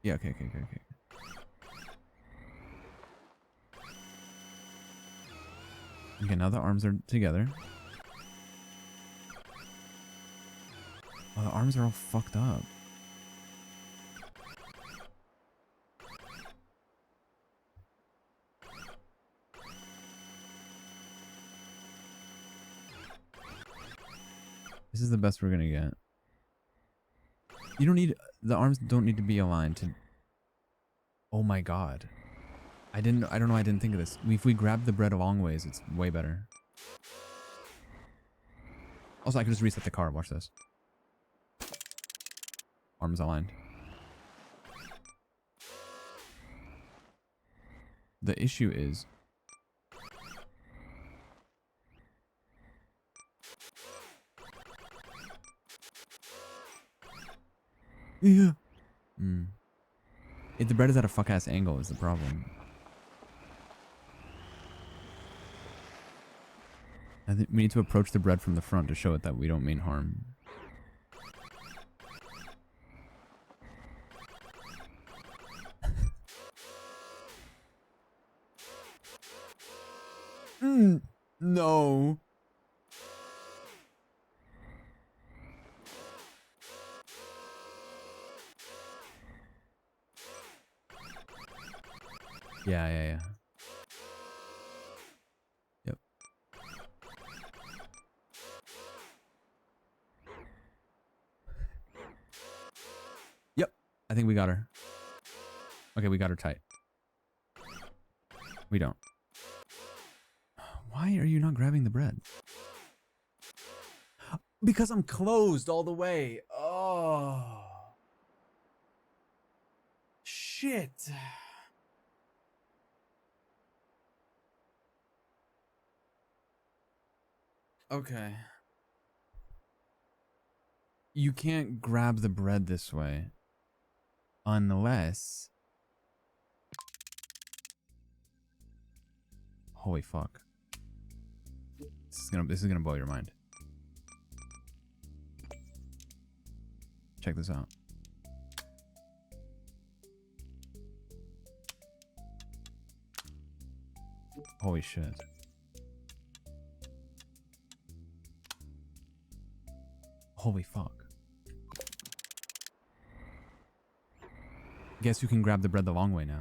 Yeah, okay. Okay, now the arms are together. Oh, the arms are all fucked up. This is the best we're gonna get. You don't need... The arms don't need to be aligned to... Oh my god. I don't know why I didn't think of this. If we grab the bread a long ways, it's way better. Also, I can just reset the car. Watch this. Arms aligned. The issue is... Yeah. If the bread is at a fuck-ass angle is the problem. I think we need to approach the bread from the front to show it that we don't mean harm. No. Yeah. Yep. Yep. I think we got her. Okay, we got her tight. We don't. Why are you not grabbing the bread? Because I'm closed all the way. Oh. Shit. Okay. You can't grab the bread this way. Unless... Holy fuck. This is gonna blow your mind. Check this out. Holy shit. Holy fuck. Guess who can grab the bread the long way now?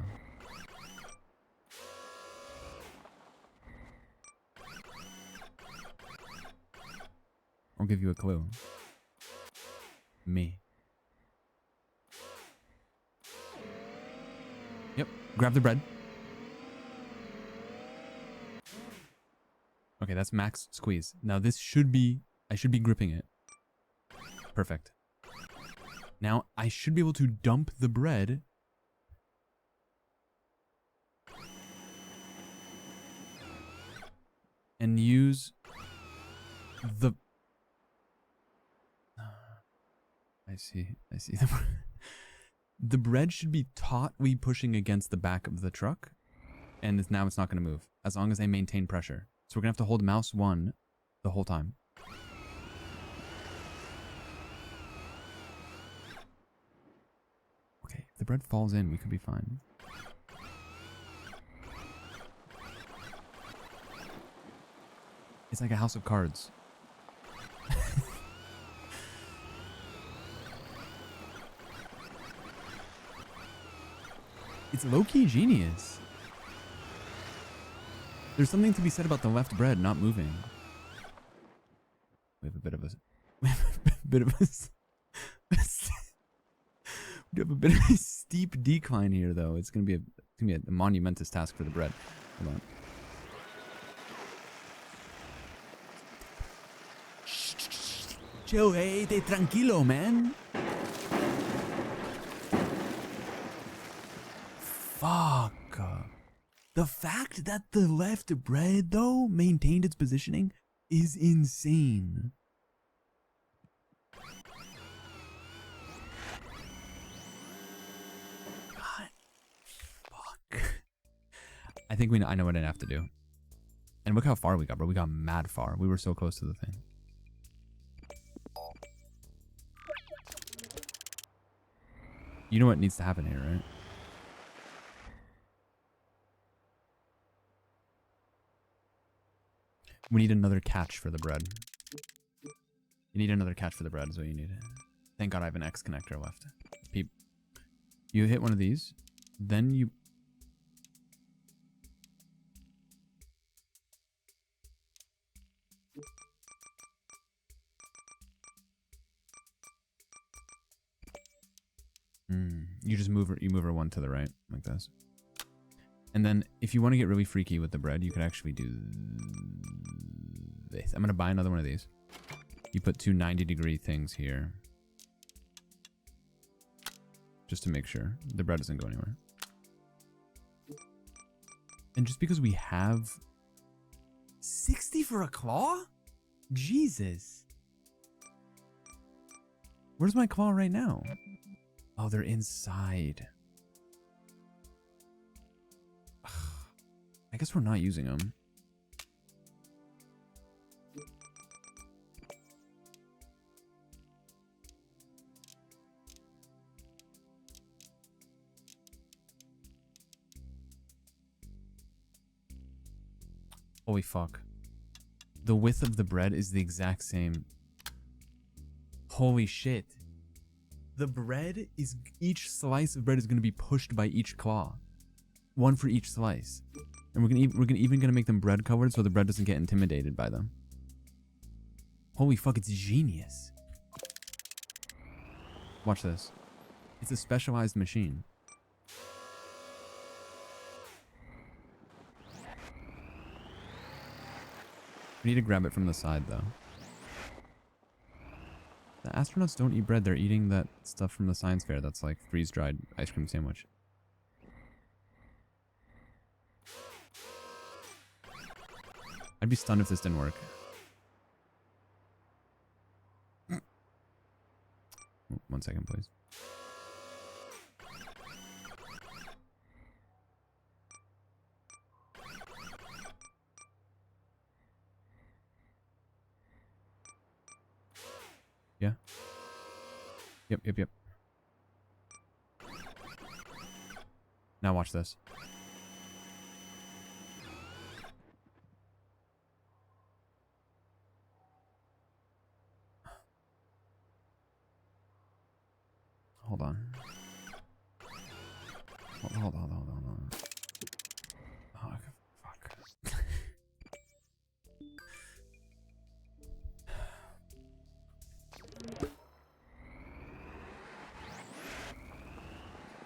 I'll give you a clue. Me. Yep, grab the bread. Okay, that's max squeeze. Now this should be, I should be gripping it. Perfect. Now I should be able to dump the bread. And use the... I see. The bread should be tautly pushing against the back of the truck. And now it's not going to move. As long as I maintain pressure. So we're going to have to hold mouse 1 the whole time. Okay, if the bread falls in, we could be fine. It's like a house of cards. It's low-key genius. There's something to be said about the left bread not moving. We have a bit of a... We have a bit of a steep decline here, though. It's gonna be a monumentous task for the bread. Hold on. Chill, hey, te tranquilo, man. Fuck. The fact that the left bread, though, maintained its positioning is insane. God. Fuck. I think I know what I have to do. And look how far we got, bro. We got mad far. We were so close to the thing. You know what needs to happen here, right? We need another catch for the bread. You need another catch for the bread is what you need. Thank God I have an X connector left. Peep. You hit one of these, then you... You just move her one to the right, like this. And then if you want to get really freaky with the bread, you could actually do this. I'm going to buy another one of these. You put two 90-degree things here. Just to make sure the bread doesn't go anywhere. And just because we have 60 for a claw? Jesus. Where's my claw right now? Oh, they're inside. I guess we're not using them. Holy fuck. The width of the bread is the exact same. Holy shit. The bread is... Each slice of bread is going to be pushed by each claw. One for each slice. And we're even gonna make them bread covered so the bread doesn't get intimidated by them. Holy fuck, it's genius. Watch this. It's a specialized machine. We need to grab it from the side though. The astronauts don't eat bread, they're eating that stuff from the science fair that's like freeze-dried ice cream sandwich. I'd be stunned if this didn't work. One second, please. Yeah. Yep. Now watch this. Hold on. Hold on. Oh, fuck.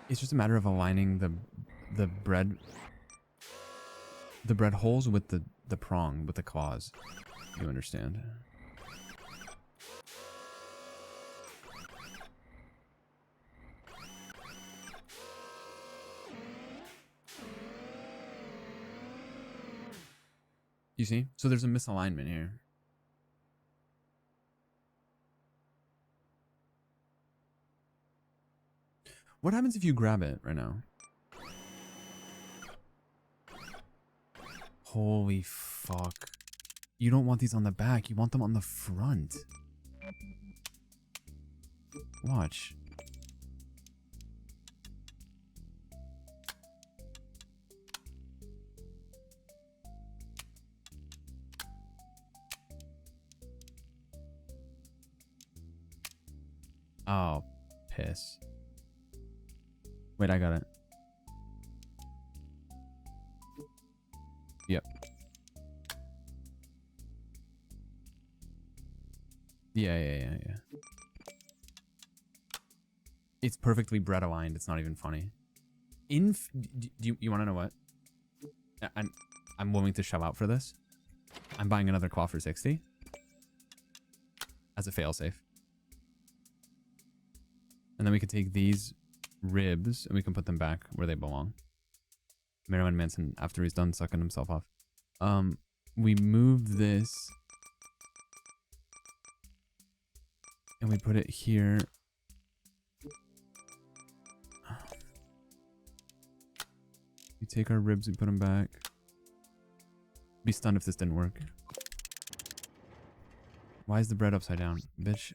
It's just a matter of aligning the bread holes with the prong, with the claws. You understand? You see? So there's a misalignment here. What happens if you grab it right now? Holy fuck. You don't want these on the back. You want them on the front. Watch. Oh, piss. Wait, I got it. Yep. Yeah. It's perfectly bread aligned. It's not even funny. Do you want to know what? I'm willing to shell out for this. I'm buying another claw for 60 as a failsafe. And then we can take these ribs and we can put them back where they belong. Marilyn Manson, after he's done sucking himself off. We move this and we put it here. We take our ribs, we put them back. Be stunned if this didn't work. Why is the bread upside down, bitch?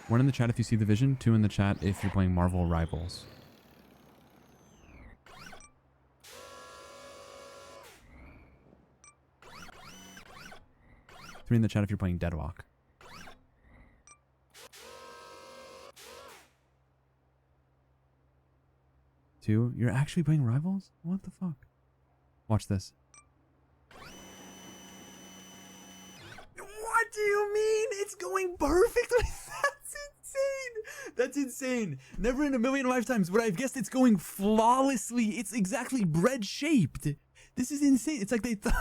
One in the chat if you see the vision, 2 in the chat if you're playing Marvel Rivals. Three in the chat if you're playing Deadlock. Two, you're actually playing Rivals? What the fuck? Watch this. What do you mean? It's going perfectly. That's insane. Never in a million lifetimes would I have guessed it's going flawlessly. It's exactly bread shaped. This is insane. It's like they thought.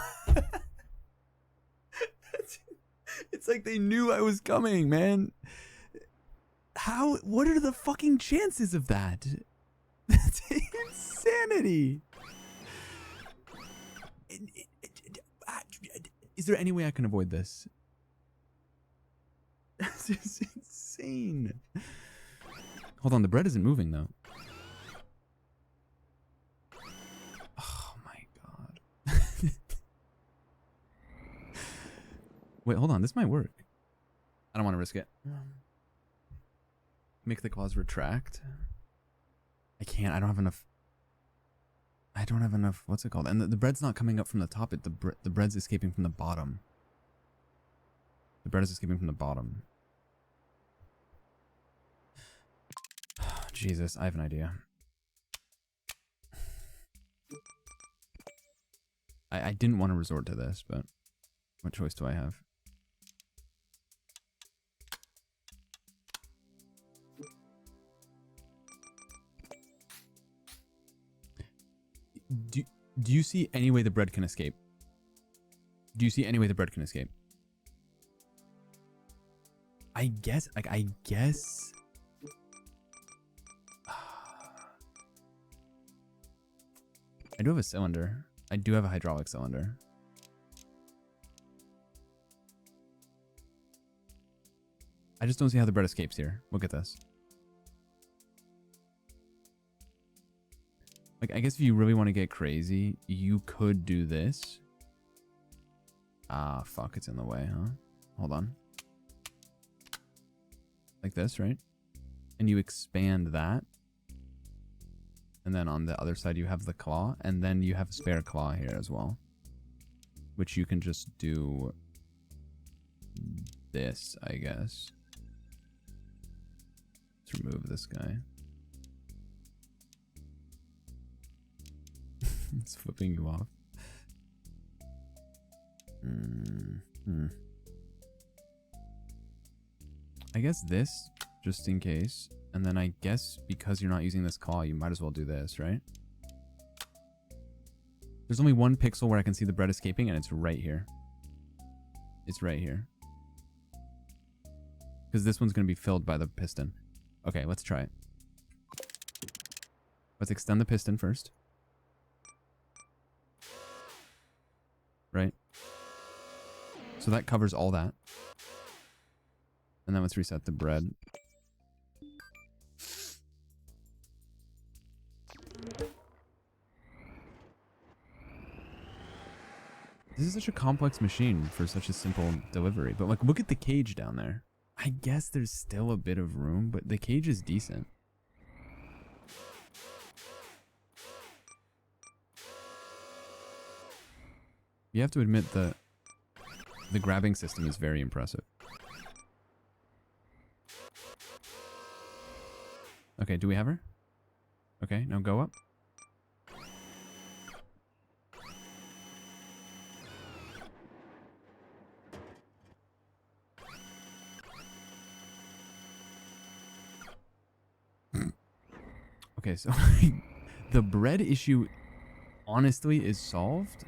It's like they knew I was coming, man. How? What are the fucking chances of that? That's insanity. Is there any way I can avoid this? This is insane. Hold on, the bread isn't moving though. Oh my god. Wait, hold on, this might work. I don't want to risk it. Make the claws retract. I can't, I don't have enough. What's it called? And the bread's not coming up from the top, the bread's escaping from the bottom. The bread is escaping from the bottom. Jesus, I have an idea. I didn't want to resort to this, but what choice do I have? Do you see any way the bread can escape? Do you see any way the bread can escape? I guess. I do have a cylinder. I do have a hydraulic cylinder. I just don't see how the bread escapes here. Look at this. Like, I guess if you really want to get crazy, you could do this. Ah, fuck, it's in the way, huh? Hold on. Like this, right? And you expand that. And then on the other side, you have the claw. And then you have a spare claw here as well. which you can just do this, I guess. Let's remove this guy. It's flipping you off. I guess this, just in case. And then I guess because you're not using this claw, you might as well do this, right? There's only one pixel where I can see the bread escaping, and it's right here. It's right here. Because this one's going to be filled by the piston. Okay, let's try it. Let's extend the piston first. Right? So that covers all that. And then let's reset the bread. This is such a complex machine for such a simple delivery. But like, look at the cage down there. I guess there's still a bit of room, but the cage is decent. You have to admit the grabbing system is very impressive. Okay, do we have her? Okay, now go up. Okay, so the bread issue honestly is solved.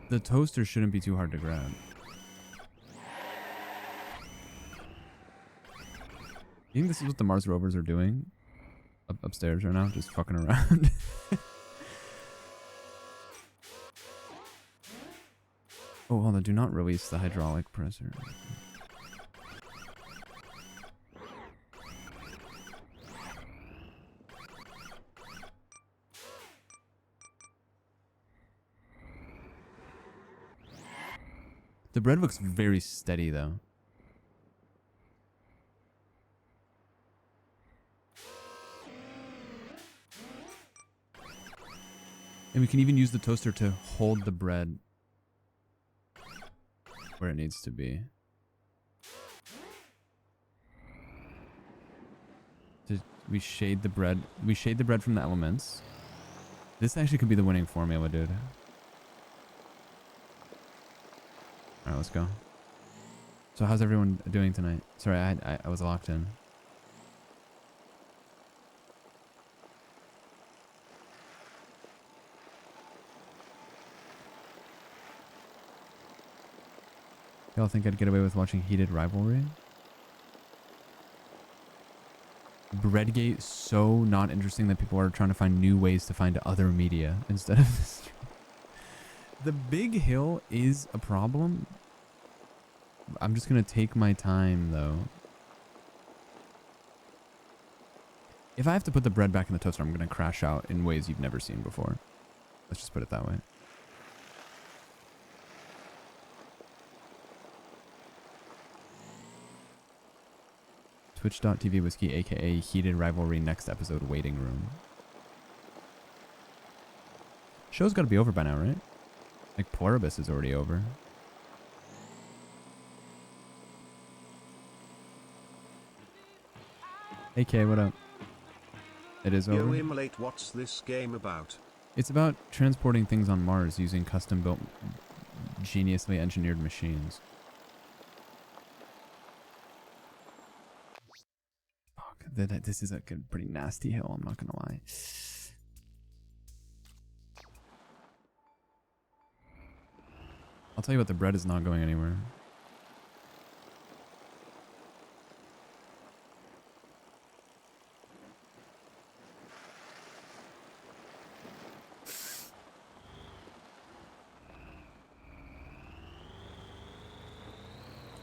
The toaster shouldn't be too hard to grab. You think this is what the Mars rovers are doing upstairs right now? Just fucking around. Oh, hold on. Do not release the hydraulic presser. The bread looks very steady, though. And we can even use the toaster to hold the bread where it needs to be. We shade the bread. We shade the bread from the elements. This actually could be the winning formula, dude. Alright, let's go. So how's everyone doing tonight? Sorry, I was locked in. Y'all think I'd get away with watching Heated Rivalry? Breadgate so not interesting that people are trying to find new ways to find other media instead of this. The big hill is a problem. I'm just gonna take my time though. If I have to put the bread back in the toaster, I'm gonna crash out in ways you've never seen before. Let's just put it that way. Twitch.tv whiskey, aka Heated Rivalry next episode waiting room. Show's gotta be over by now, right? Like Pluribus is already over. Hey Kay, what up? It is over. Yo, Immolate, what's this game about? It's about transporting things on Mars using custom-built, geniusly engineered machines. Fuck, this is a pretty nasty hill, I'm not gonna lie. I'll tell you what, the bread is not going anywhere.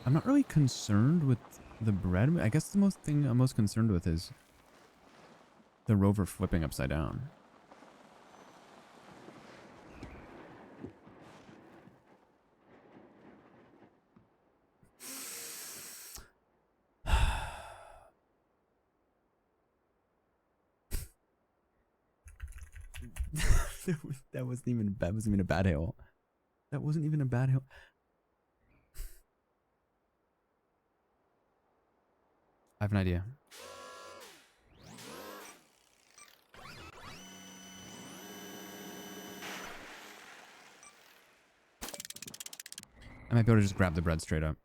I'm not really concerned with the bread. I guess the most thing I'm most concerned with is the rover flipping upside down. That wasn't even a bad hail. That wasn't even a bad hail. I have an idea. I might be able to just grab the bread straight up.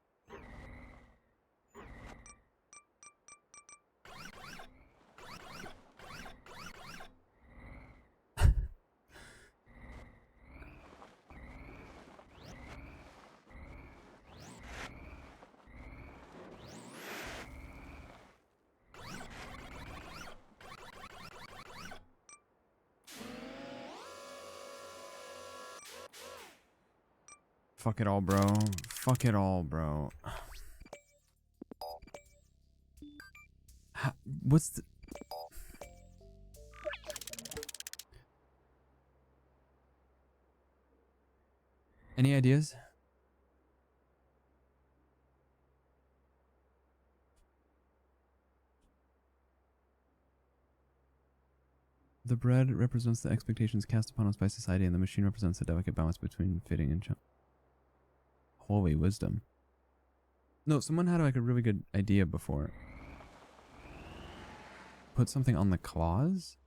Fuck it all, bro. Fuck it all, bro. What's the... Any ideas? The bread represents the expectations cast upon us by society, and the machine represents the delicate balance between fitting and holy wisdom. No, someone had like a really good idea before. Put something on the claws.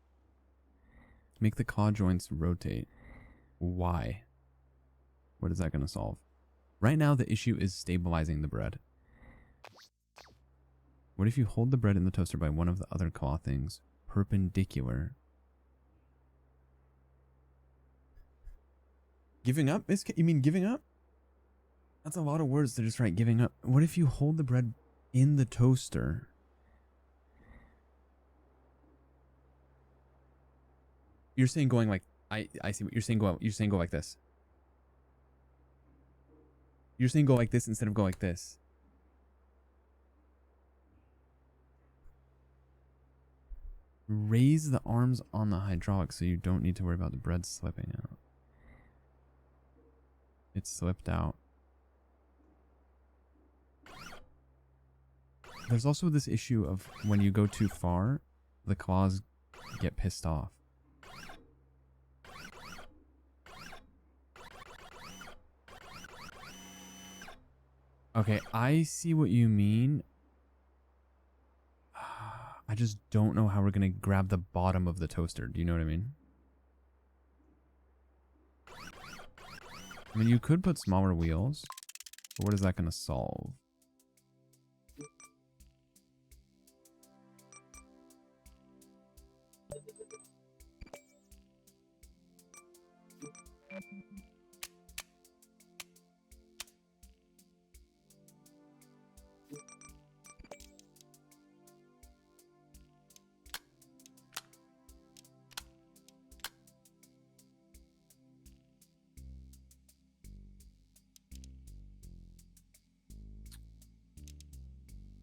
Make the claw joints rotate. Why? What is that going to solve? Right now, the issue is stabilizing the bread. What if you hold the bread in the toaster by one of the other claw things perpendicular? Giving up? You mean giving up? That's a lot of words to just write giving up. What if you hold the bread in the toaster? You're saying going like I see what you're saying. You're saying go like this. You're saying go like this instead of go like this. Raise the arms on the hydraulic so you don't need to worry about the bread slipping out. It slipped out. There's also this issue of when you go too far, the claws get pissed off. Okay, I see what you mean. I just don't know how we're going to grab the bottom of the toaster. Do you know what I mean? I mean, you could put smaller wheels, but what is that going to solve?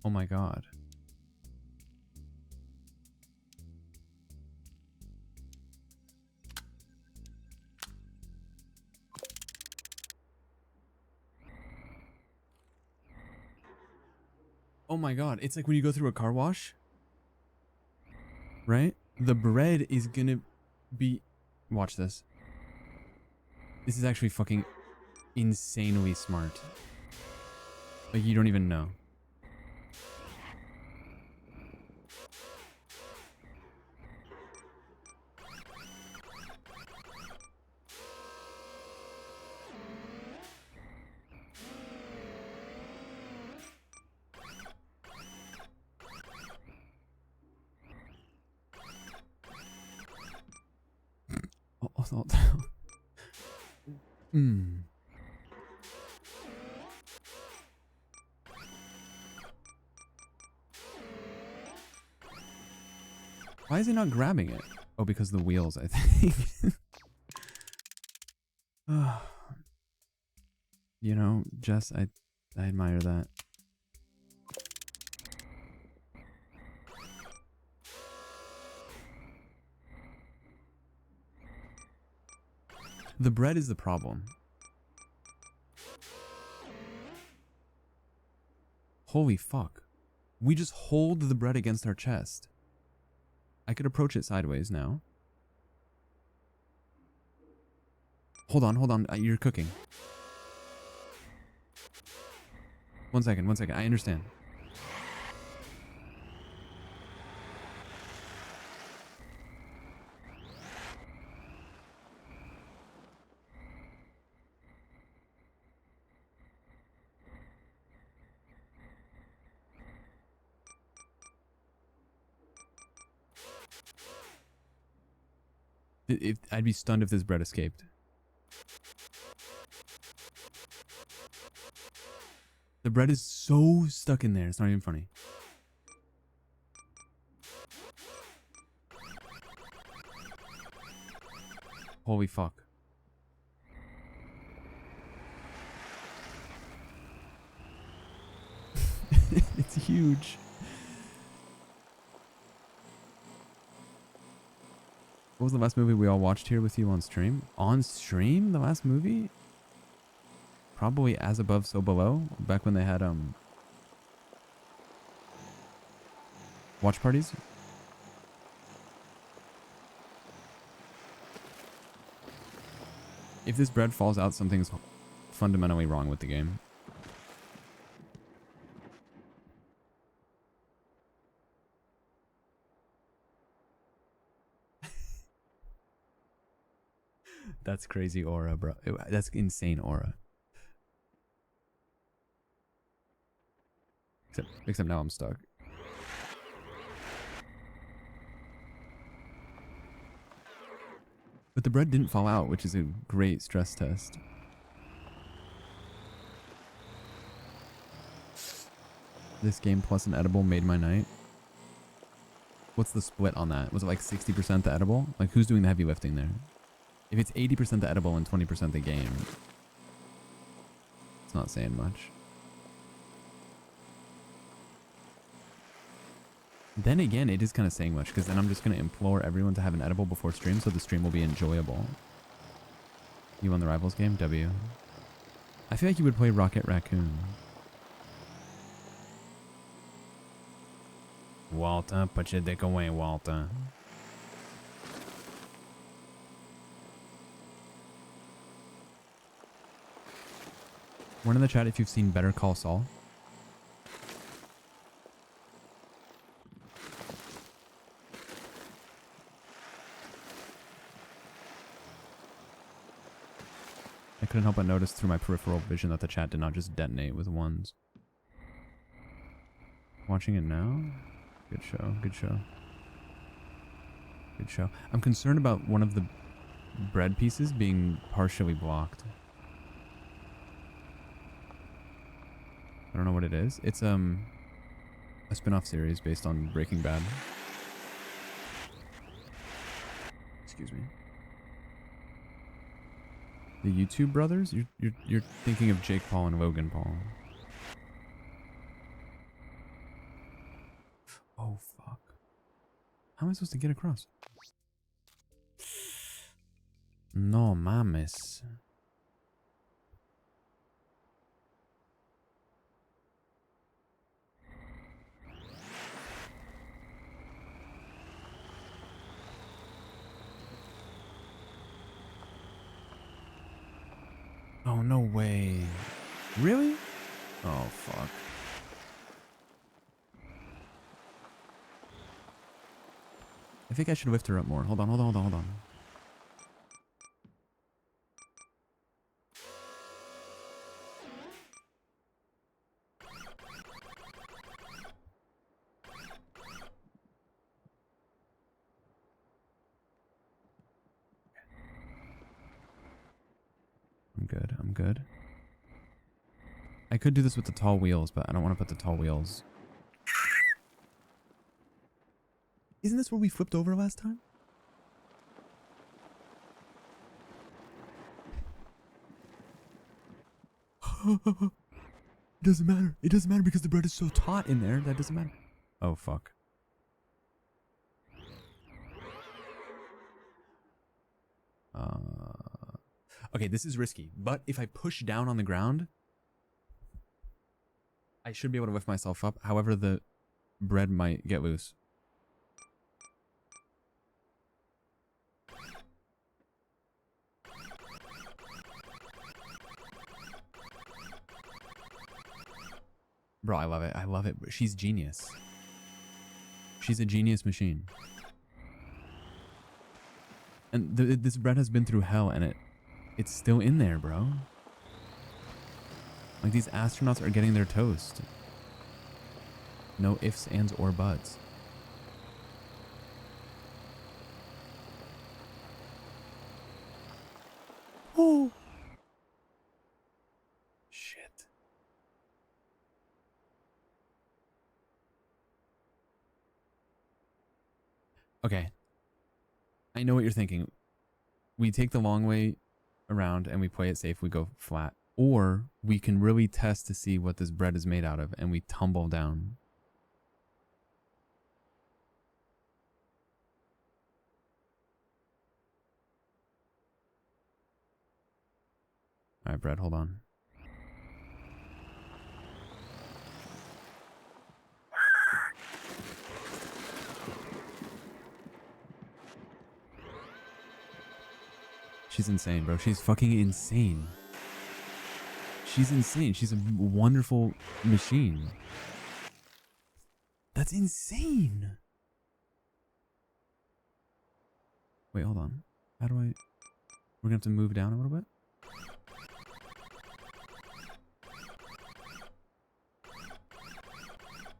Oh my god. Oh my god, it's like when you go through a car wash, right? The bread is gonna be... Watch this. This is actually fucking insanely smart. Like, you don't even know. Hmm. Why is he not grabbing it? Oh, because the wheels, I think. You know, Jess, I admire that. The bread is the problem. Holy fuck. We just hold the bread against our chest. I could approach it sideways now. Hold on. You're cooking. 1 second. I understand. I'd be stunned if this bread escaped. The bread is so stuck in there. It's not even funny. Holy fuck. It's huge. What was the last movie we all watched here with you on stream? On stream? The last movie? Probably As Above, So Below. Back when they had watch parties. If this bread falls out, something's fundamentally wrong with the game. That's crazy aura, bro. That's insane aura. Except now I'm stuck. But the bread didn't fall out, which is a great stress test. This game plus an edible made my night. What's the split on that? Was it like 60% the edible? Like, who's doing the heavy lifting there? If it's 80% the edible and 20% the game, it's not saying much. Then again, it is kind of saying much, because then I'm just going to implore everyone to have an edible before stream, so the stream will be enjoyable. You won the Rivals game? W. I feel like you would play Rocket Raccoon. Walter, put your dick away, Walter. One in the chat if you've seen Better Call Saul. I couldn't help but notice through my peripheral vision that the chat did not just detonate with ones. Watching it now? Good show, good show. Good show. I'm concerned about one of the bread pieces being partially blocked. I don't know what it is. It's a spin-off series based on Breaking Bad. Excuse me. The YouTube brothers? You're thinking of Jake Paul and Logan Paul. Oh fuck. How am I supposed to get across? No mames. Oh, no way. Really? Oh, fuck. I think I should lift her up more. Hold on. I'm good. I could do this with the tall wheels, but I don't want to put the tall wheels. Isn't this where we flipped over last time? It doesn't matter. It doesn't matter because the bread is so taut in there. That doesn't matter. Oh, fuck. Okay, this is risky, but if I push down on the ground, I should be able to lift myself up. However, the bread might get loose. Bro, I love it. I love it. She's genius. She's a genius machine. And this bread has been through hell, and it's still in there, bro. Like, these astronauts are getting their toast. No ifs, ands, or buts. Oh. Shit. Okay. I know what you're thinking. We take the long way around and we play it safe. We go flat. Or we can really test to see what this bread is made out of and we tumble down. All right, bread, hold on. She's insane, bro. She's fucking insane. She's insane. She's a wonderful machine. That's insane. Wait, hold on. How do I... We're gonna have to move down a little bit?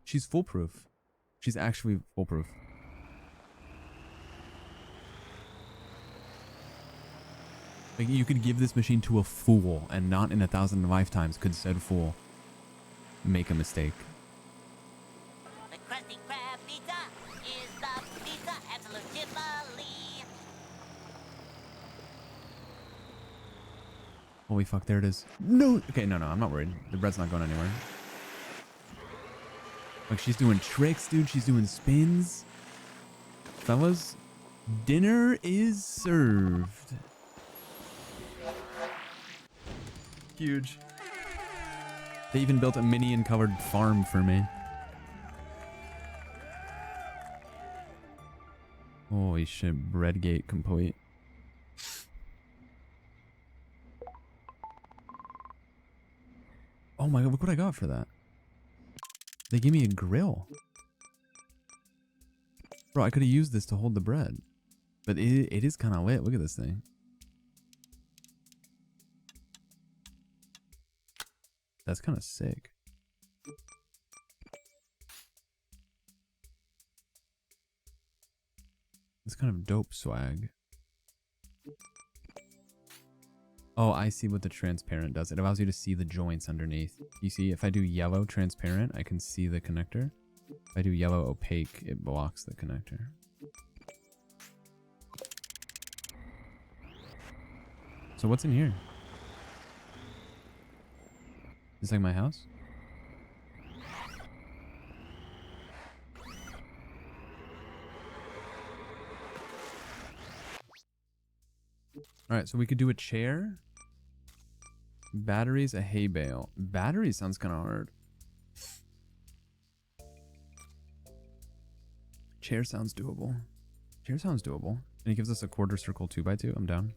She's foolproof. She's actually foolproof. Like, you could give this machine to a fool, and not in 1,000 lifetimes could said fool make a mistake. The Krusty Krab pizza is the pizza absolutely. Holy fuck, there it is. No! Okay, no, I'm not worried. The bread's not going anywhere. Like, she's doing tricks, dude. She's doing spins. Fellas, dinner is served. Huge. They even built a minion-colored farm for me. Holy shit, Breadgate complete. Oh my god, look what I got for that. They gave me a grill. Bro, I could have used this to hold the bread. But it is kind of lit. Look at this thing. That's kind of sick. It's kind of dope swag. Oh, I see what the transparent does. It allows you to see the joints underneath. You see, if I do yellow transparent, I can see the connector. If I do yellow opaque, it blocks the connector. So what's in here? Is this like my house? Alright, so we could do a chair. Batteries, a hay bale. Batteries sounds kind of hard. Chair sounds doable. Chair sounds doable. And it gives us a quarter circle 2x2. I'm down.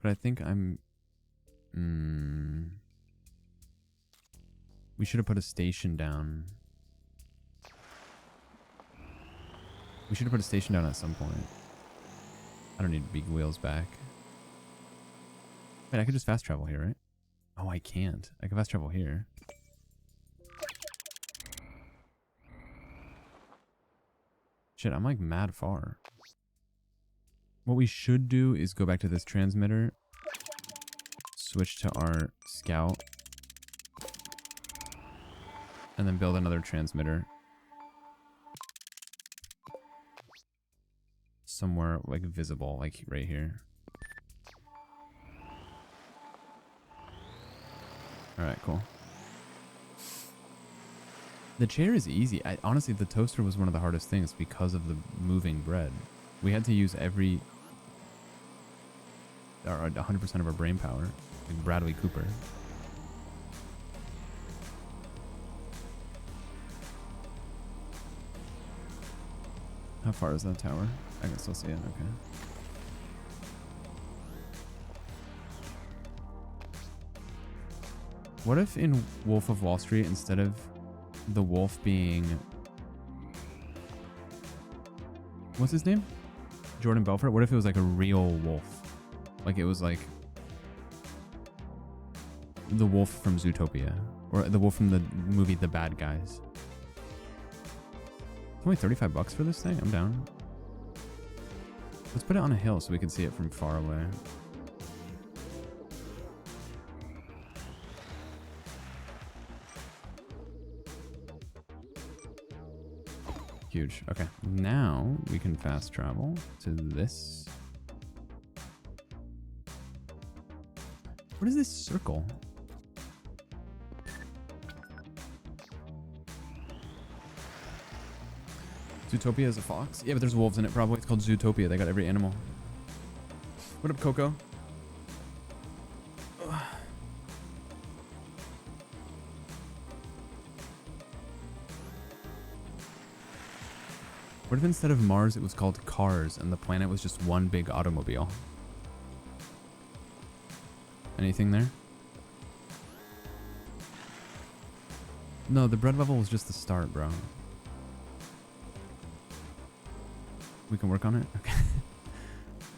But I think I'm... We should have put a station down. We should have put a station down at some point. I don't need big wheels back. Wait, I could just fast travel here, right? Oh, I can't. I can fast travel here. Shit, I'm like mad far. What we should do is go back to this transmitter. Switch to our scout. And then build another transmitter. Somewhere like visible, like right here. Alright, cool. The chair is easy. Honestly, the toaster was one of the hardest things because of the moving bread. We had to use every... 100% of our brain power. Like Bradley Cooper. How far is that tower? I can still see it. Okay. What if in Wolf of Wall Street, instead of the wolf being... What's his name? Jordan Belfort? What if it was like a real wolf? Like it was like the wolf from Zootopia. Or the wolf from the movie The Bad Guys. It's only 35 bucks for this thing? I'm down. Let's put it on a hill so we can see it from far away. Huge. Okay. Now we can fast travel to this. What is this circle? Zootopia is a fox? Yeah, but there's wolves in it probably. It's called Zootopia. They got every animal. What up, Coco? Ugh. What if instead of Mars it was called Cars and the planet was just one big automobile? Anything there? No, the bread level was just the start, bro. We can work on it? Okay.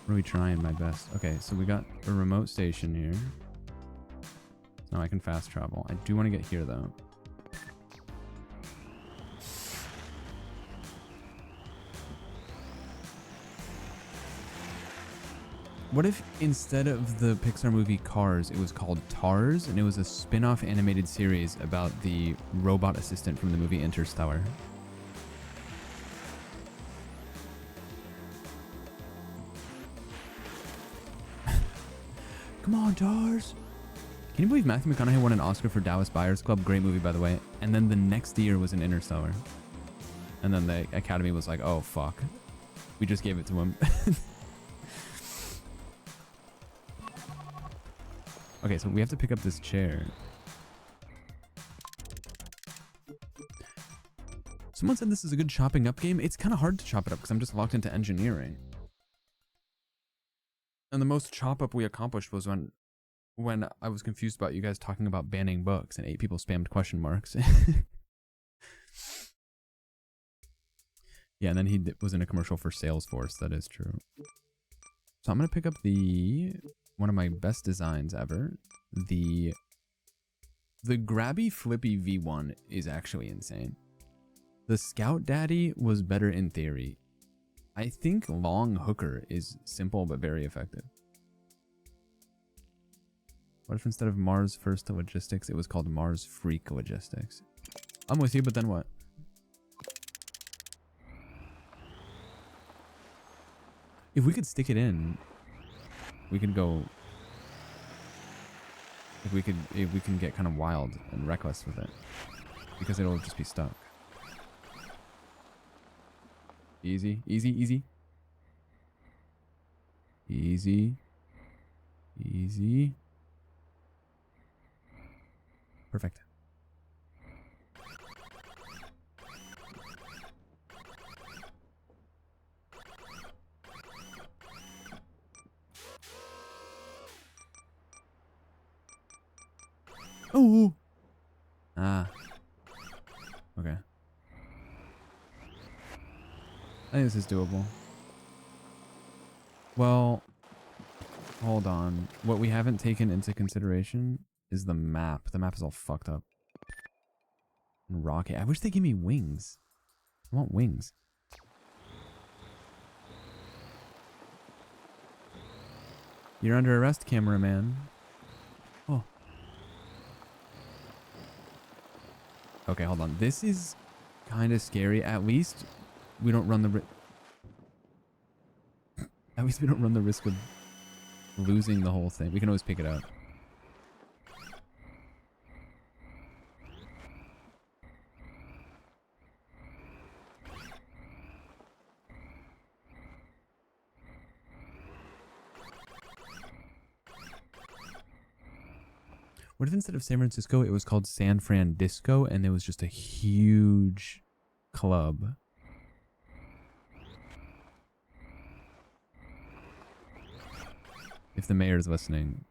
Really trying my best. Okay, so we got a remote station here. So now I can fast travel. I do want to get here though. What if instead of the Pixar movie Cars, it was called Tars, and it was a spin-off animated series about the robot assistant from the movie Interstellar? Come on, Tars! Can you believe Matthew McConaughey won an Oscar for Dallas Buyers Club? Great movie, by the way. And then the next year was an Interstellar. And then the Academy was like, oh, fuck. We just gave it to him. Okay, so we have to pick up this chair. Someone said this is a good chopping up game. It's kind of hard to chop it up because I'm just locked into engineering. And the most chop up we accomplished was when I was confused about you guys talking about banning books and 8 people spammed question marks. Yeah, and then he was in a commercial for Salesforce. That is true. So I'm going to pick up one of my best designs ever. The grabby flippy V1 is actually insane. The Scout Daddy was better in theory. I think Long Hooker is simple but very effective. What if instead of Mars First Logistics, it was called Mars Freak Logistics? I'm with you, but then what? If we could stick it in, we could go... If we can get kind of wild and reckless with it. Because it'll just be stuck. Easy, easy, easy. Easy. Easy. Perfect. Oh! Ah. Okay. I think this is doable. Well, hold on. What we haven't taken into consideration is the map. The map is all fucked up. And rocky. I wish they gave me wings. I want wings. You're under arrest, cameraman. Oh. Okay, hold on. This is kind of scary. At least we don't run the At least we don't run the risk of losing the whole thing. We can always pick it up. What if instead of San Francisco, it was called San Fran Disco and it was just a huge club? If the mayor's listening,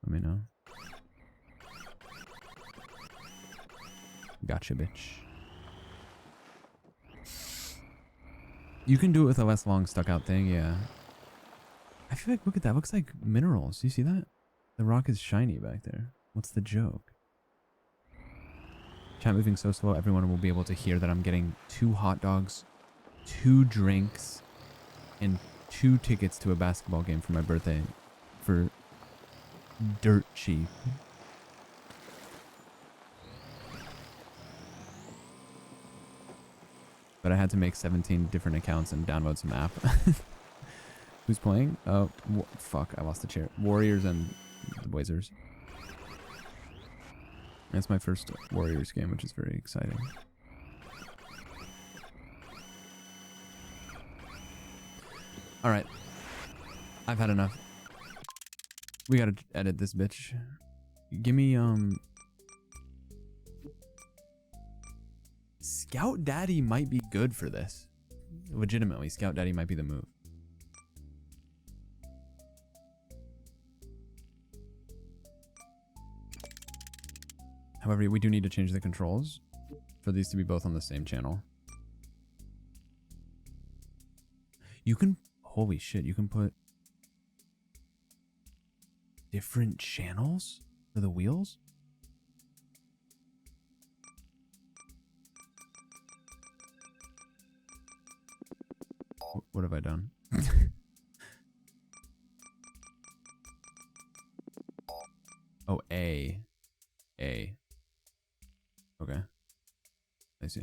let me know. Gotcha, bitch. You can do it with a less long stuck out thing, yeah. I feel like, look at that. Looks like minerals. You see that? The rock is shiny back there. What's the joke? Chat moving so slow, everyone will be able to hear that I'm getting 2 hot dogs, 2 drinks, and 2 tickets to a basketball game for my birthday for dirt cheap. But I had to make 17 different accounts and download some app. Who's playing? Oh, fuck, I lost the chair. Warriors and the Blazers. That's my first Warriors game, which is very exciting. Alright. I've had enough. We gotta edit this bitch. Give me, Scout Daddy might be good for this. Legitimately, Scout Daddy might be the move. However, we do need to change the controls for these to be both on the same channel. You can, holy shit, you can put different channels for the wheels? What have I done? Oh, A. Okay. I see.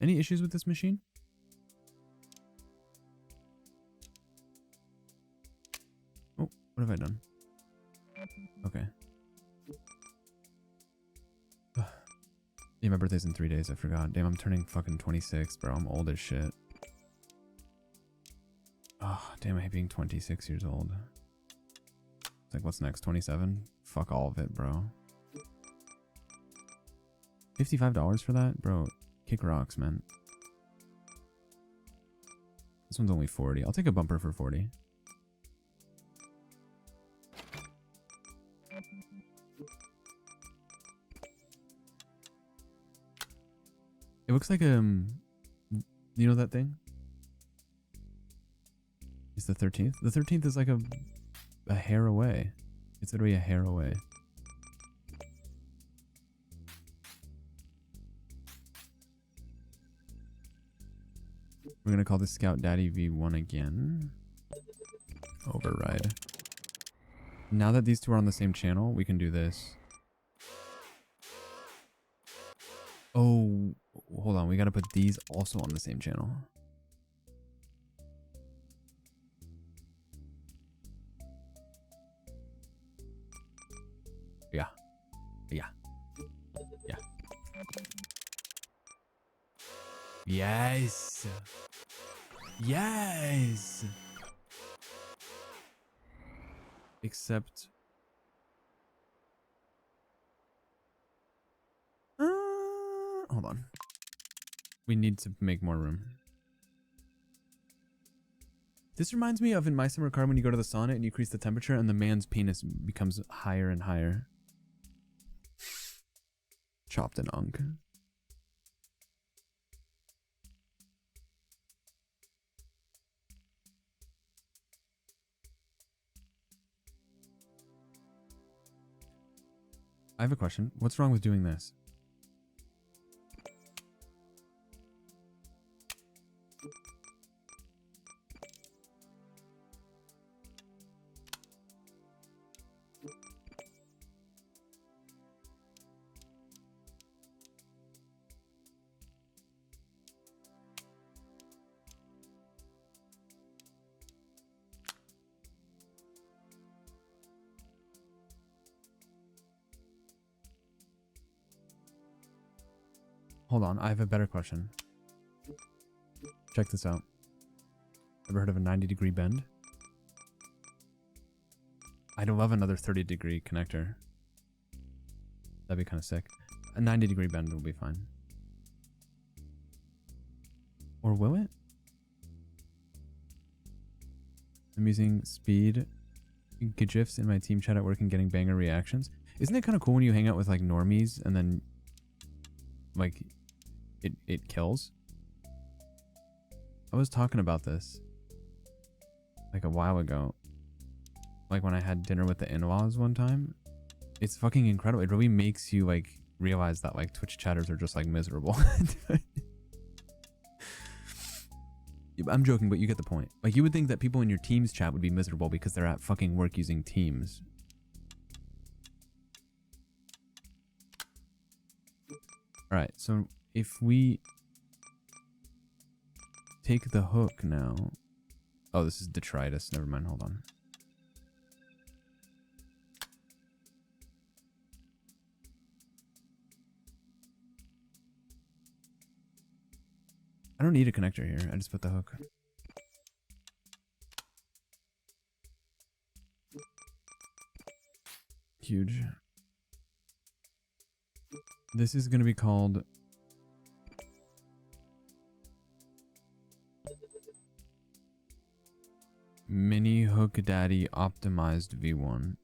Any issues with this machine? Oh, what have I done? Okay. Yeah, my birthday's in 3 days. I forgot. Damn, I'm turning fucking 26, bro. I'm old as shit. Oh, damn, I hate being 26 years old. It's like, what's next? 27? Fuck all of it, bro. $55 for that? Bro, kick rocks, man. This one's only 40. I'll take a bumper for 40. It looks like, you know that thing? It's the 13th? The 13th is like a hair away. It's literally a hair away. We're gonna call this Scout Daddy V1 again. Override. Now that these two are on the same channel, we can do this. Oh, hold on. We gotta put these also on the same channel. Yeah. Yeah. Yeah. Yes. Yes. Except... hold on. We need to make more room. This reminds me of in My Summer Car when you go to the sauna and you increase the temperature and the man's penis becomes higher and higher. Chopped and unk. I have a question. What's wrong with doing this? Hold on, I have a better question. Check this out. Ever heard of a 90-degree bend? I'd love another 30-degree connector. That'd be kind of sick. A 90-degree bend will be fine. Or will it? I'm using speed GIFs in my team chat at work and getting banger reactions. Isn't it kind of cool when you hang out with like normies and then like it kills? I was talking about this like a while ago. Like when I had dinner with the in-laws one time. It's fucking incredible. It really makes you like realize that like Twitch chatters are just like miserable. I'm joking, but you get the point. Like you would think that people in your Teams chat would be miserable because they're at fucking work using Teams. Alright, so if we take the hook now. Oh, this is detritus. Never mind, hold on. I don't need a connector here. I just put the hook. Huge. This is going to be called Mini Hook Daddy Optimized V1.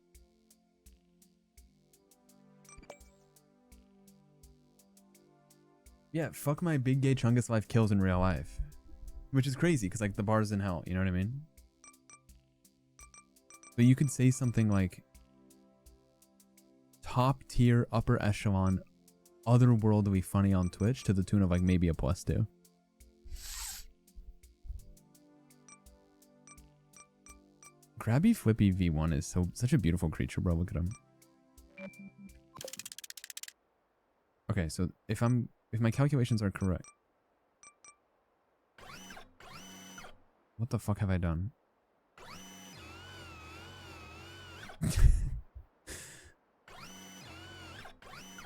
Yeah, fuck my big gay chungus life kills in real life. Which is crazy, because like the bar's in hell, you know what I mean? But you could say something like top tier, upper echelon, otherworldly funny on Twitch to the tune of like maybe a +2. Grabby Flippy V1 is such a beautiful creature, bro. Look at him. Okay, so if my calculations are correct. What the fuck have I done?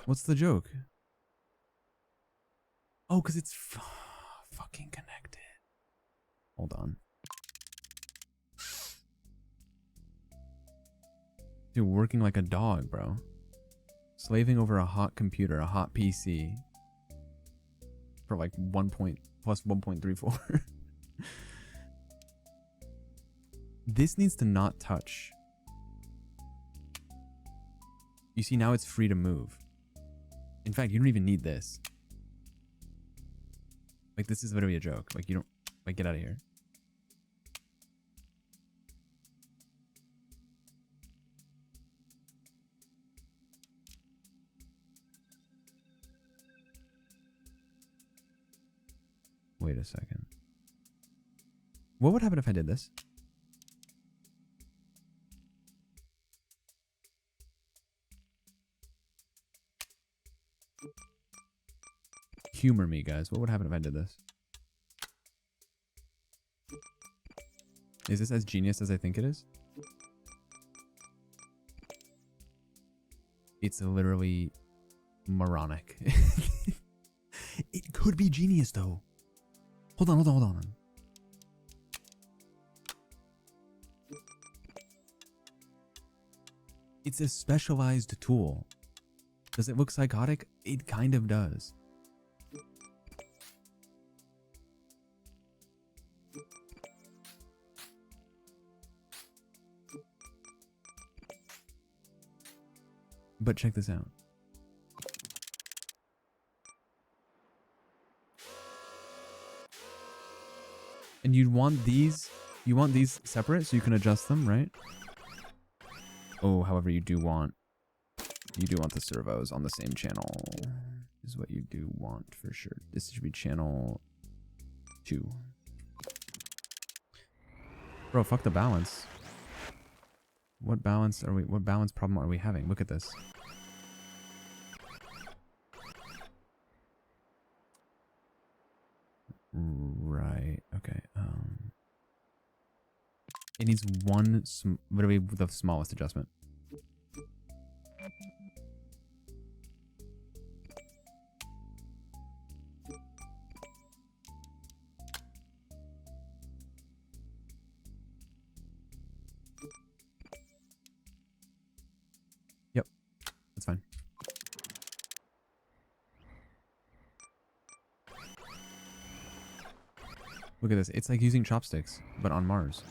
What's the joke? Oh, because it's fucking connected. Hold on. Dude, working like a dog, bro. Slaving over a hot computer, a hot PC. For like plus 1.34. This needs to not touch. You see, now it's free to move. In fact, you don't even need this. Like, this is literally a joke. Like, you don't... Like, get out of here. Wait a second. What would happen if I did this? Humor me, guys. What would happen if I did this? Is this as genius as I think it is? It's literally moronic. It could be genius, though. Hold on. It's a specialized tool. Does it look psychotic? It kind of does. But check this out. And you want these separate so you can adjust them, right? Oh, however, you do want the servos on the same channel. Is what you do want for sure. This should be channel 2. Bro, fuck the balance. What balance problem are we having? Look at this. Right. Okay. It needs literally the smallest adjustment. Yep. That's fine. Look at this. It's like using chopsticks, but on Mars.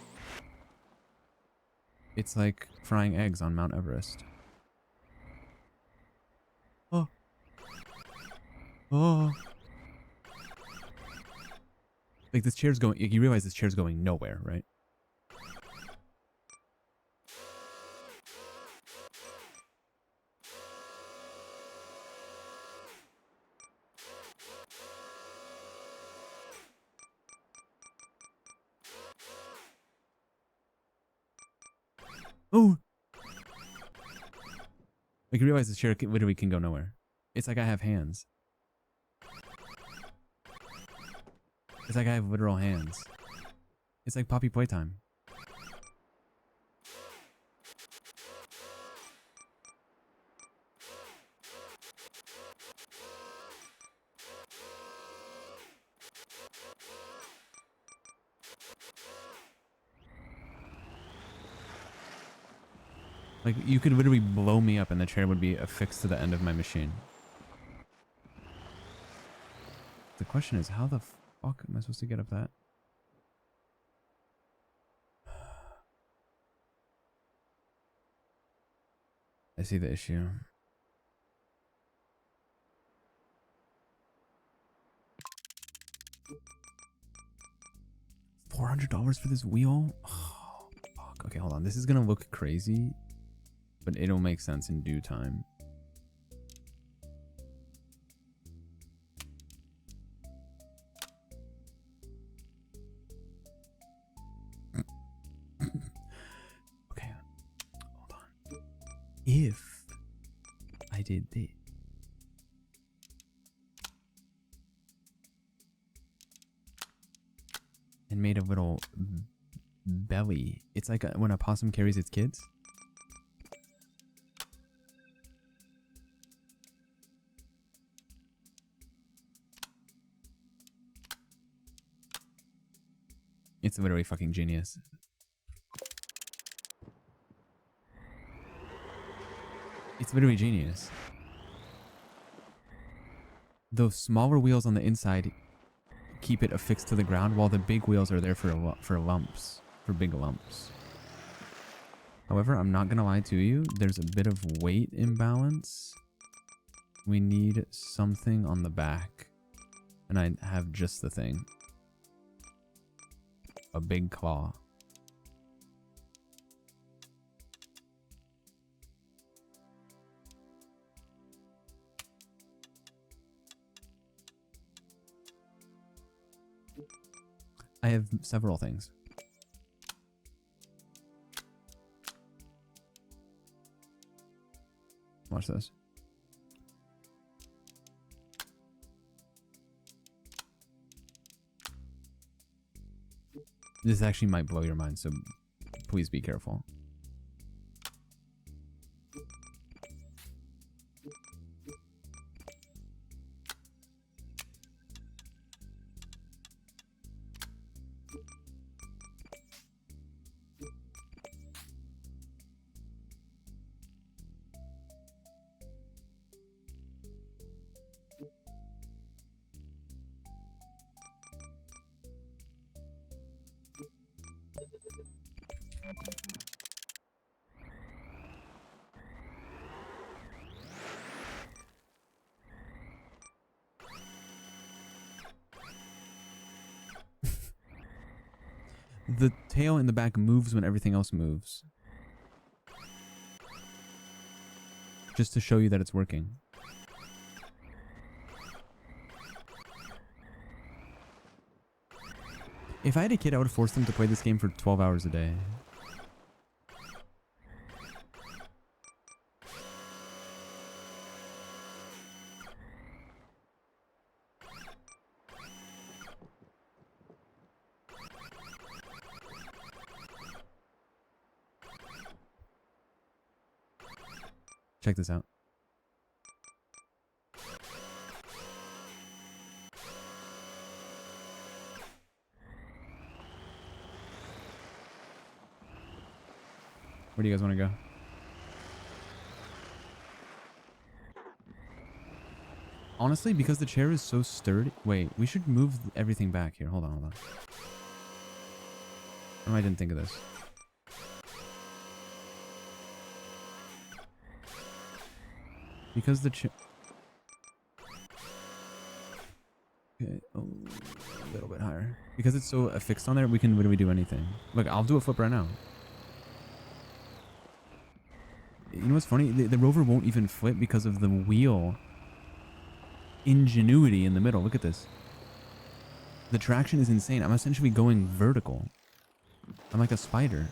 It's like frying eggs on Mount Everest. Oh. Oh. Like this chair's going, you realize this chair's going nowhere, right? Oh! Like you realize this chair literally can go nowhere. It's like I have hands. It's like I have literal hands. It's like Poppy Playtime. Like, you could literally blow me up and the chair would be affixed to the end of my machine. The question is, how the fuck am I supposed to get up that? I see the issue. $400 for this wheel? Oh, fuck. Okay, hold on. This is gonna look crazy, but it'll make sense in due time. Okay, hold on. If I did this, and made a little belly. It's like when a possum carries its kids. It's literally fucking genius. It's literally genius. Those smaller wheels on the inside keep it affixed to the ground, while the big wheels are there for lumps, for big lumps. However, I'm not gonna lie to you, there's a bit of weight imbalance. We need something on the back, and I have just the thing. A big claw. I have several things. Watch this. This actually might blow your mind, so please be careful. The tail in the back moves when everything else moves. Just to show you that it's working. If I had a kid, I would force them to play this game for 12 hours a day. Check this out. Where do you guys want to go? Honestly, because the chair is so sturdy. Wait, we should move everything back here. Hold on, hold on. Oh, I didn't think of this. Because the okay, a little bit higher. Because it's so affixed on there, we can literally do anything. Look, I'll do a flip right now. You know what's funny? The rover won't even flip because of the wheel ingenuity in the middle. Look at this. The traction is insane. I'm essentially going vertical. I'm like a spider.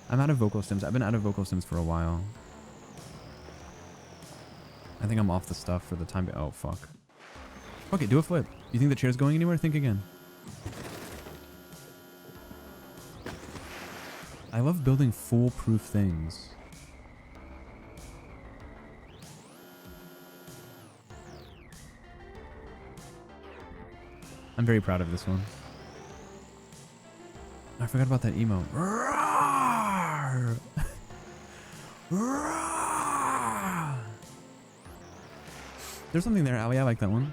I'm out of vocal stems. I've been out of vocal stems for a while. I think I'm off the stuff for the time. Oh, fuck. Okay, do a flip. You think the chair's going anywhere? Think again. I love building foolproof things. I'm very proud of this one. I forgot about that emote. Roar! Roar! There's something there, Allie. I like that one.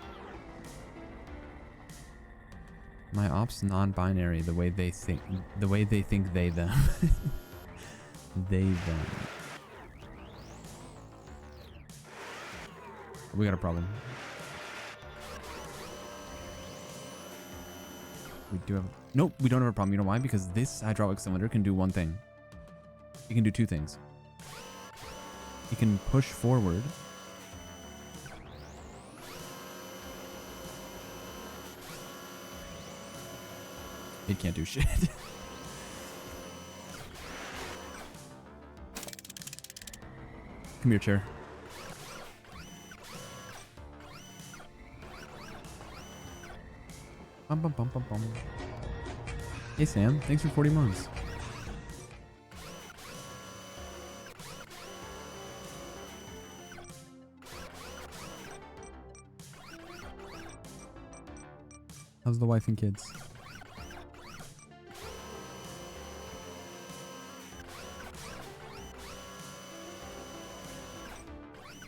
My ops non-binary, the way they think they them. They them. We got a problem. We do have... Nope, we don't have a problem. You know why? Because this hydraulic cylinder can do one thing. It can do two things. It can push forward. It can't do shit. Come here, chair. Bum, bum, bum, bum, bum. Hey, Sam. Thanks for 40 months. How's the wife and kids?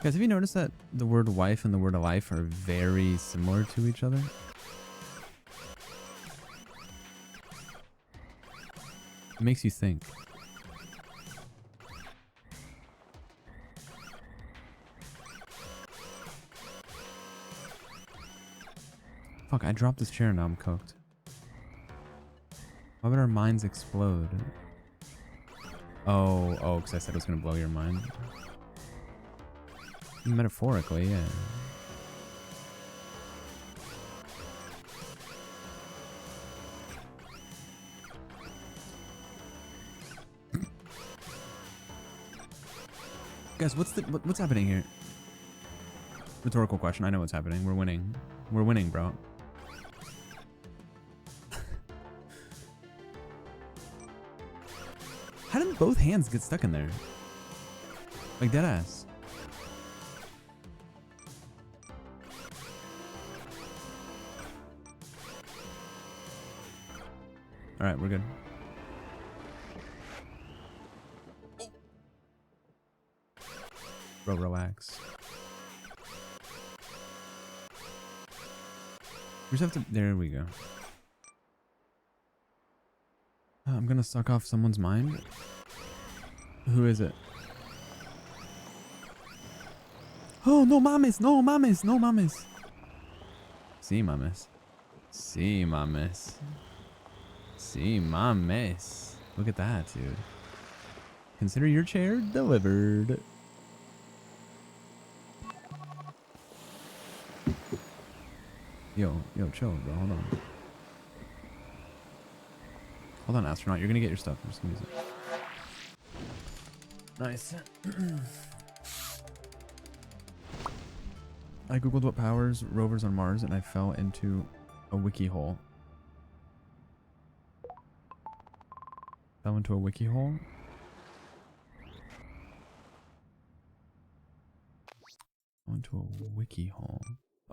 Guys, have you noticed that the word wife and the word life are very similar to each other? It makes you think. Fuck, I dropped this chair and now I'm cooked. Why would our minds explode? Oh, because I said it was going to blow your mind. Metaphorically, yeah. Guys, what's happening here? Rhetorical question. I know what's happening. We're winning. We're winning, bro. How did both hands get stuck in there? Like dead ass. All right, we're good. Bro, relax. We just have to... There we go. I'm gonna suck off someone's mind. Who is it? Oh, no mames, no mames, no mames. Sí, mames. Sí, mames. Sí, mames. Look at that, dude. Consider your chair delivered. Yo, chill, bro. Hold on. Hold on, astronaut. You're gonna get your stuff. I'm just gonna use it. Nice. I googled what powers rovers on Mars and I fell into a wiki hole. Fell into a wiki hole? Fell into a wiki hole.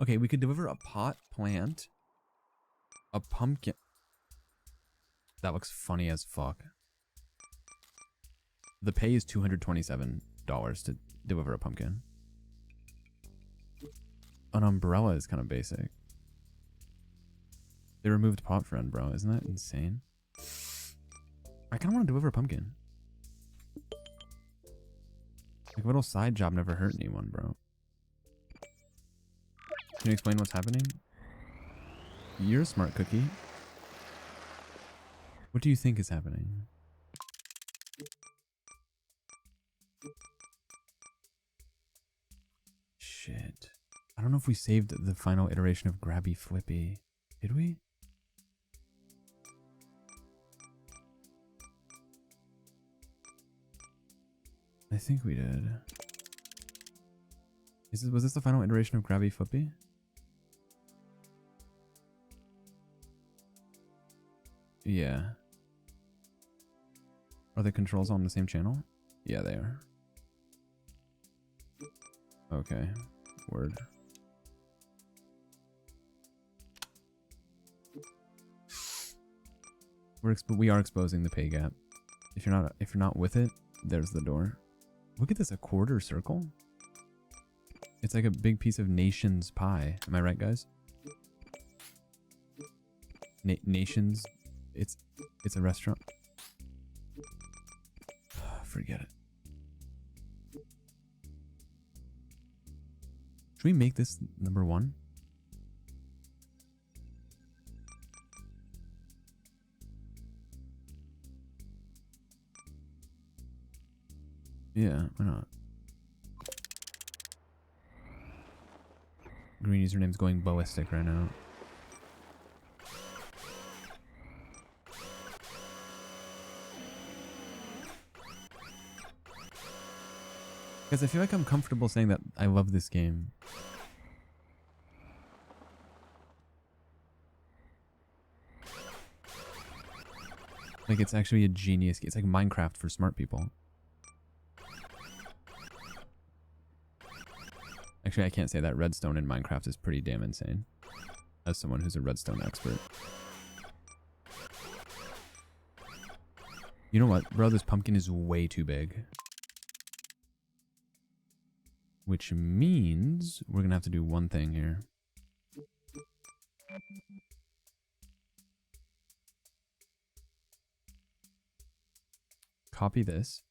Okay, we could deliver a pot plant, a pumpkin. That looks funny as fuck. The pay is $227 to deliver a pumpkin. An umbrella is kind of basic. They removed Pot Friend, bro. Isn't that insane? I kind of want to deliver a pumpkin. Like a little side job never hurt anyone, bro. Can you explain what's happening? You're a smart cookie. What do you think is happening? Shit. I don't know if we saved the final iteration of Grabby Flippy. Did we? I think we did. Was this the final iteration of Grabby Flippy? Yeah. Are the controls on the same channel? Yeah, they are. Okay. Word. We are exposing the pay gap. If you're not with it, there's the door. Look at this, a quarter circle. It's like a big piece of nation's pie. Am I right, guys? Nations. It's a restaurant. Forget it. Should we make this number 1? Yeah, why not? Green username's going ballistic right now. Because I feel like I'm comfortable saying that I love this game. Like it's actually a genius. It's like Minecraft for smart people. Actually, I can't say that. Redstone in Minecraft is pretty damn insane. As someone who's a redstone expert. You know what, bro? This pumpkin is way too big. Which means we're gonna have to do one thing here. Copy this.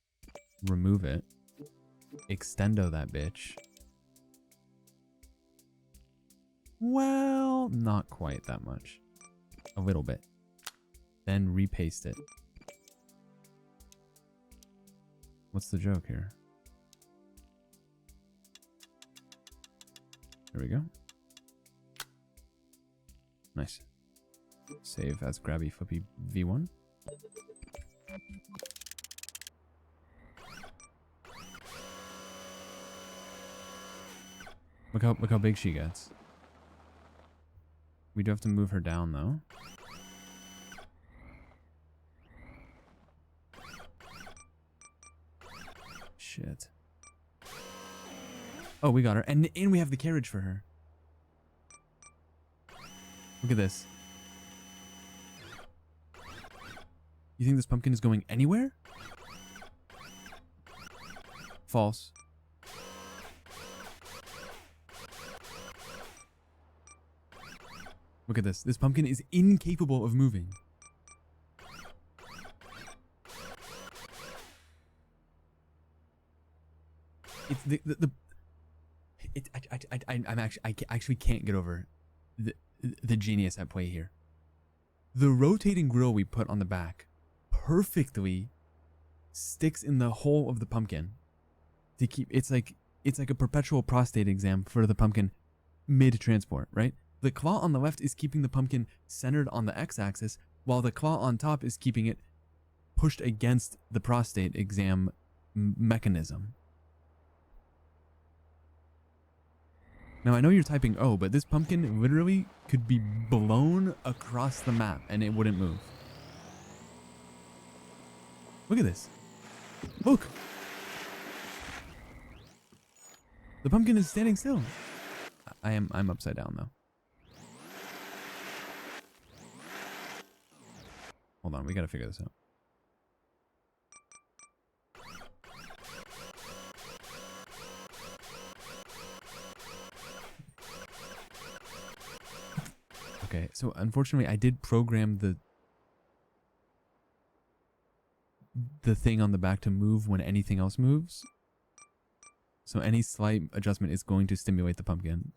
Remove it. Extendo that bitch. Well, not quite that much. A little bit. Then repaste it. What's the joke here? There we go. Nice. Save as Grabby Flippy V1. Look how big she gets. We do have to move her down though. Shit. Oh, we got her. And we have the carriage for her. Look at this. You think this pumpkin is going anywhere? False. Look at this. This pumpkin is incapable of moving. It's I actually can't get over the genius at play here. The rotating grill we put on the back perfectly sticks in the hole of the pumpkin to keep. It's like a perpetual prostate exam for the pumpkin mid transport, right? The claw on the left is keeping the pumpkin centered on the x-axis, while the claw on top is keeping it pushed against the prostate exam mechanism. Now, I know you're typing O, but this pumpkin literally could be blown across the map and it wouldn't move. Look at this. Look! The pumpkin is standing still. I'm upside down though. Hold on, we gotta figure this out. Okay, so unfortunately, I did program the thing on the back to move when anything else moves. So any slight adjustment is going to stimulate the pumpkin.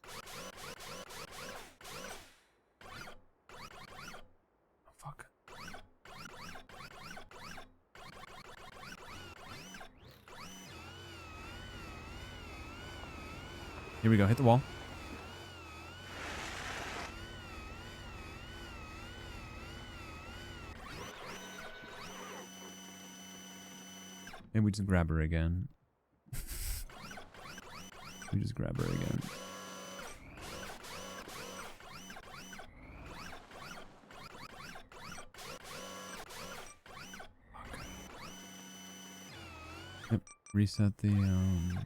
Oh, fuck. Here we go. Hit the wall. Maybe we just grab her again. We just grab her again. Yep. Reset the When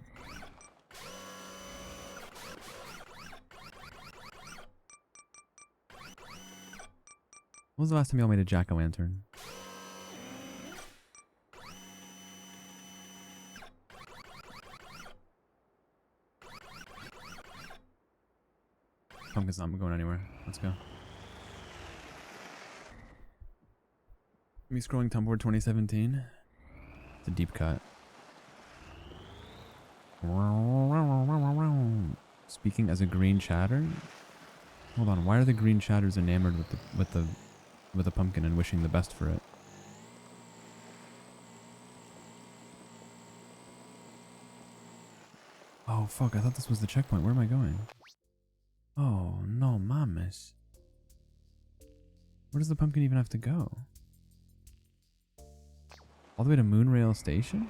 was the last time y'all made a jack-o'-lantern? Pumpkin's not going anywhere. Let's go. Me scrolling Tumblr 2017. It's a deep cut. Speaking as a green chatter. Hold on. Why are the green chatters enamored with the pumpkin and wishing the best for it? Oh fuck! I thought this was the checkpoint. Where am I going? Oh, no mames. Where does the pumpkin even have to go? All the way to Moonrail Station?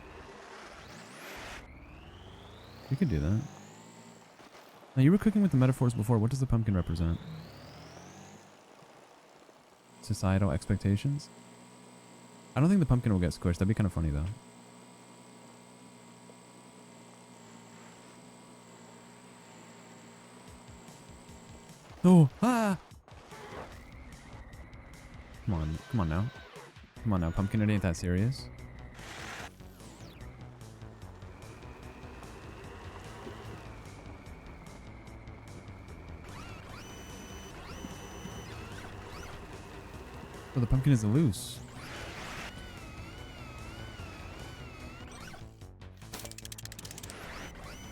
We could do that. Now, you were cooking with the metaphors before. What does the pumpkin represent? Societal expectations? I don't think the pumpkin will get squished. That'd be kind of funny, though. Oh, ah! Come on now. Come on now, pumpkin, it ain't that serious. Oh, the pumpkin is loose.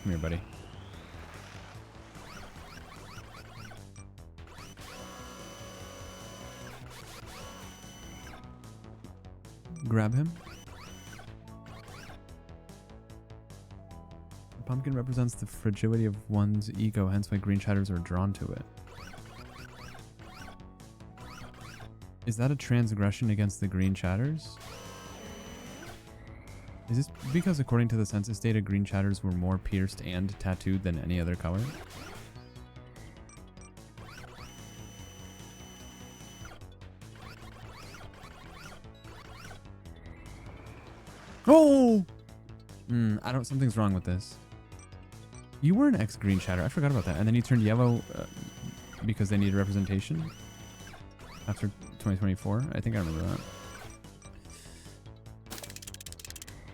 Come here, buddy. Grab him. The pumpkin represents the fragility of one's ego, hence why green chatters are drawn to it. Is that a transgression against the green chatters? Is this because according to the census data, green chatters were more pierced and tattooed than any other color? Oh! Something's wrong with this. You were an ex-green chatter. I forgot about that. And then you turned yellow because they needed representation after 2024. I think I remember that.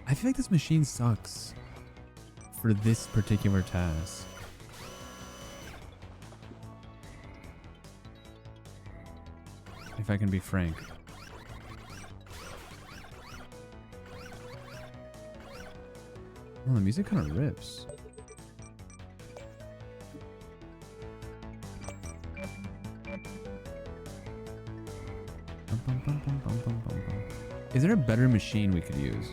I feel like this machine sucks for this particular task. If I can be frank. Oh, the music kind of rips. Is there a better machine we could use?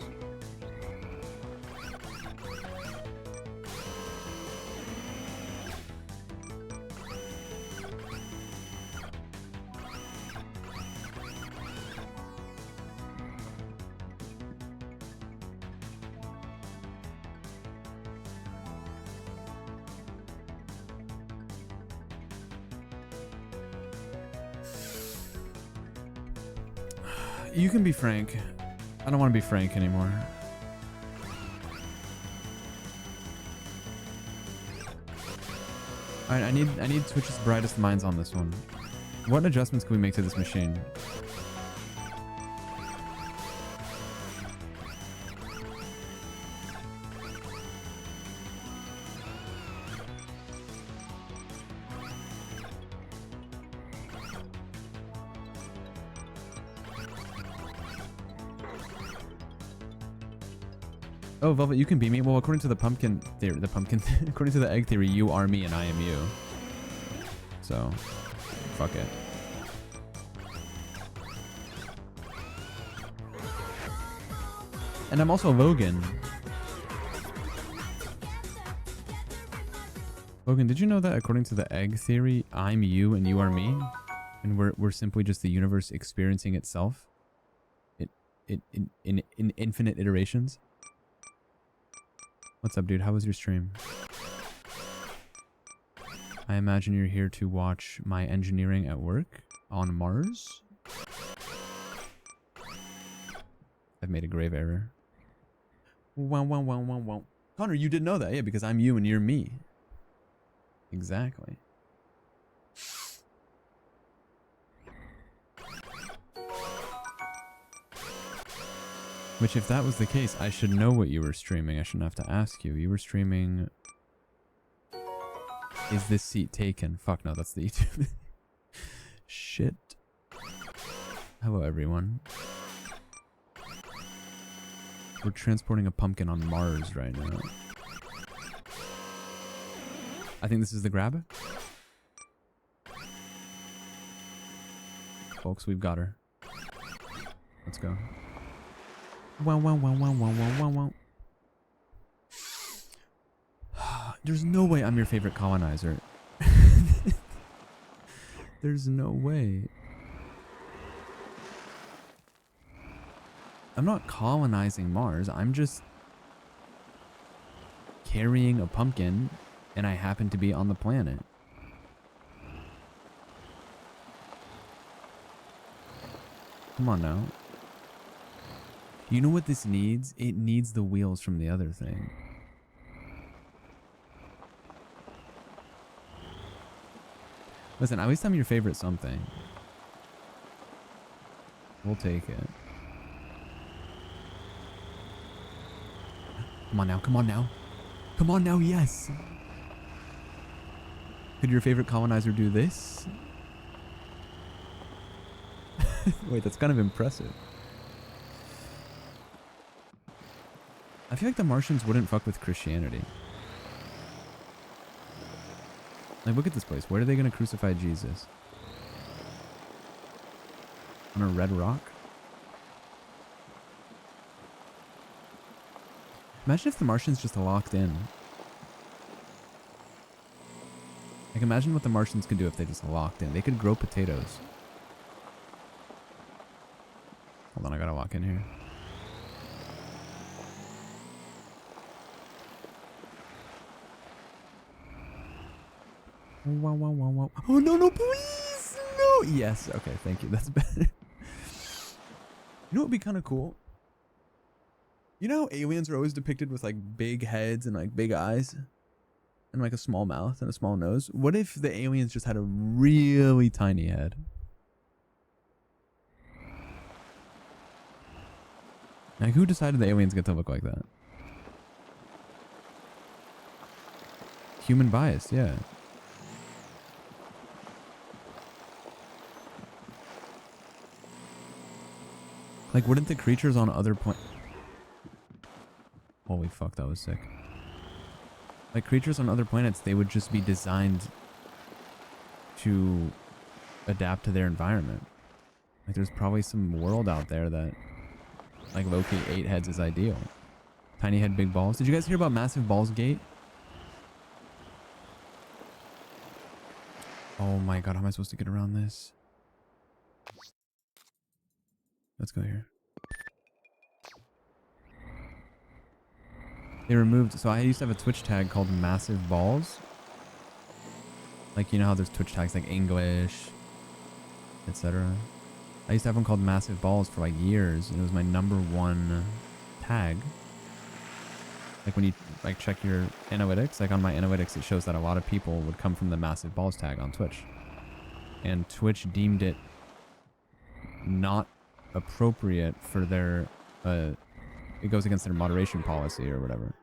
You can be frank. I don't want to be frank anymore. Alright, I need Twitch's brightest minds on this one. What adjustments can we make to this machine? Oh, Velvet, you can beat me. Well, according to the pumpkin theory, according to the egg theory, you are me and I am you. So, fuck it. And I'm also Logan. Logan, did you know that according to the egg theory, I'm you and you are me? And we're simply just the universe experiencing itself in infinite iterations? What's up, dude? How was your stream? I imagine you're here to watch my engineering at work on Mars. I've made a grave error. Wow, wow, wow, wow, wow. Connor, you didn't know that, yeah, because I'm you and you're me. Exactly. Which, if that was the case, I should know what you were streaming. I shouldn't have to ask you. You were streaming... Is this seat taken? Fuck no, that's the YouTube. Shit. Hello, everyone. We're transporting a pumpkin on Mars right now. I think this is the grab. Folks, we've got her. Let's go. Wow, wow, wow, wow, wow, wow, wow, wow. There's no way I'm your favorite colonizer. There's no way. I'm not colonizing Mars. I'm just carrying a pumpkin, and I happen to be on the planet. Come on now. You know what this needs? It needs the wheels from the other thing. Listen, at least I'm your favorite something. We'll take it. Come on now, come on now. Come on now, yes! Could your favorite colonizer do this? Wait, that's kind of impressive. I feel like the Martians wouldn't fuck with Christianity. Like, look at this place. Where are they going to crucify Jesus? On a red rock? Imagine if the Martians just locked in. Like, imagine what the Martians could do if they just locked in. They could grow potatoes. Hold on, I gotta lock in here. Wow, wow, wow, wow. Oh, no, no, please! No! Yes, okay, thank you. That's better. You know what would be kind of cool? You know how aliens are always depicted with, like, big heads and, like, big eyes? And, like, a small mouth and a small nose? What if the aliens just had a really tiny head? Like, who decided the aliens get to look like that? Human bias, yeah. Like, wouldn't the creatures on other Holy fuck, that was sick. Like, creatures on other planets, they would just be designed to adapt to their environment. Like, there's probably some world out there that, like, low-key 8 heads is ideal. Tiny head, big balls. Did you guys hear about Massive Balls Gate? Oh my god, how am I supposed to get around this? Let's go here. They removed... So I used to have a Twitch tag called Massive Balls. Like, you know how there's Twitch tags like English, etc. I used to have one called Massive Balls for like years, and it was my #1 tag. Like when you like check your analytics, like on my analytics, it shows that a lot of people would come from the Massive Balls tag on Twitch. And Twitch deemed it not appropriate for their, it goes against their moderation policy or whatever.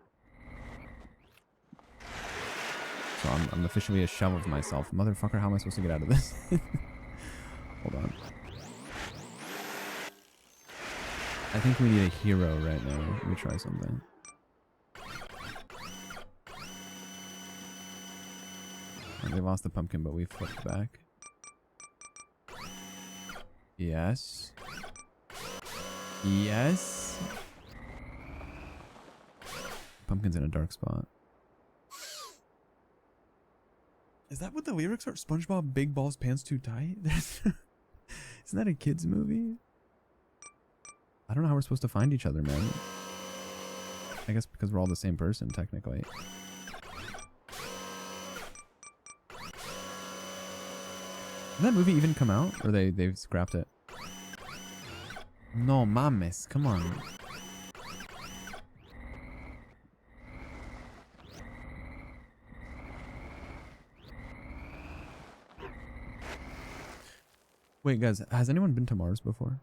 So I'm officially a shell of myself. Motherfucker, how am I supposed to get out of this? Hold on. I think we need a hero right now. Let me try something. They lost the pumpkin, but we flipped back. Yes. Yes. Pumpkin's in a dark spot. Is that what the lyrics are? SpongeBob big balls pants too tight? Isn't that a kid's movie? I don't know how we're supposed to find each other, man. I guess because we're all the same person, technically. Did that movie even come out? Or they've scrapped it? No mames, come on. Wait, guys, has anyone been to Mars before?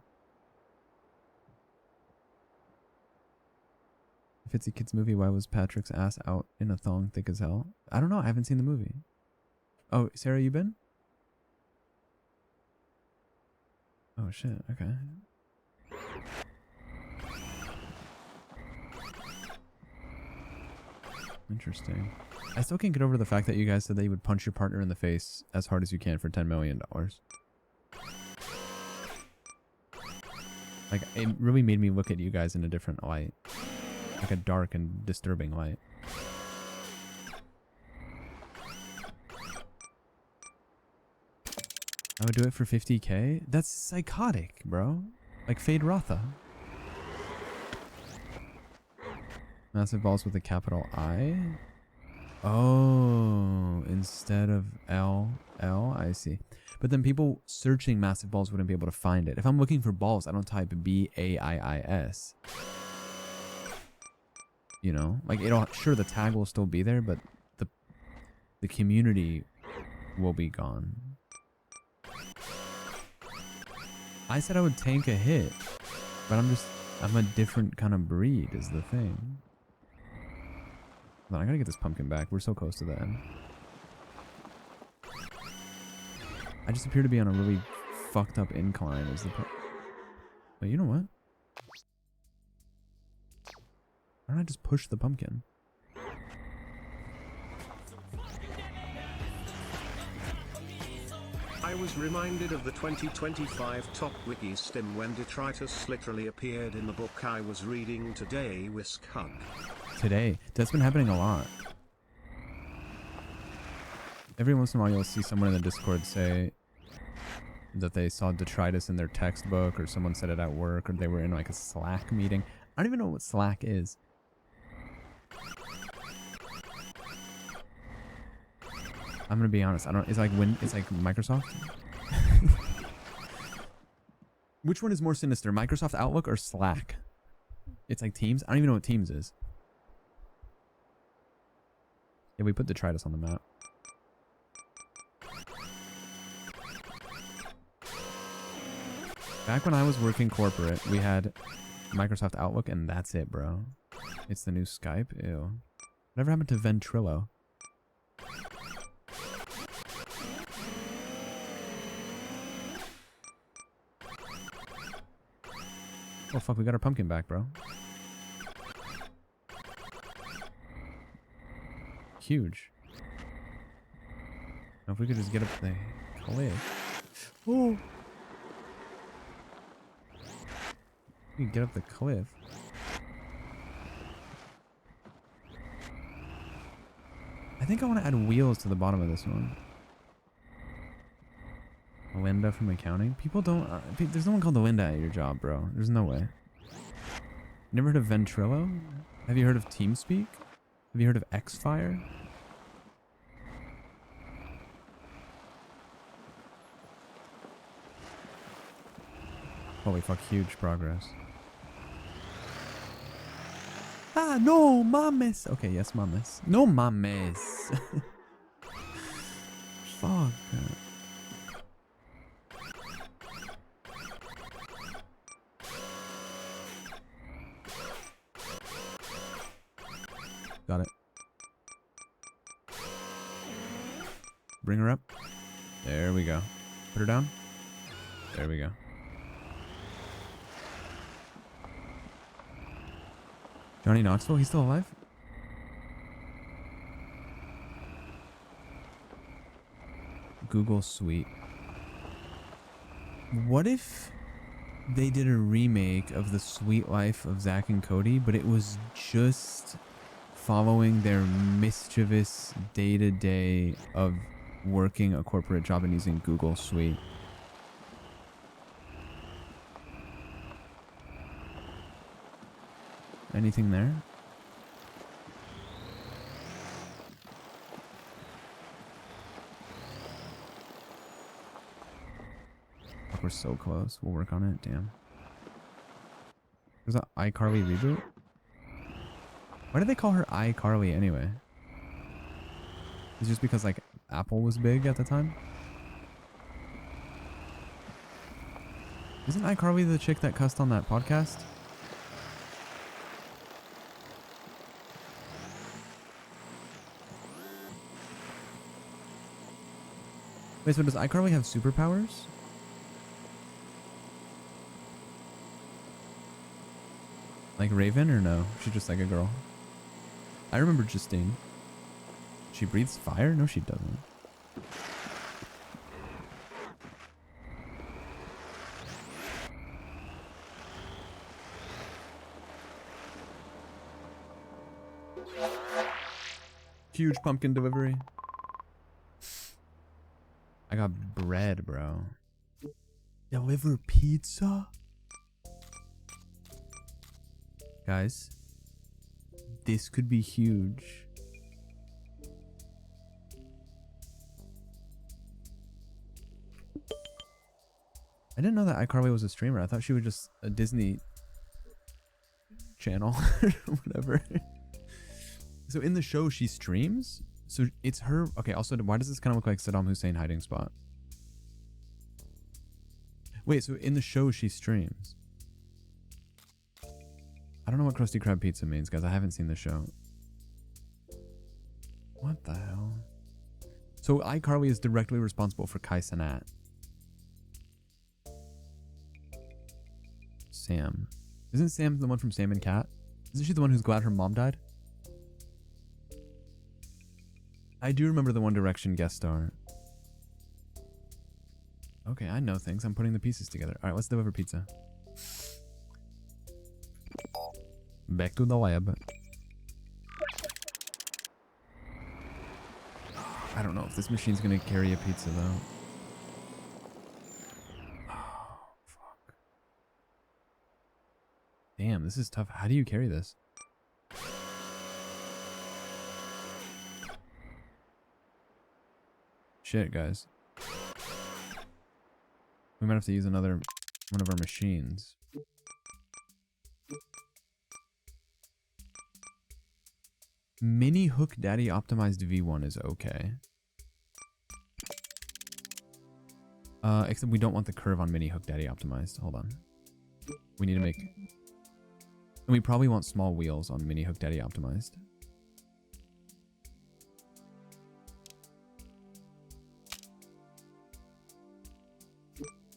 If it's a kid's movie, why was Patrick's ass out in a thong thick as hell? I don't know, I haven't seen the movie. Oh, Sarah, you been? Oh shit, okay. Interesting. I still can't get over the fact that you guys said that you would punch your partner in the face as hard as you can for $10 million. Like, it really made me look at you guys in a different light. Like a dark and disturbing light. I would do it for 50K? That's psychotic, bro. Like Fade Rotha. Massive balls with a capital I? Oh, instead of L, I see. But then people searching massive balls wouldn't be able to find it. If I'm looking for balls, I don't type BAIIS. You know? Like, sure, the tag will still be there, but the community will be gone. I said I would tank a hit, but I'm a different kind of breed is the thing. Hold on, I gotta get this pumpkin back. We're so close to the end. I just appear to be on a really fucked up incline is the But you know what? Why don't I just push the pumpkin? I was reminded of the 2025 Top Wiki stim when detritus literally appeared in the book I was reading today. Whisk hug. Today. That's been happening a lot. Every once in a while you'll see someone in the Discord say that they saw detritus in their textbook, or someone said it at work, or they were in like a Slack meeting. I don't even know what Slack is. I'm gonna be honest. It's like Microsoft. Which one is more sinister, Microsoft Outlook or Slack? It's like Teams. I don't even know what Teams is. Yeah, we put detritus on the map. Back when I was working corporate, we had Microsoft Outlook, and that's it, bro. It's the new Skype. Ew. Whatever happened to Ventrilo? Oh fuck, we got our pumpkin back, bro. Huge. Now if we could just get up the cliff. Oh! We can get up the cliff. I think I want to add wheels to the bottom of this one. Linda from accounting? People don't... there's no one called Linda at your job, bro. There's no way. Never heard of Ventrilo? Have you heard of TeamSpeak? Have you heard of Xfire? Holy fuck, huge progress. Ah, no, mames. Okay, yes, mames. No mames. Fuck. Got it. Bring her up. There we go. Put her down. There we go. Johnny Knoxville, he's still alive? Google Suite. What if they did a remake of The Sweet Life of Zack and Cody, but it was just following their mischievous day-to-day of working a corporate job and using Google Suite? Anything there? We're so close. We'll work on it. Damn. There's an iCarly reboot? Why did they call her iCarly anyway? Is it just because like Apple was big at the time? Isn't iCarly the chick that cussed on that podcast? Wait, so does iCarly have superpowers? Like Raven or no? She's just like a girl. I remember Justine. She breathes fire? No, she doesn't. Huge pumpkin delivery. I got bread, bro. Deliver pizza? Guys, this could be huge. I didn't know that iCarly was a streamer. I thought she was just a Disney channel or whatever. So in the show, she streams? So it's her... Okay, also, why does this kind of look like Saddam Hussein hiding spot? Wait, so in the show, she streams? I don't know what Krusty Krab pizza means, guys. I haven't seen the show. What the hell? So iCarly is directly responsible for Kai Cenat. Sam. Isn't Sam the one from Sam and Cat? Isn't she the one who's glad her mom died? I do remember the One Direction guest star. Okay, I know things. I'm putting the pieces together. Alright, let's deliver pizza. Back to the lab. I don't know if this machine's gonna carry a pizza though. Oh, fuck. Damn, this is tough. How do you carry this? Shit, guys. We might have to use another one of our machines. Mini Hook Daddy optimized V1 is okay. Except we don't want the curve on Mini Hook Daddy optimized. Hold on. We need to make... And we probably want small wheels on Mini Hook Daddy optimized.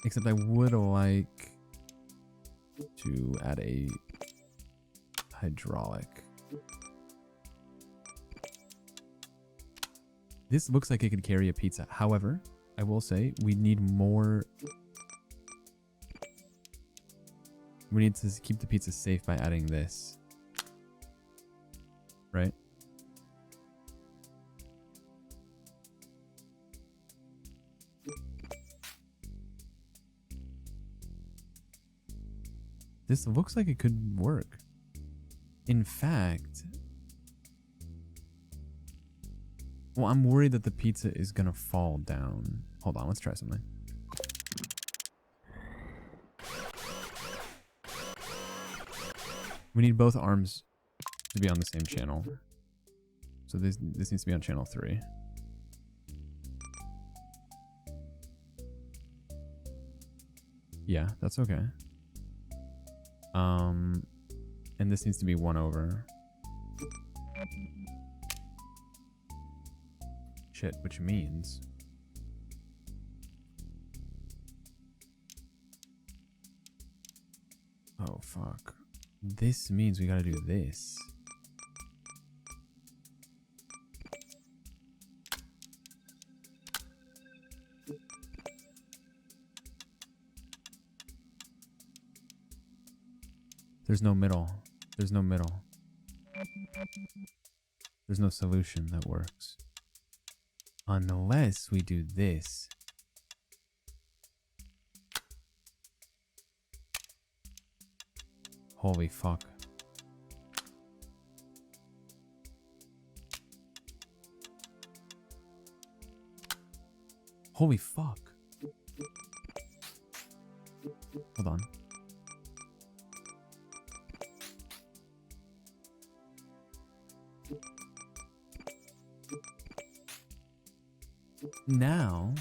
Except I would like to add a hydraulic. This looks like it could carry a pizza. However, I will say we need more. We need to keep the pizza safe by adding this. Right? This looks like it could work. In fact... Well, I'm worried that the pizza is gonna fall down. Hold on, let's try something. We need both arms to be on the same channel. So this needs to be on channel 3. Yeah, that's okay. And this needs to be 1 over. Shit, which means... Oh, fuck. This means we gotta do this. There's no middle. There's no middle. There's no solution that works. Unless we do this. Holy fuck. Holy fuck. Hold on. Now,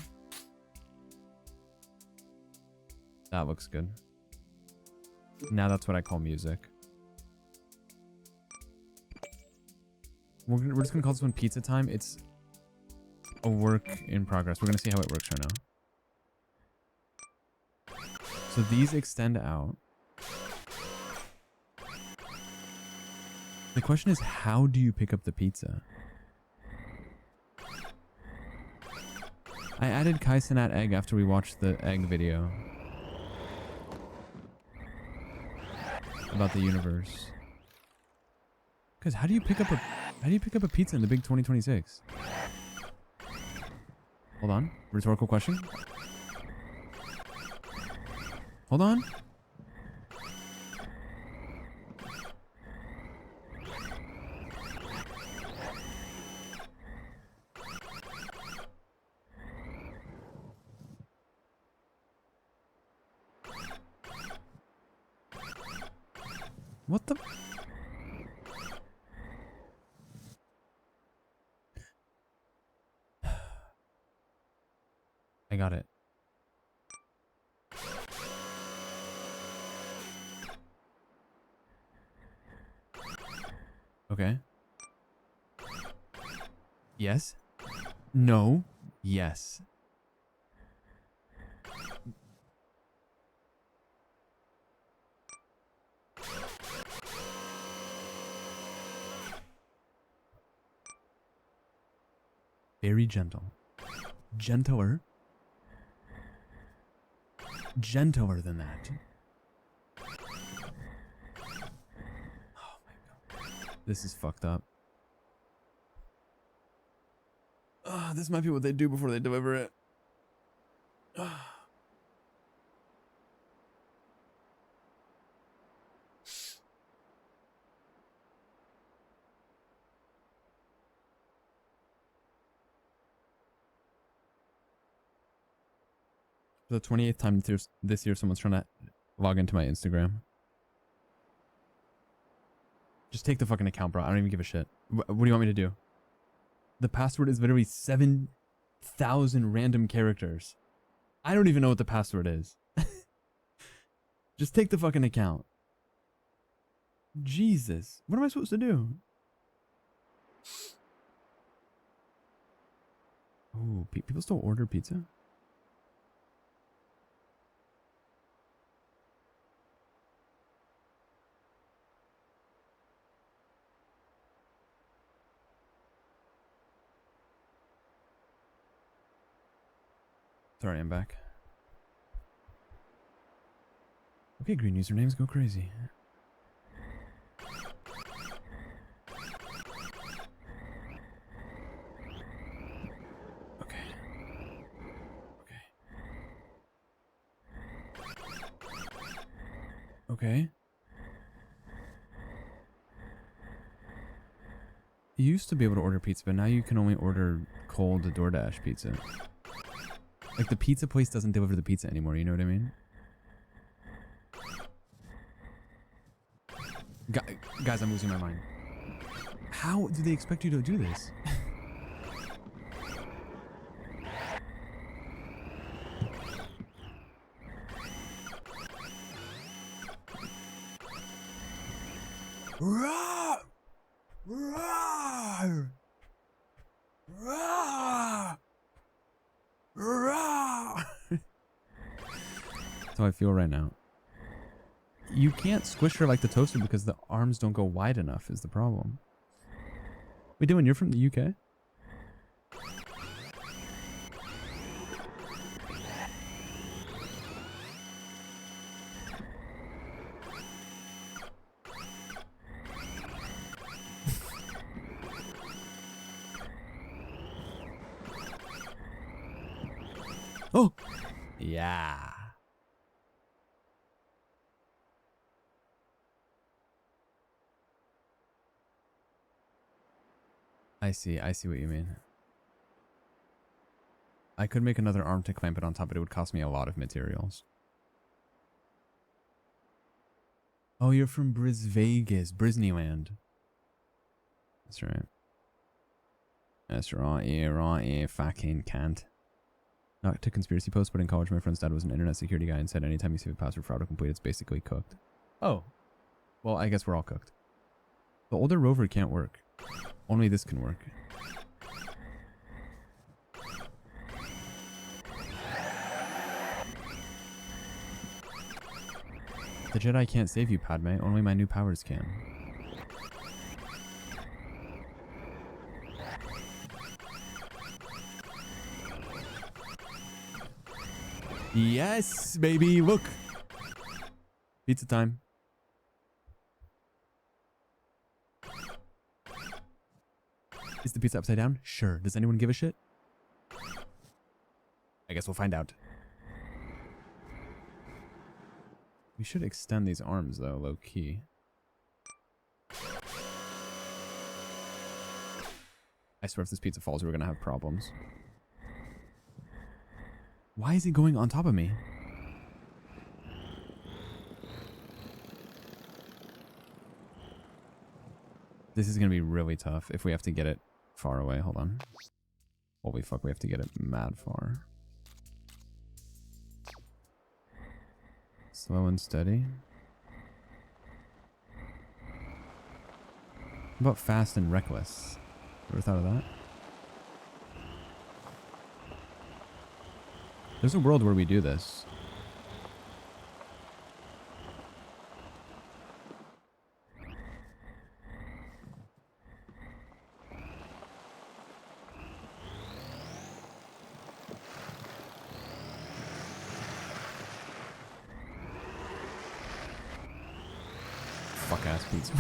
that looks good. Now that's what I call music. We're just gonna call this one pizza time. It's a work in progress. We're gonna see how it works right now. So these extend out. The question is, how do you pick up the pizza? I added Kaisenat egg after we watched the egg video about the universe. Cause how do you pick up a pizza in the big 2026? Hold on. Rhetorical question. Hold on. What the? I got it. Okay. Yes. No. Yes. Very gentle. Gentler. Gentler than that. Oh my god. This is fucked up. This might be what they do before they deliver it. For the 28th time this year, someone's trying to log into my Instagram. Just take the fucking account, bro. I don't even give a shit. What do you want me to do? The password is literally 7,000 random characters. I don't even know what the password is. Just take the fucking account. Jesus. What am I supposed to do? Ooh, people still order pizza? Sorry, I'm back. Okay, green usernames go crazy. Okay. Okay. You used to be able to order pizza, but now you can only order cold DoorDash pizza. Like, the pizza place doesn't deliver the pizza anymore, you know what I mean? Guys, I'm losing my mind. How do they expect you to do this? Roar! Roar! Roar! Roar! That's how I feel right now. You can't squish her like the toaster because the arms don't go wide enough is the problem. Wait, Dylan, you're from the UK? Yeah. I see what you mean. I could make another arm to clamp it on top, but it would cost me a lot of materials. Oh, you're from Vegas, Disneyland. That's right. That's right here, fucking cunt. Not to conspiracy post, but in college my friend's dad was an internet security guy and said anytime you save a password for autocomplete, it's basically cooked. Oh. Well, I guess we're all cooked. The older rover can't work. Only this can work. The Jedi can't save you, Padme. Only my new powers can. Yes, baby. Look. Pizza time. Is the pizza upside down? Sure. Does anyone give a shit? I guess we'll find out. We should extend these arms, though, low key. I swear if this pizza falls, we're gonna have problems. Why is it going on top of me? This is gonna be really tough if we have to get it far away. Hold on. Holy fuck, we have to get it mad far. Slow and steady. How about fast and reckless? Ever thought of that? There's a world where we do this. Fuck ass pizza.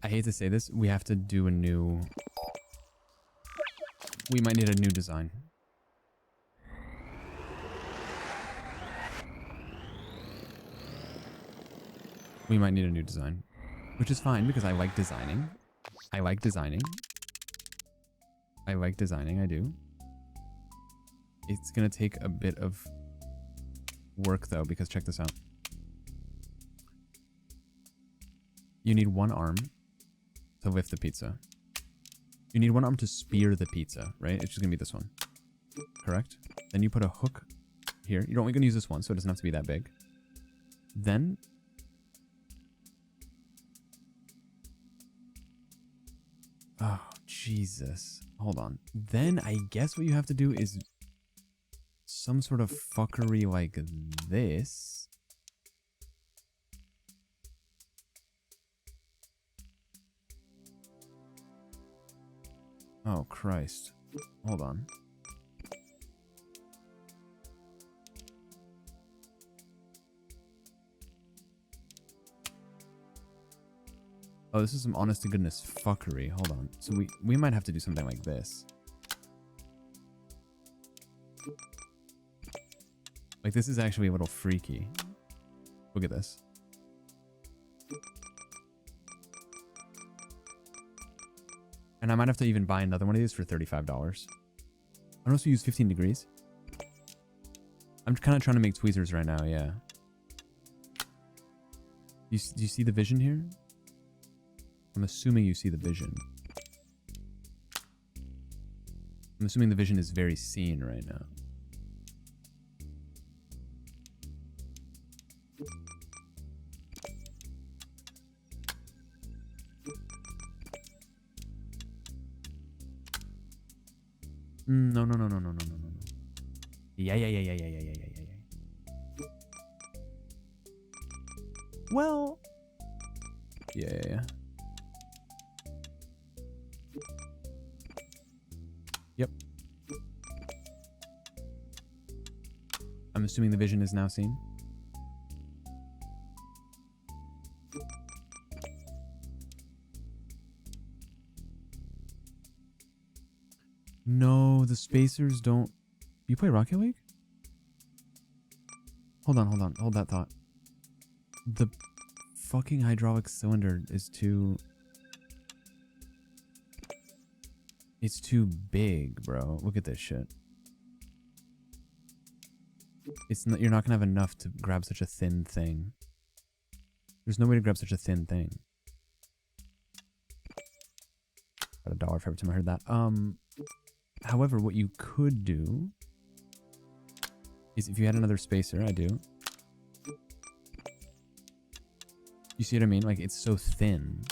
I hate to say this, we have to do a new... We might need a new design. We might need a new design. Which is fine, because I like designing. I like designing. I like designing, I do. It's gonna take a bit of work, though, because check this out. You need one arm to lift the pizza. You need one arm to spear the pizza, right? It's just gonna be this one. Correct? Then you put a hook here. You're only gonna use this one, so it doesn't have to be that big. Then... Oh, Jesus. Hold on. Then I guess what you have to do is some sort of fuckery like this. Oh, Christ. Hold on. Oh, this is some honest to goodness fuckery. Hold on. So we might have to do something like this. Like, this is actually a little freaky. Look at this. And I might have to even buy another one of these for $35. I also use 15 degrees. I'm kind of trying to make tweezers right now, yeah. Do you see the vision here? I'm assuming you see the vision. I'm assuming the vision is very seen right now. No. Yeah. Well. Yeah. Yep. I'm assuming the vision is now seen. the spacers don't... You play Rocket League? Hold on. Hold that thought. The fucking hydraulic cylinder is too... It's too big, bro. Look at this shit. It's not, you're not gonna have enough to grab such a thin thing. There's no way to grab such a thin thing. Got $1 for every time I heard that. However, what you could do is if you had another spacer, I do. You see what I mean? Like, it's so thin.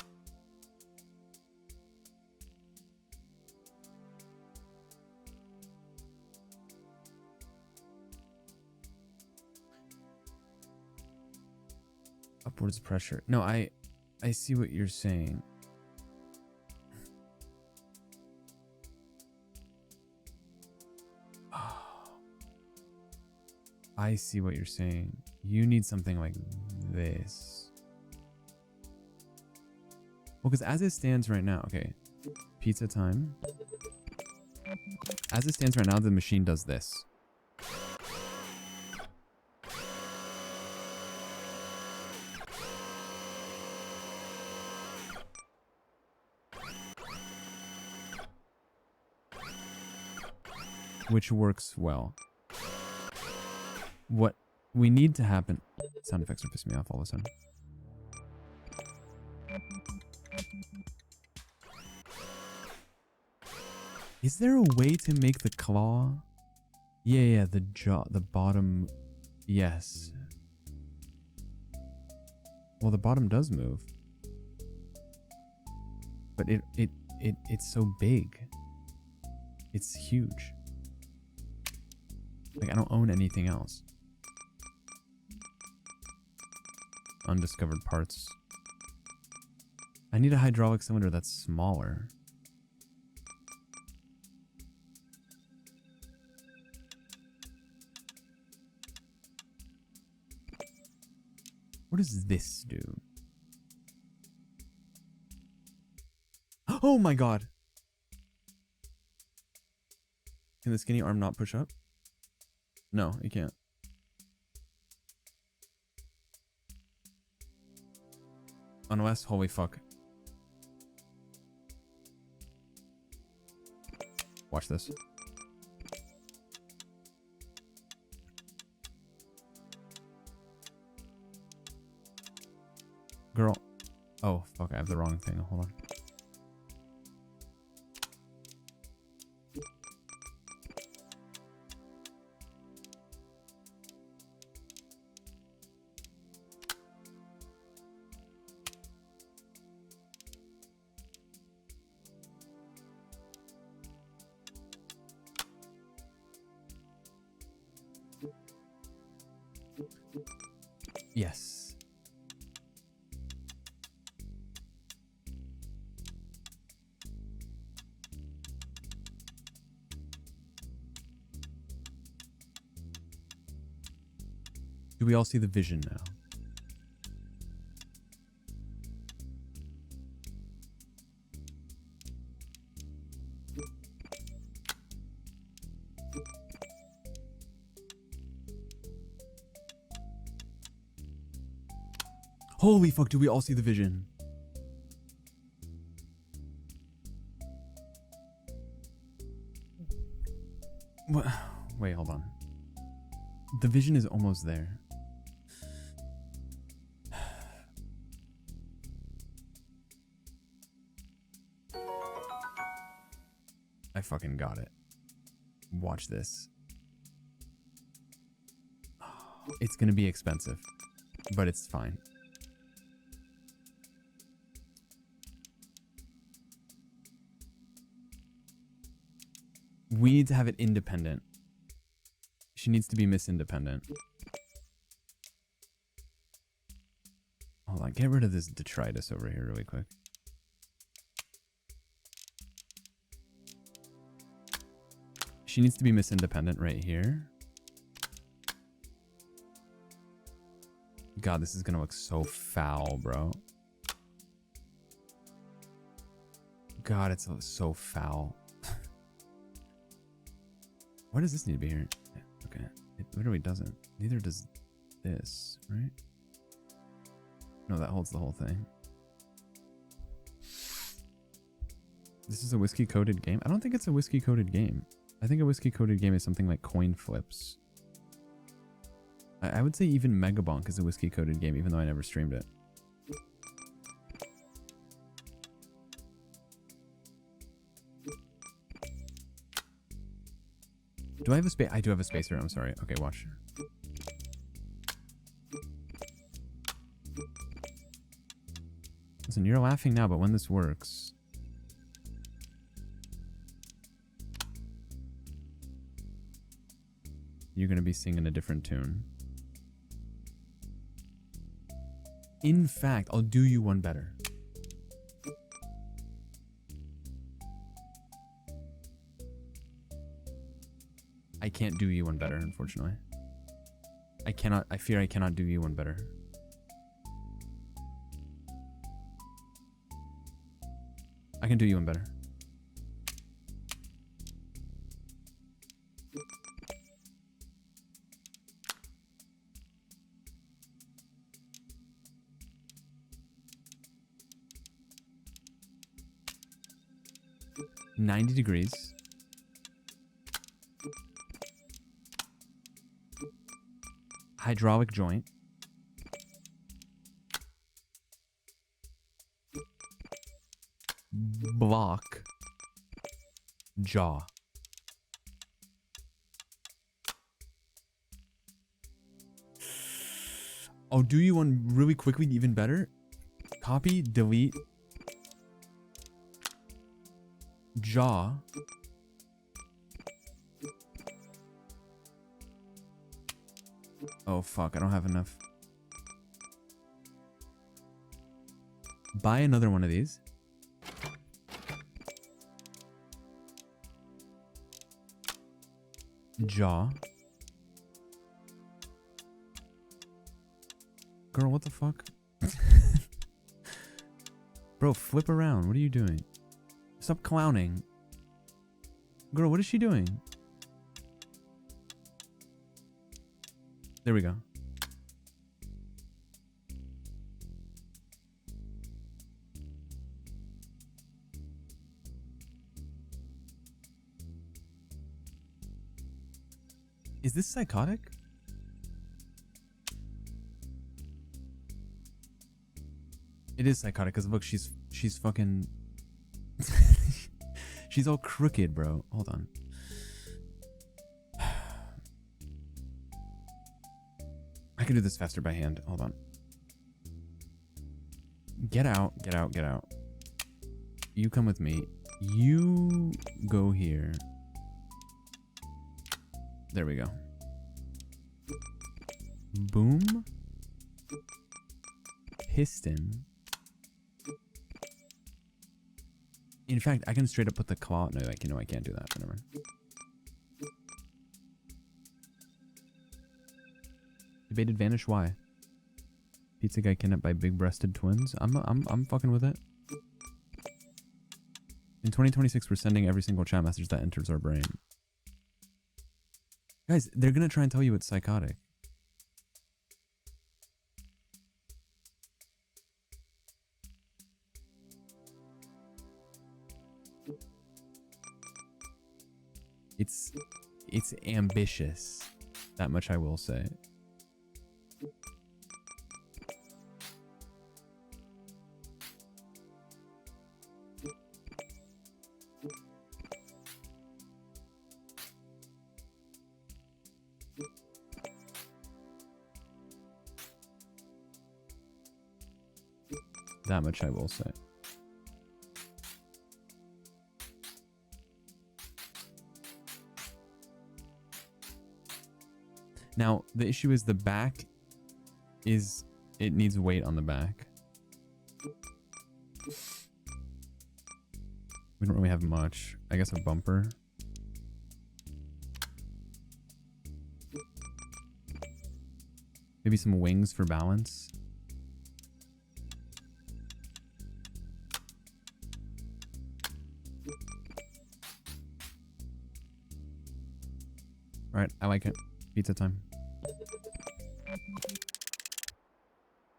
Upwards pressure. No, I see what you're saying. I see what you're saying. You need something like this. Well, because as it stands right now, okay, pizza time. As it stands right now, the machine does this. Which works well. What we need to happen... Sound effects are pissing me off all of a sudden. Is there a way to make the claw? Yeah, the jaw, the bottom... Yes. Well, the bottom does move. But it's so big. It's huge. Like, I don't own anything else. Undiscovered parts. I need a hydraulic cylinder that's smaller. What does this do? Oh my god! Can the skinny arm not push up? No, it can't. Unless, holy fuck. Watch this. Girl. Oh, fuck, I have the wrong thing. Hold on. Yes. Do we all see the vision now? Holy fuck, do we all see the vision? What? Wait, hold on. The vision is almost there. I fucking got it. Watch this. It's gonna be expensive, but it's fine. We need to have it independent. She needs to be Miss Independent. Hold on, get rid of this detritus over here really quick. She needs to be Miss Independent right here. God, this is gonna look so foul, bro. God, it's so foul. Why does this need to be here? Yeah, okay. It literally doesn't. Neither does this, right? No, that holds the whole thing. This is a whiskey coated game? I don't think it's a whiskey coated game. I think a whiskey coated game is something like coin flips. I would say even Megabonk is a whiskey coated game, even though I never streamed it. Do I have a space? I do have a spacer. I'm sorry. Okay, watch. Listen, you're laughing now, but when this works... you're going to be singing a different tune. In fact, I'll do you one better. I can't do you one better, unfortunately. I fear I cannot do you one better. I can do you one better. $90 degrees. Hydraulic joint. Block. Jaw. I'll do you one really quickly, even better. Copy, delete. Jaw. Oh fuck, I don't have enough. Buy another one of these. Jaw. Girl, what the fuck? Bro, flip around. What are you doing? Stop clowning. Girl, what is she doing? There we go. Is this psychotic? It is psychotic because look, she's fucking she's all crooked, bro. Hold on. I can do this faster by hand. Hold on. Get out, get out, get out. You come with me. You go here. There we go. Boom. Piston. In fact, I can straight up put the claw. No, like, you know, I can't do that. Whatever. Debated vanish. Why? Pizza guy kidnapped by big-breasted twins. I'm fucking with it. In 2026, we're sending every single chat message that enters our brain. Guys, they're gonna try and tell you it's psychotic. It's ambitious. That much I will say. That much I will say. Now, the issue is the back is... it needs weight on the back. We don't really have much. I guess a bumper. Maybe some wings for balance. Alright, I like it. Pizza time.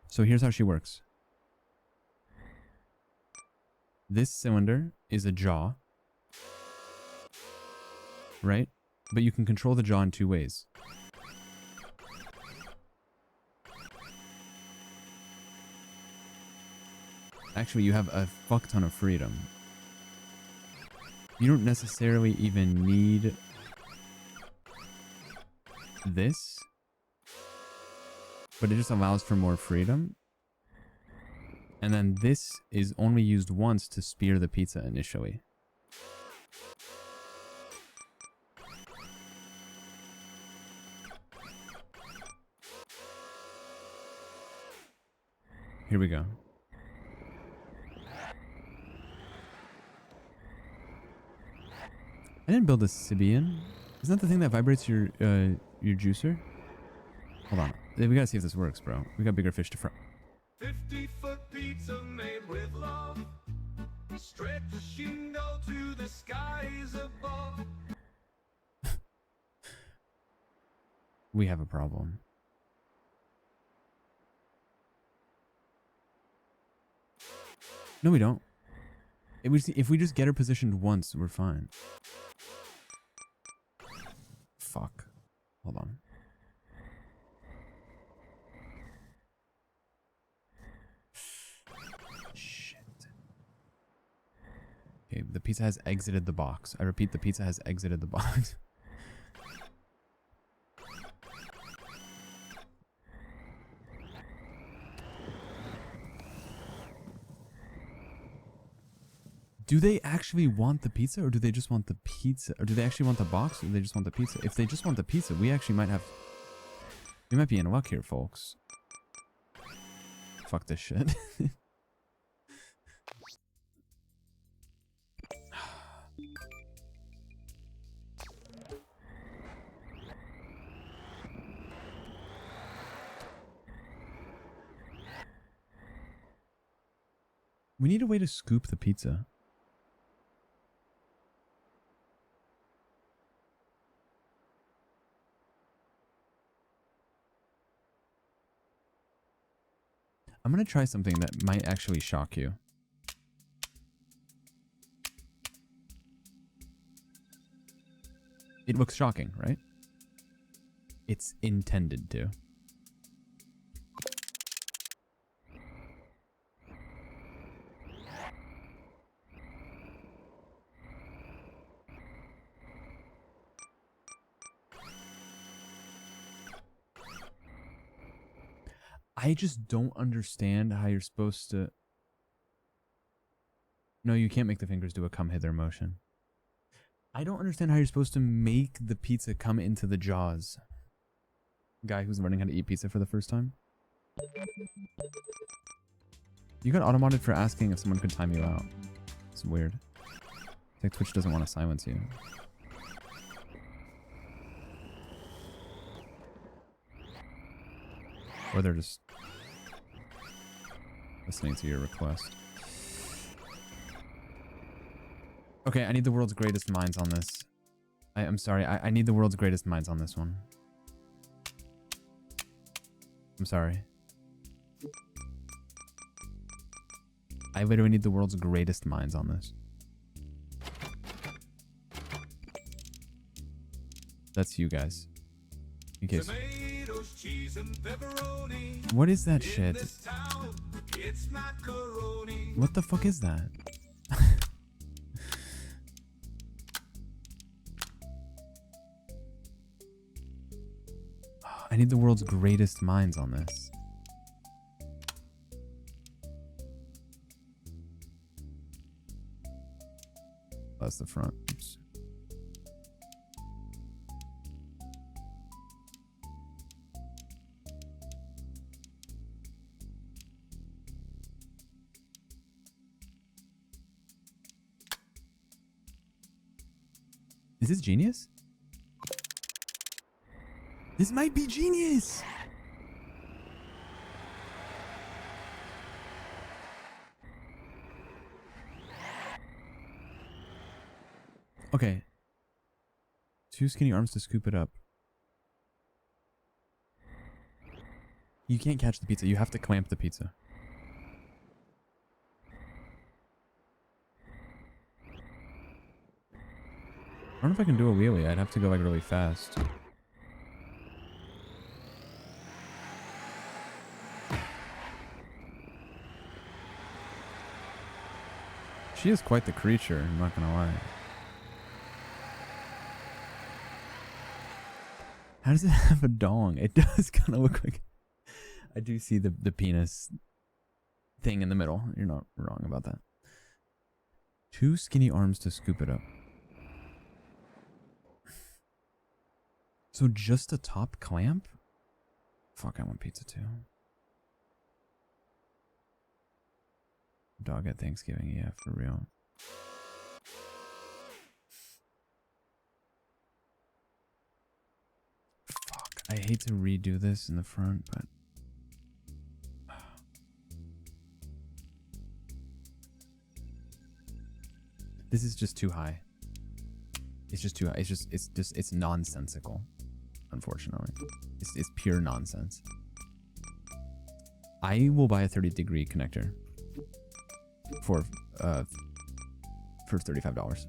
So here's how she works. This cylinder is a jaw. Right? But you can control the jaw in two ways. Actually, you have a fuck ton of freedom. You don't necessarily even need this, but it just allows for more freedom. And then this is only used once to spear the pizza initially. Here we go. I didn't build a Sibian. Isn't that the thing that vibrates your juicer? Hold on. We gotta see if this works, bro. We got bigger fish to fry. 50-foot pizza made with love, stretching out to the skies above. We have a problem. No, we don't. If we just get her positioned once, we're fine. Fuck. Hold on. Shit. Okay, the pizza has exited the box. I repeat, the pizza has exited the box. Do they actually want the pizza, or do they just want the pizza? Or do they actually want the box, or do they just want the pizza? If they just want the pizza, we actually might have... We might be in luck here, folks. Fuck this shit. We need a way to scoop the pizza. I'm gonna try something that might actually shock you. It looks shocking, right? It's intended to. I just don't understand how you're supposed to... No, you can't make the fingers do a come hither motion. I don't understand how you're supposed to make the pizza come into the jaws. Guy who's learning how to eat pizza for the first time. You got automodded for asking if someone could time you out. It's weird. It's like Twitch doesn't want to silence you. Or they're just listening to your request. Okay, I need the world's greatest minds on this. I'm sorry, I need the world's greatest minds on this one. I'm sorry. I literally need the world's greatest minds on this. That's you guys. In case. Tomatoes, cheese, and pepperoni. What is that In shit? this town, it's macaroni. What the fuck is that? I need the world's greatest minds on this. That's the front. Oops. Is this genius? This might be genius! Okay. 2 skinny arms to scoop it up. You can't catch the pizza. You have to clamp the pizza. I don't know if I can do a wheelie. I'd have to go like really fast. She is quite the creature, I'm not gonna lie. How does it have a dong? It does kind of look like... I do see the penis thing in the middle. You're not wrong about that. 2 skinny arms to scoop it up. So just a top clamp? Fuck, I want pizza too. Dog at Thanksgiving, yeah, for real. Fuck, I hate to redo this in the front, but... This is just too high. It's just too high. It's nonsensical. Unfortunately. It's pure nonsense. I will buy a 30-degree connector. For $35.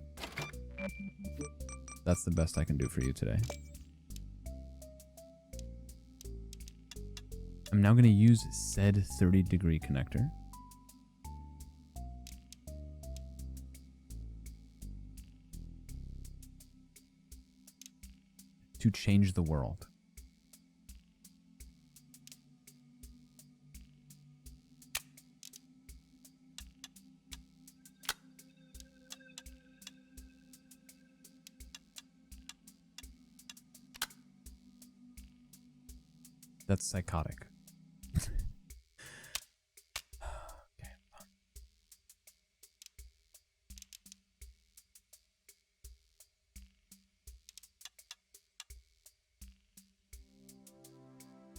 That's the best I can do for you today. I'm now going to use said 30-degree connector to change the world. That's psychotic. Okay.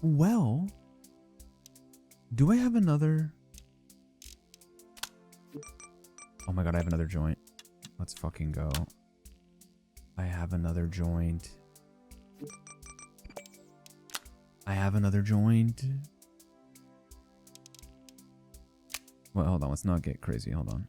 Well, do I have another? Oh my god, I have another joint. Let's fucking go. I have another joint. I have another joint. Well, hold on. Let's not get crazy. Hold on.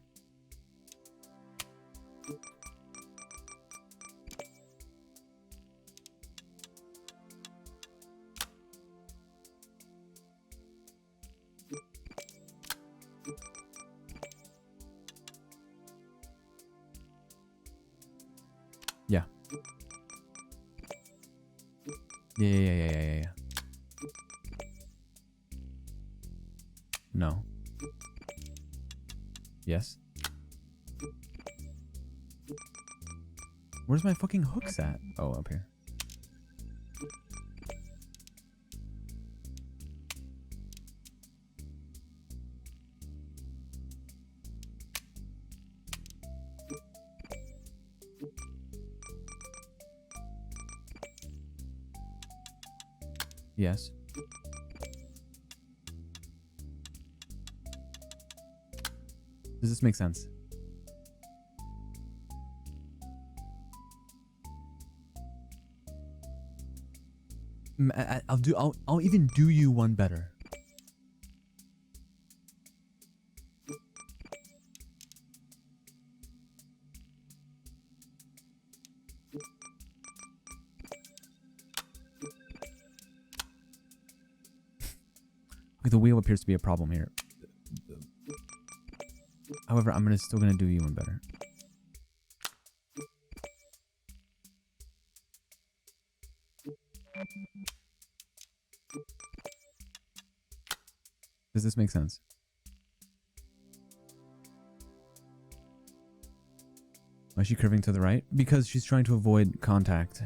Yeah. Yeah. No. Yes. Where's my fucking hooks at? Oh, up here. Yes. Does this make sense? I'll even do you one better. Okay, the wheel appears to be a problem here. However, I'm still gonna do you one better. Does this make sense? Why is she curving to the right? Because she's trying to avoid contact.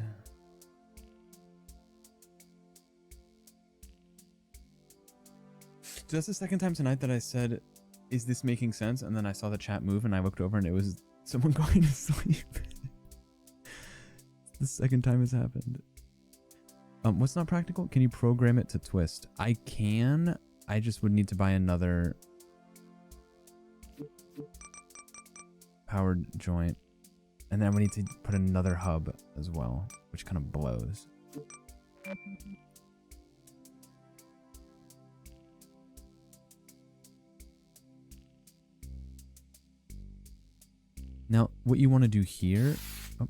So that's the second time tonight that I said, is this making sense? And then I saw the chat move and I looked over and it was someone going to sleep. The second time it's happened. What's not practical? Can you program it to twist? I can. I just would need to buy another powered joint. And then we need to put another hub as well, which kind of blows. Now, what you want to do here... Oh.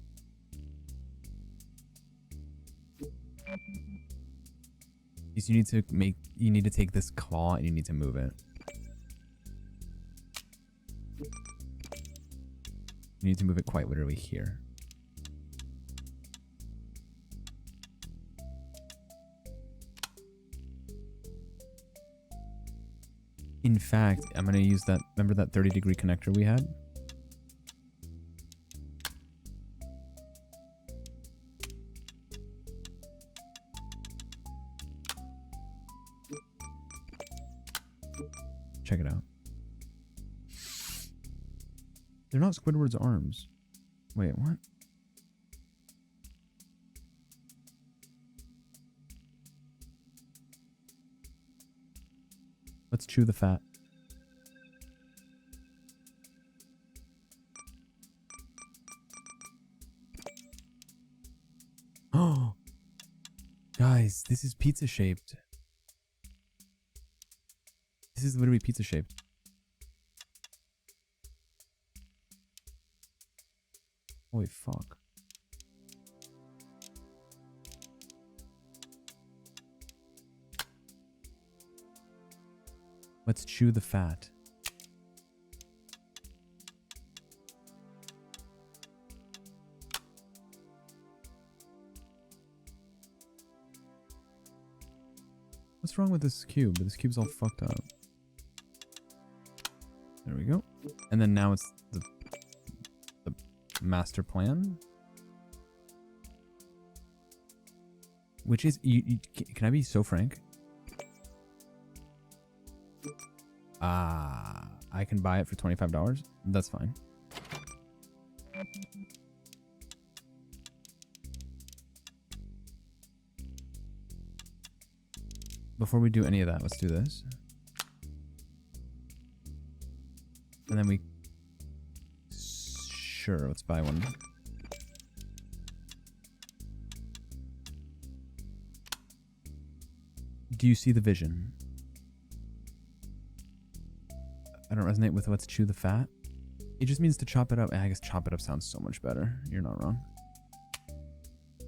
Is you need to take this claw and you need to move it. You need to move it quite literally here. In fact, I'm going to use that, remember that 30-degree connector we had? Check it out. They're not Squidward's arms. Wait, what? Let's chew the fat. Oh, guys, this is pizza shaped. This is literally pizza shaped. Holy fuck. Let's chew the fat. What's wrong with this cube? This cube's all fucked up. There we go. And then now it's the master plan. Which is, can I be so frank? I can buy it for $25. That's fine. Before we do any of that, let's do this. And then we... Sure, let's buy one. Do you see the vision? I don't resonate with let's chew the fat. It just means to chop it up. I guess chop it up sounds so much better. You're not wrong.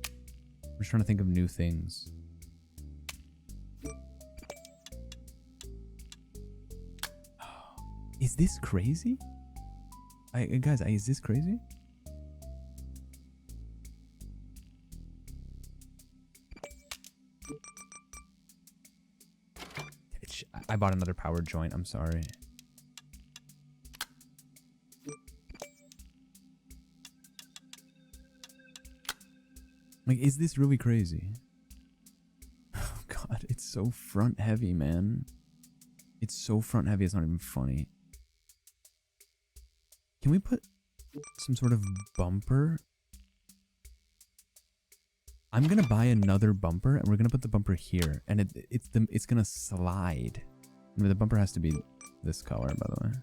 I'm just trying to think of new things. Is this crazy? Guys, is this crazy? I bought another power joint. I'm sorry. Like, is this really crazy? Oh god, it's so front heavy, man. It's so front heavy, it's not even funny. Can we put some sort of bumper? I'm gonna buy another bumper and we're gonna put the bumper here, and it's gonna slide. I mean, the bumper has to be this color, by the way.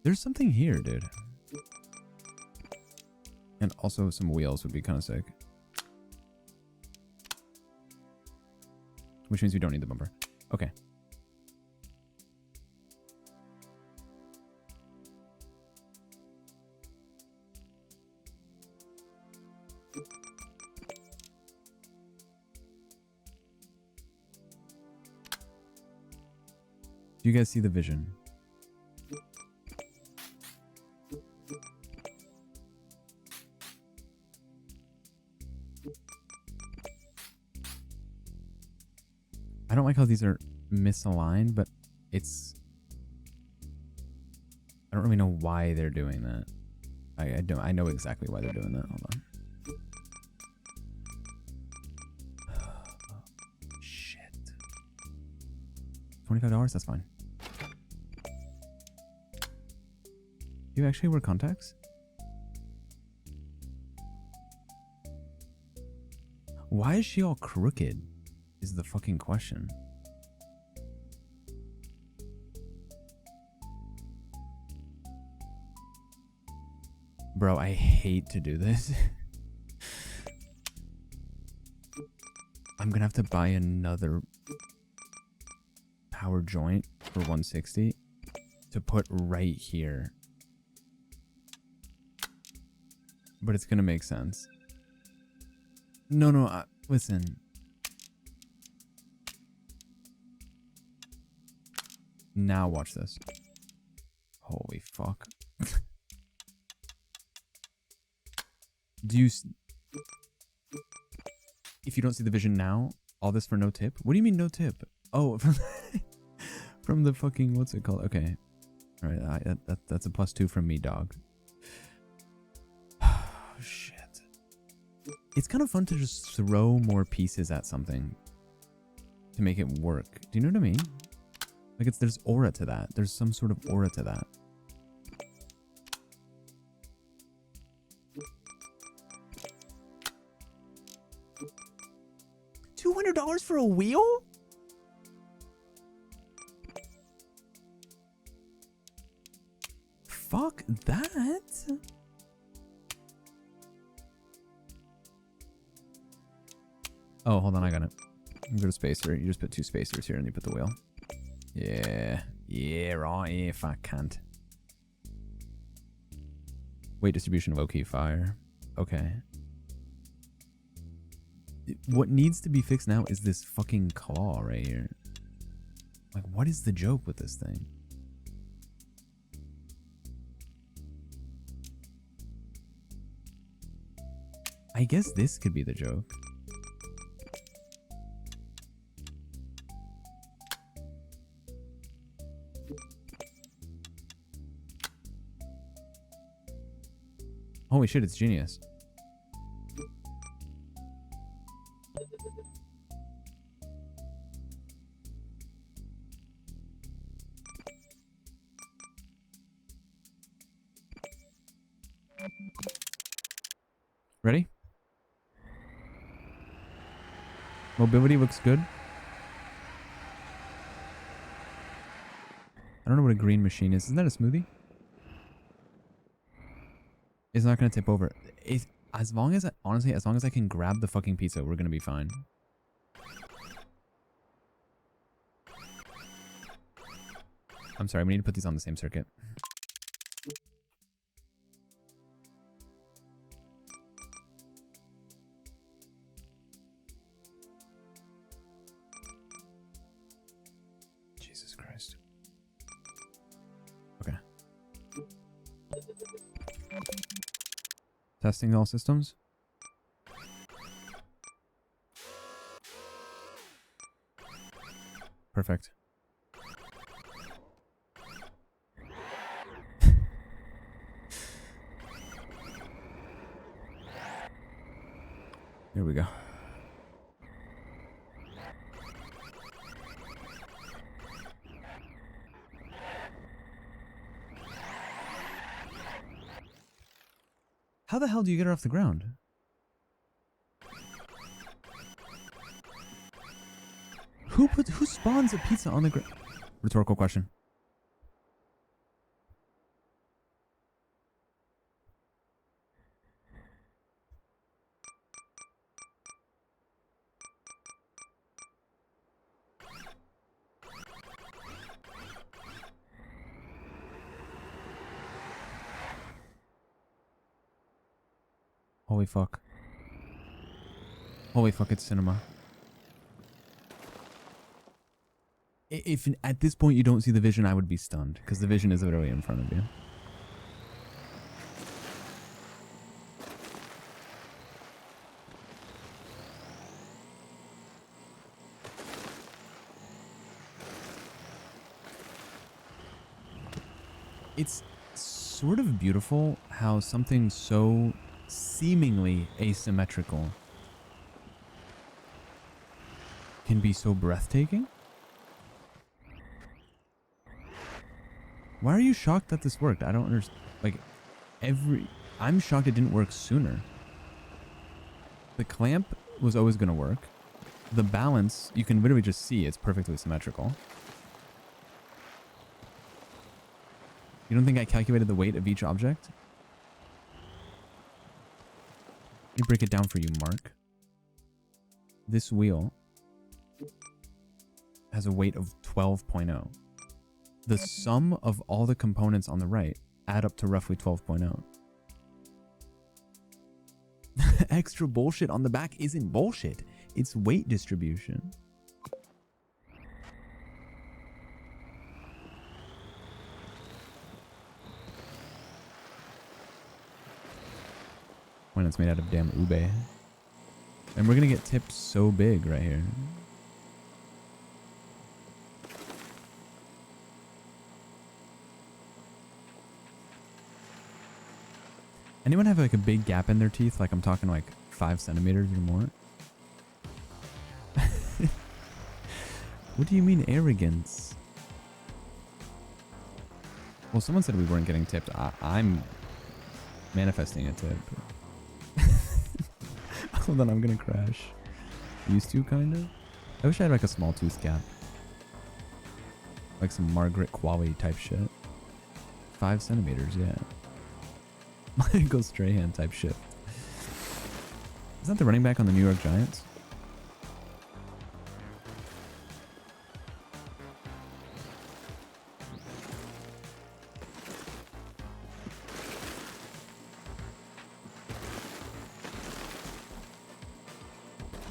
There's something here, dude. And also some wheels would be kind of sick. Which means we don't need the bumper. Okay. Do you guys see the vision? I don't like how these are misaligned, but it's... I don't really know why they're doing that. I know exactly why they're doing that. Hold on. Shit. $25? That's fine. Do you actually wear contacts? Why is she all crooked? Is the fucking question. Bro, I hate to do this. I'm gonna have to buy another power joint for 160 to put right here. But it's gonna make sense. No, listen. Now watch this. Holy fuck. Do you... If you don't see the vision now, all this for no tip? What do you mean no tip? Oh, from the fucking... What's it called? Okay. Alright, that's a +2 from me, dog. Oh, shit. It's kind of fun to just throw more pieces at something to make it work. Do you know what I mean? Like, there's aura to that. There's some sort of aura to that. $200 for a wheel? Fuck that. Oh, hold on, I got it. You go to spacer. You just put 2 spacers here and you put the wheel. Yeah, right, if I can't. Weight distribution of OK fire. Okay. What needs to be fixed now is this fucking claw right here. Like, what is the joke with this thing? I guess this could be the joke. Holy shit, it's genius. Ready? Mobility looks good. I don't know what a green machine is. Isn't that a smoothie? It's not going to tip over. As long as, honestly, as long as I can grab the fucking pizza, we're going to be fine. I'm sorry, we need to put these on the same circuit. Jesus Christ. Okay. Testing all systems. Perfect. Here we go. How the hell do you get her off the ground? Who spawns a pizza on the ground? Rhetorical question. Holy fuck. Holy fuck, it's cinema. If at this point you don't see the vision, I would be stunned, because the vision is literally in front of you. It's sort of beautiful how something so seemingly asymmetrical can be so breathtaking. Why are you shocked that this worked? I don't understand. Like, I'm shocked it didn't work sooner. The clamp was always going to work. The balance, you can literally just see it's perfectly symmetrical. You don't think I calculated the weight of each object? Let me break it down for you, Mark. This wheel has a weight of 12.0. The sum of all the components on the right add up to roughly 12.0. Extra bullshit on the back isn't bullshit. It's weight distribution. When it's made out of damn ube. And we're gonna get tipped so big right here. Anyone have like a big gap in their teeth? Like I'm talking like 5 centimeters or more? What do you mean arrogance? Well, someone said we weren't getting tipped. I'm manifesting a tip. Hold on, I'm gonna crash. Used to, kind of. I wish I had like a small tooth gap. Like some Margaret Qualley type shit. 5 centimeters, yeah. Michael Strahan type shit. Is that the running back on the New York Giants?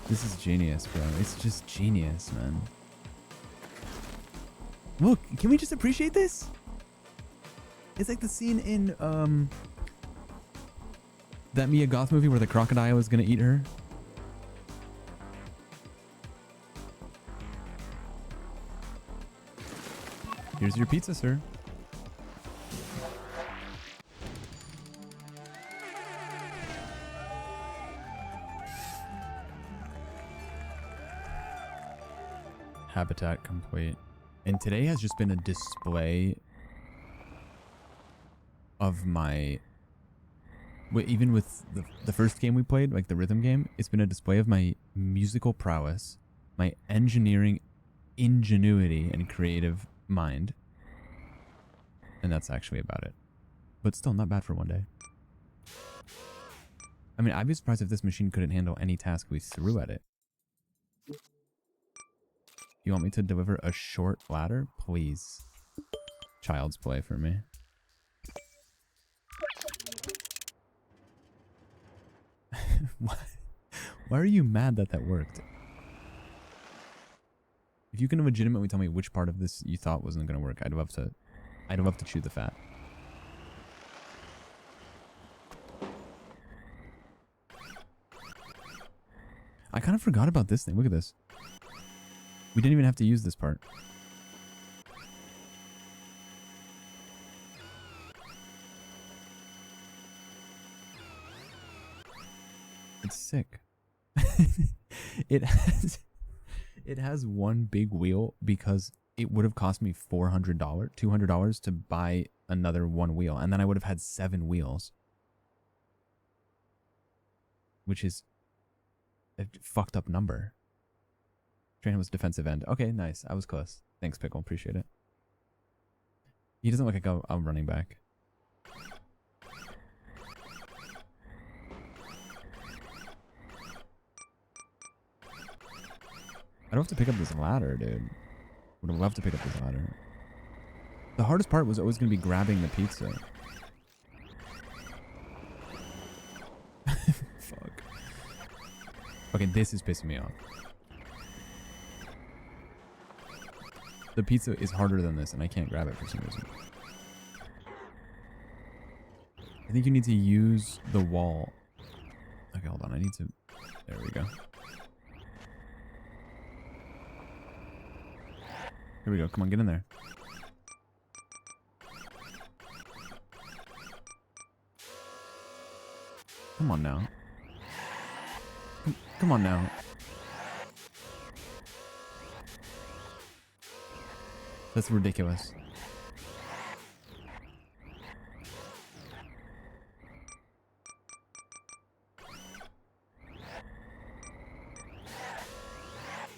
This is genius, bro. It's just genius, man. Look, can we just appreciate this? It's like the scene in that Mia Goth movie where the crocodile is gonna eat her. Here's your pizza, sir. Habitat complete. And today has just been a display of my... Even with the first game we played, like the rhythm game, it's been a display of my musical prowess, my engineering ingenuity and creative mind. And that's actually about it. But still not bad for one day. I mean, I'd be surprised if this machine couldn't handle any task we threw at it. You want me to deliver a short ladder? Please. Child's play for me. Why are you mad that that worked? If you can legitimately tell me which part of this you thought wasn't going to work, I'd love to chew the fat. I kind of forgot about this thing. Look at this. We didn't even have to use this part. It's sick. It has one big wheel because it would have cost me $400, $200 to buy another one wheel, and then I would have had 7 wheels, which is a fucked up number. Train was defensive end. Okay, nice. I was close. Thanks, Pickle. Appreciate it. He doesn't look like a running back. I'd love to pick up this ladder, dude. Would have loved to pick up this ladder. The hardest part was always going to be grabbing the pizza. Fuck. Okay, this is pissing me off. The pizza is harder than this, and I can't grab it for some reason. I think you need to use the wall. Okay, hold on. I need to... There we go. Here we go. Come on, get in there. Come on now. Come on now. That's ridiculous.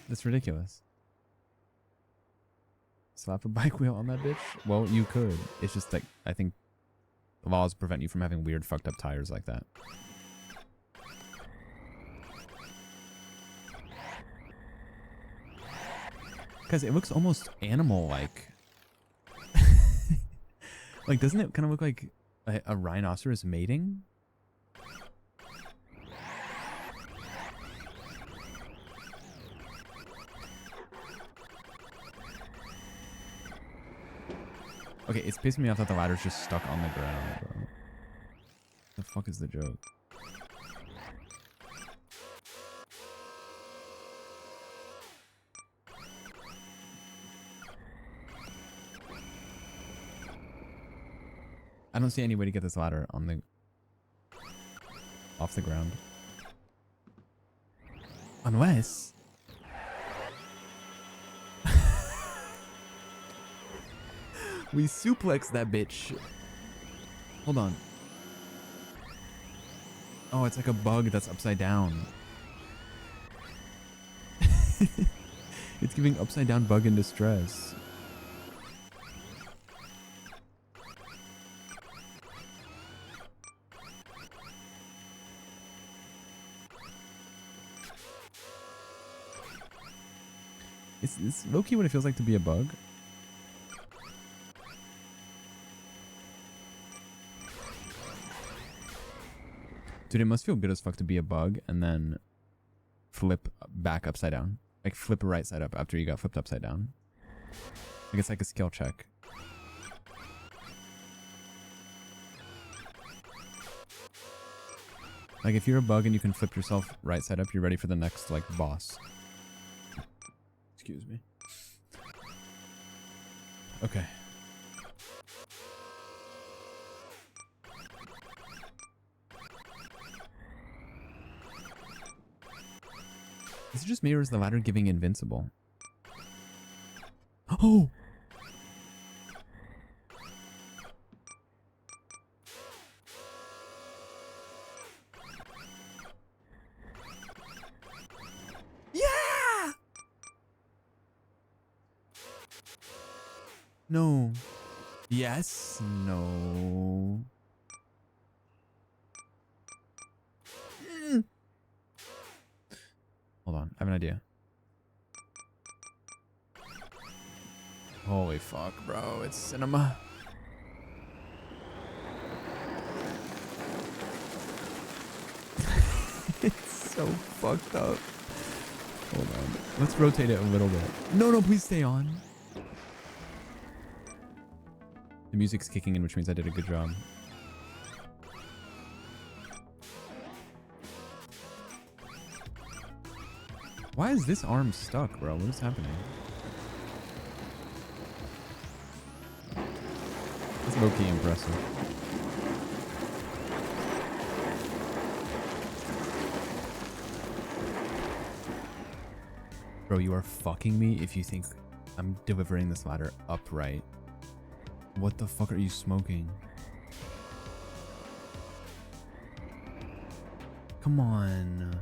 That's ridiculous. Slap a bike wheel on that bitch? Well, you could. It's just like, I think the laws prevent you from having weird fucked up tires like that. Because it looks almost animal-like. Like, doesn't it kind of look like a rhinoceros mating? Okay, it's pissing me off that the ladder's just stuck on the ground, bro. The fuck is the joke? I don't see any way to get this ladder on the off the ground. Unless we suplex that bitch. Hold on. Oh, it's like a bug that's upside down. It's giving upside down bug in distress. It's low-key what it feels like to be a bug. Dude, it must feel good as fuck to be a bug and then flip back upside down. Like flip right side up after you got flipped upside down. Like it's like a skill check. Like if you're a bug and you can flip yourself right side up, you're ready for the next like boss. Excuse me. Okay. Is it just me or is the ladder giving invincible? Oh! Yeah! No. Yes. No. Hold on. I have an idea. Holy fuck, bro. It's cinema. It's so fucked up. Hold on. Let's rotate it a little bit. No, no, please stay on. The music's kicking in, which means I did a good job. Why is this arm stuck, bro? What is happening? That's low-key impressive. Bro, you are fucking me if you think I'm delivering this ladder upright. What the fuck are you smoking? Come on.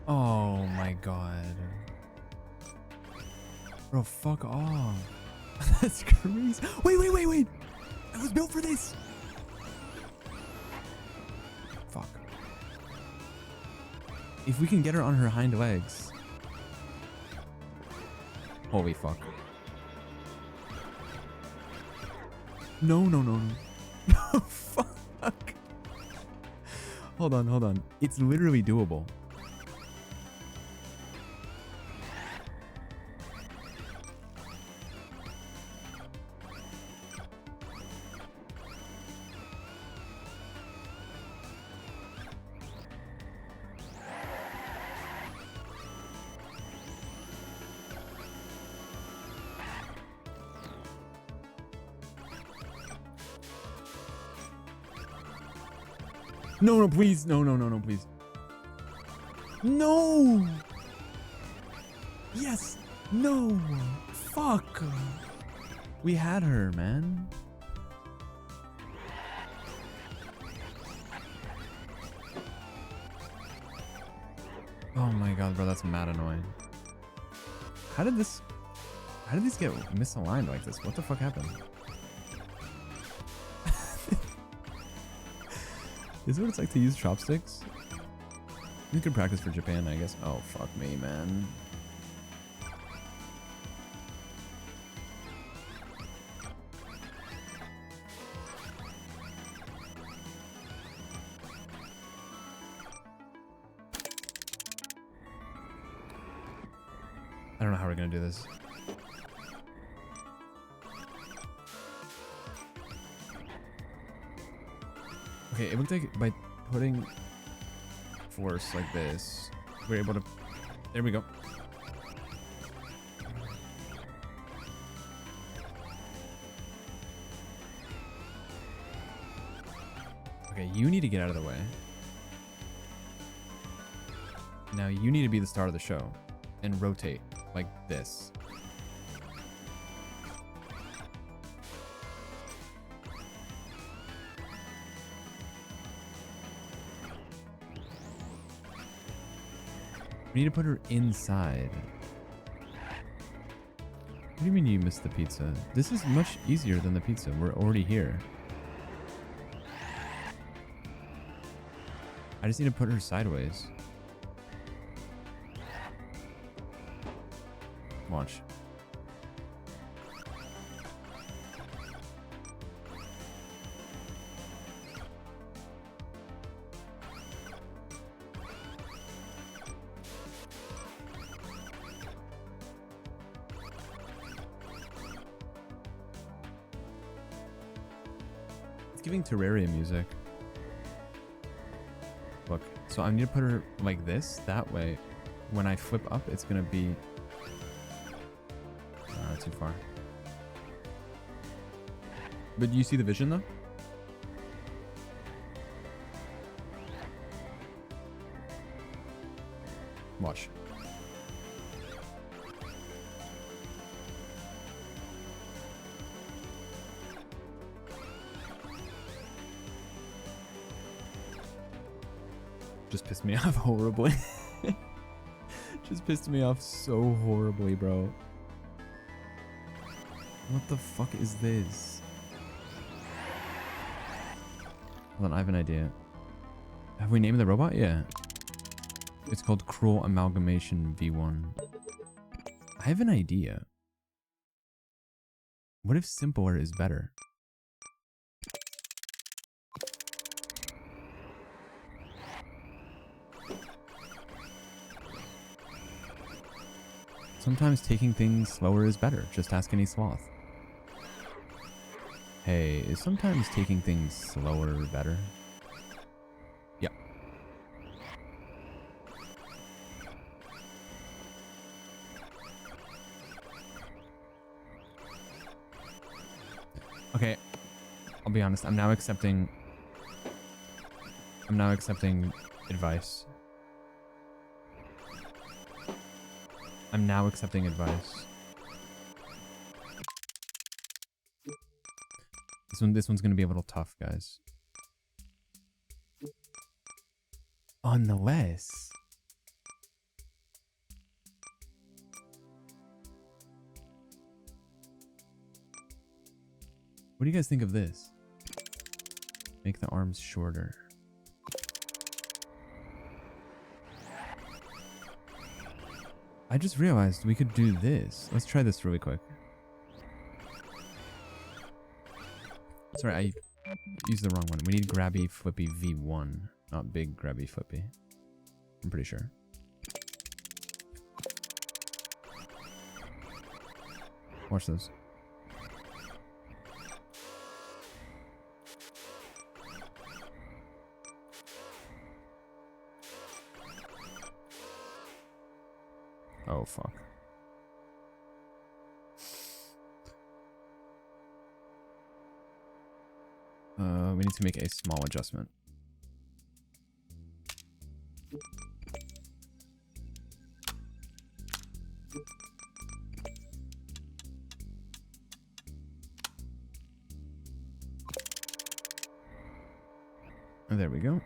Oh my god. Bro, fuck off. That's crazy. Wait, wait, wait, wait. I was built for this. Fuck. If we can get her on her hind legs. Holy fuck. No, no, no, no. No, fuck. Hold on, hold on. It's literally doable. No, no, please. No, no, no, no, please. No. Yes. No. Fuck. We had her, man. Oh my god, bro, that's mad annoying. How did these get misaligned like this? What the fuck happened? Is it what it's like to use chopsticks? You could practice for Japan, I guess. Oh, fuck me, man. I don't know how we're gonna do this. Okay, it looked like by putting force like this, we're able to... There we go. Okay, you need to get out of the way. Now you need to be the star of the show and rotate like this. We need to put her inside. What do you mean you missed the pizza? This is much easier than the pizza. We're already here. I just need to put her sideways. Watch. It's giving Terraria music. Look, so I need to put her like this. That way, when I flip up, it's gonna be too far. But do you see the vision though? Watch. Just pissed me off horribly. Just pissed me off so horribly, bro. What the fuck is this? Hold on, I have an idea. Have we named the robot? Yeah. It's called Cruel Amalgamation V1. I have an idea. What if simpler is better? Sometimes taking things slower is better. Just ask any sloth. Hey, is sometimes taking things slower better? Yep. Okay, I'll be honest. I'm now accepting advice. I'm now accepting advice. This one's gonna be a little tough, guys. Unless what do you guys think of this? Make the arms shorter. I just realized we could do this. Let's try this really quick. Sorry, I used the wrong one. We need grabby flippy V1, not big grabby flippy. I'm pretty sure. Watch those. Oh, fuck. We need to make a small adjustment. There we go.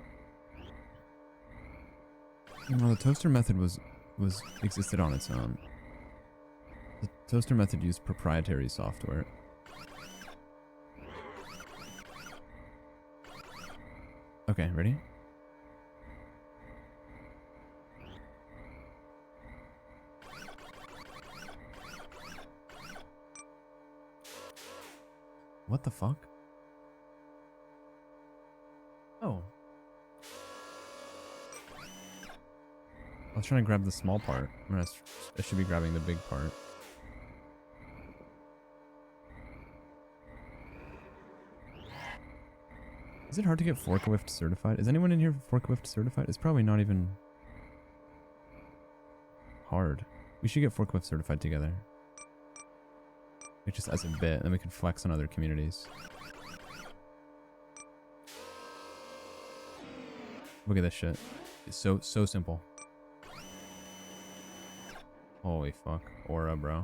Well, the toaster method existed on its own. The toaster method used proprietary software. Okay, ready? What the fuck? Oh. was trying to grab the small part. I should be grabbing the big part. Is it hard to get forklift certified? Is anyone in here forklift certified? It's probably not even hard. We should get forklift certified together. Like just as a bit, then we can flex on other communities. Look at this shit. It's so simple. Holy fuck. Aura, bro.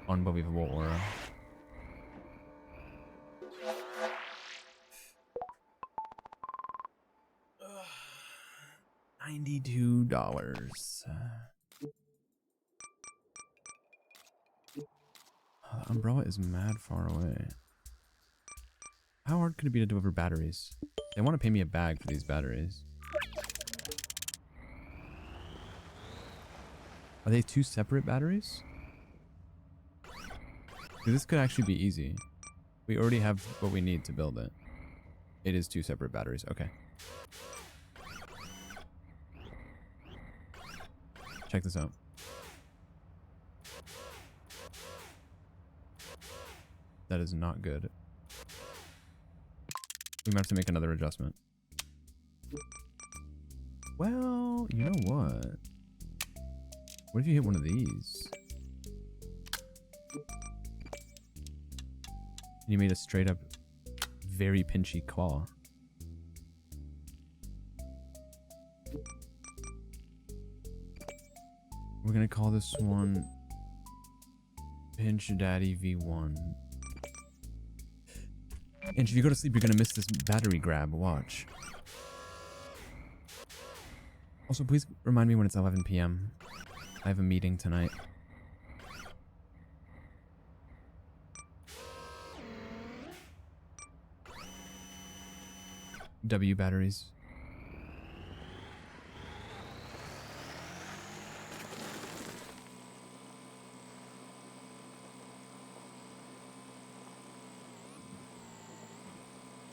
Unbelievable aura. $92. The umbrella is mad far away. How hard could it be to deliver batteries? They want to pay me a bag for these batteries. Are they 2 separate batteries? This could actually be easy. We already have what we need to build it. It is 2 separate batteries. Okay. Check this out. That is not good. We might have to make another adjustment. Well, you know what? What if you hit one of these? You made a straight up very pinchy claw. We're gonna call this one Pinch Daddy V1. And if you go to sleep, you're gonna miss this battery grab. Watch. Also, please remind me when it's 11 p.m. I have a meeting tonight. W batteries.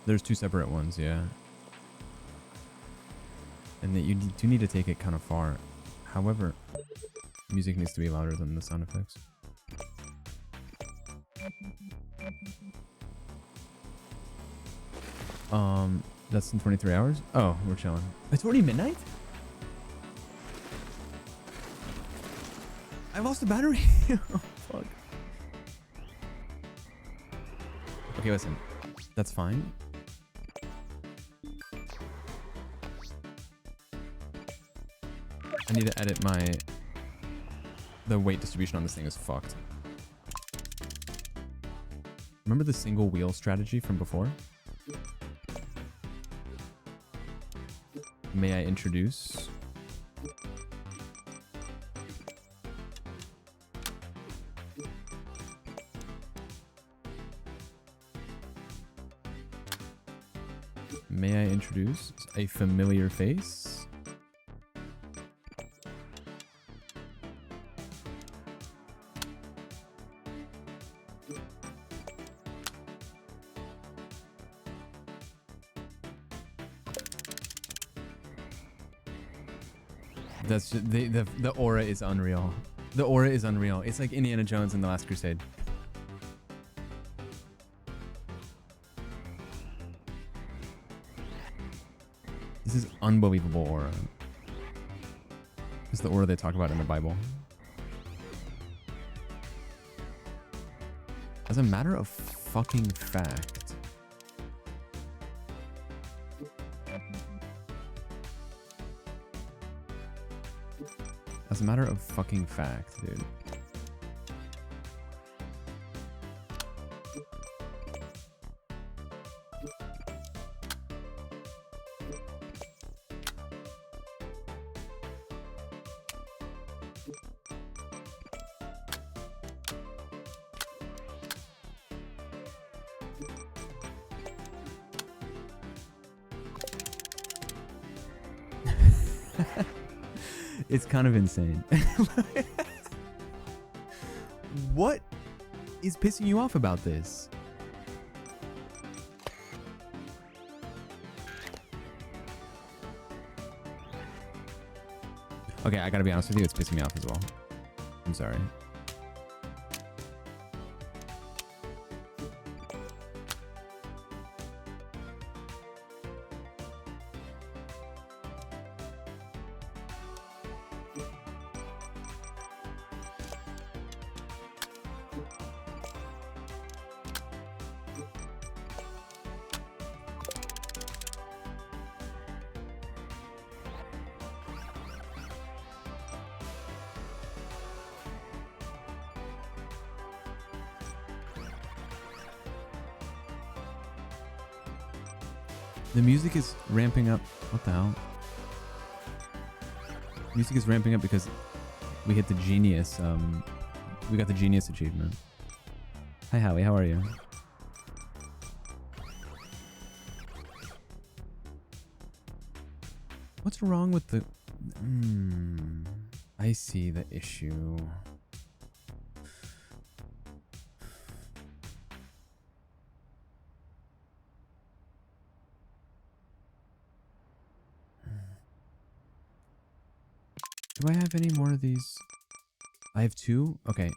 There's 2 separate ones, yeah. And that you do need to take it kind of far. However, music needs to be louder than the sound effects. That's in 23 hours? Oh, we're chilling. It's already midnight? I lost the battery? Oh, fuck. Okay, listen. That's fine. I need to edit the weight distribution on this thing is fucked. Remember the single wheel strategy from before? May I introduce? May I introduce a familiar face? That's just, the aura is unreal. The aura is unreal. It's like Indiana Jones in The Last Crusade. This is unbelievable aura. It's the aura they talk about in the Bible. As a matter of fucking fact. As a matter of fucking fact, dude. It's kind of insane. What is pissing you off about this? Okay, I gotta be honest with you, it's pissing me off as well. I'm sorry. The music is ramping up. What the hell? Music is ramping up because we hit the genius. We got the genius achievement. Hi Howie, how are you? What's wrong with the... I see the issue. Do I have any more of these? I have 2? Okay.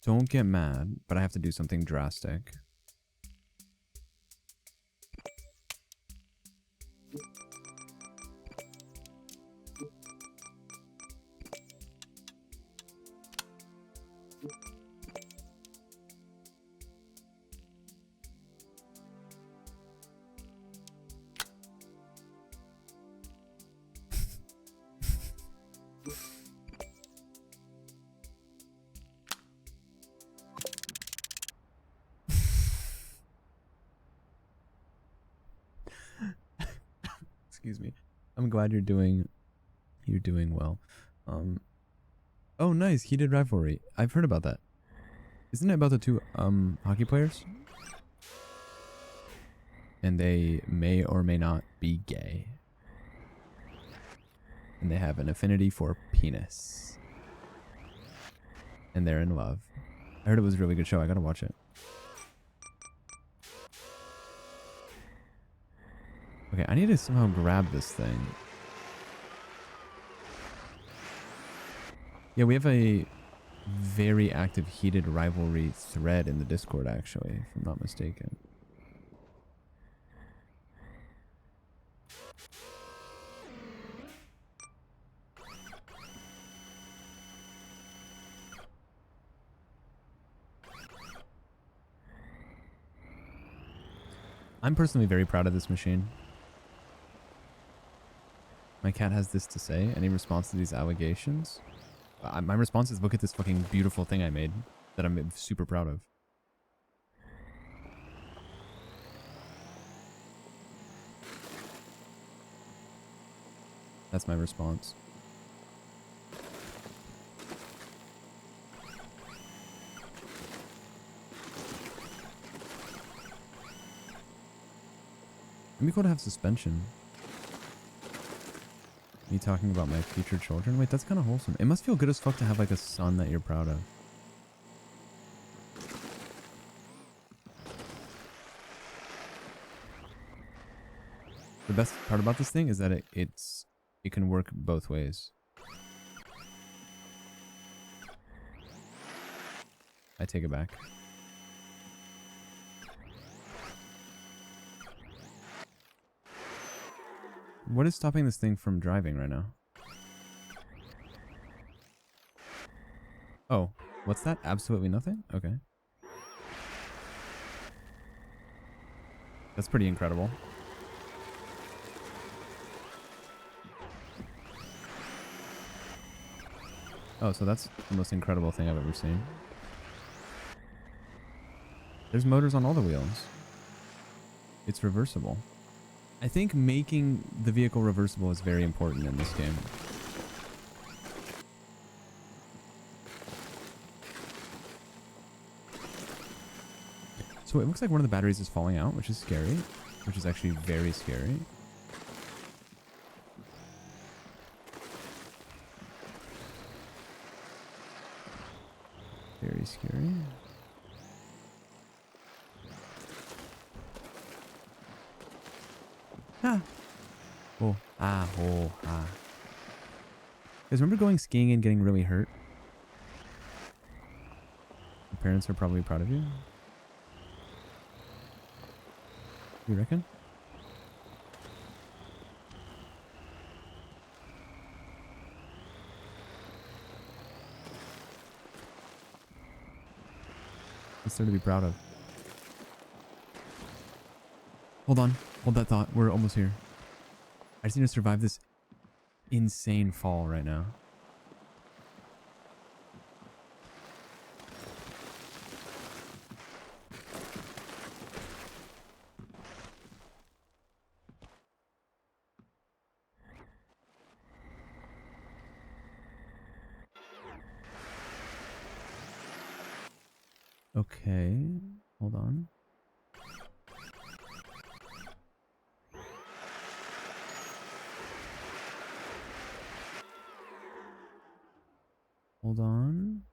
Don't get mad, but I have to do something drastic. Excuse me. I'm glad you're doing well. Oh nice, heated rivalry. I've heard about that. Isn't it about the 2 hockey players? And they may or may not be gay. And they have an affinity for penis. And they're in love. I heard it was a really good show. I gotta watch it. Okay, I need to somehow grab this thing. Yeah, we have a very active heated rivalry thread in the Discord, actually, if I'm not mistaken. I'm personally very proud of this machine. My cat has this to say. Any response to these allegations? My response is, look at this fucking beautiful thing I made that I'm super proud of. That's my response. It'd be cool to have suspension. Me talking about my future children? Wait, that's kind of wholesome. It must feel good as fuck to have like a son that you're proud of. The best part about this thing is that it can work both ways. I take it back. What is stopping this thing from driving right now? Oh, what's that? Absolutely nothing? Okay. That's pretty incredible. Oh, so that's the most incredible thing I've ever seen. There's motors on all the wheels. It's reversible. I think making the vehicle reversible is very important in this game. So it looks like one of the batteries is falling out, which is scary. Which is actually very scary. Very scary. Ah. Oh, Ha ho ha. Guys, remember going skiing and getting really hurt? Your parents are probably proud of you. You reckon? What's there to be proud of? Hold on. Hold that thought. We're almost here. I just need to survive this insane fall right now. Okay. Hold on. Hold on.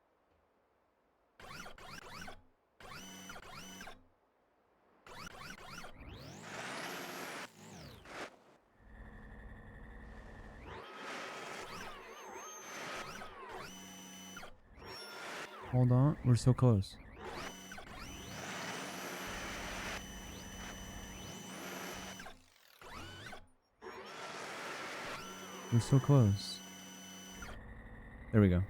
Hold on. We're so close. We're so close. There we go.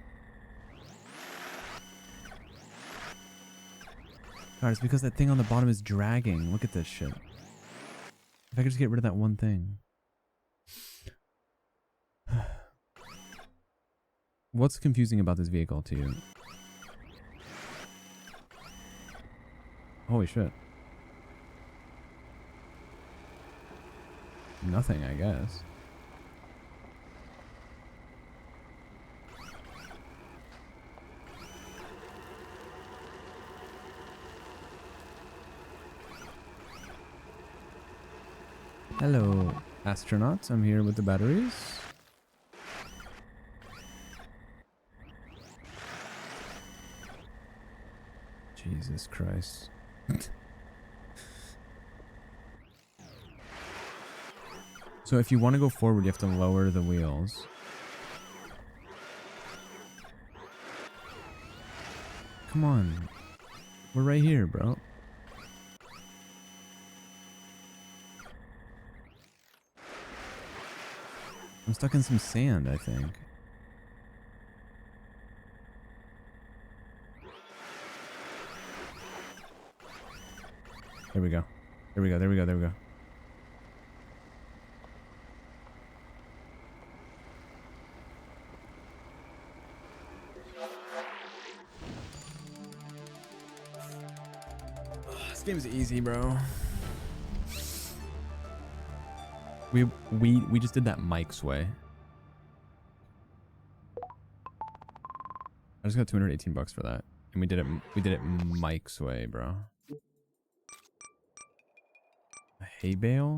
God, it's because that thing on the bottom is dragging. Look at this shit. If I could just get rid of that one thing. What's confusing about this vehicle to you? Holy shit. Nothing, I guess. Hello, astronauts. I'm here with the batteries. Jesus Christ. So if you want to go forward, you have to lower the wheels. Come on. We're right here, bro. I'm stuck in some sand, I think. There we go. There we go, there we go, there we go. This game's easy, bro. We just did that Mike's way. I just got 218 bucks for that. And we did it Mike's way, bro. A hay bale,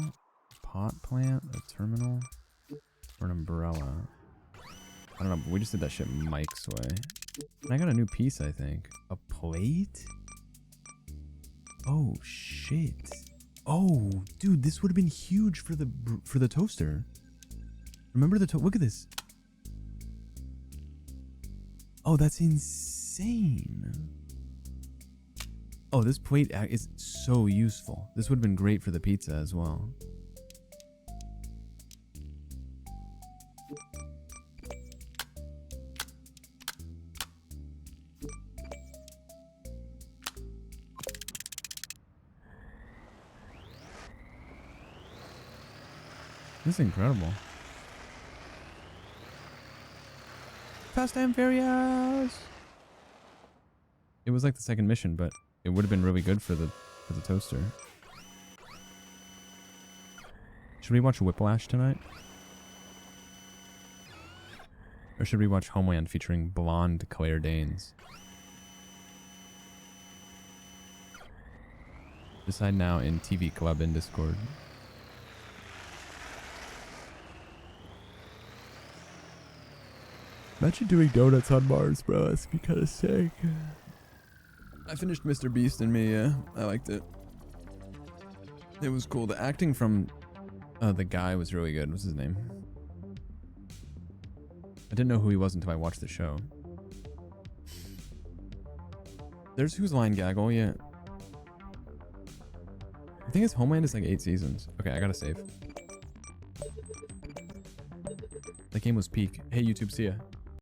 pot plant, a terminal, or an umbrella. I don't know, but we just did that shit Mike's way. And I got a new piece, I think. A plate? Oh shit. Oh, dude, this would have been huge for the toaster. Remember the look at this. Oh, that's insane. Oh, this plate is so useful. This would have been great for the pizza as well. This is incredible. Fast and Furious. It was like the second mission, but it would have been really good for the toaster. Should we watch Whiplash tonight? Or should we watch Homeland featuring blonde Claire Danes? Decide now in TV Club in Discord. Imagine doing donuts on Mars, bro. That'd be kind of sick. I finished Mr. Beast and Me, yeah. I liked it. It was cool. The acting from the guy was really good. What's his name? I didn't know who he was until I watched the show. There's Whose Line Gaggle, yeah. I think his Homeland is like 8 seasons. Okay, I gotta save. That game was peak. Hey YouTube, see ya.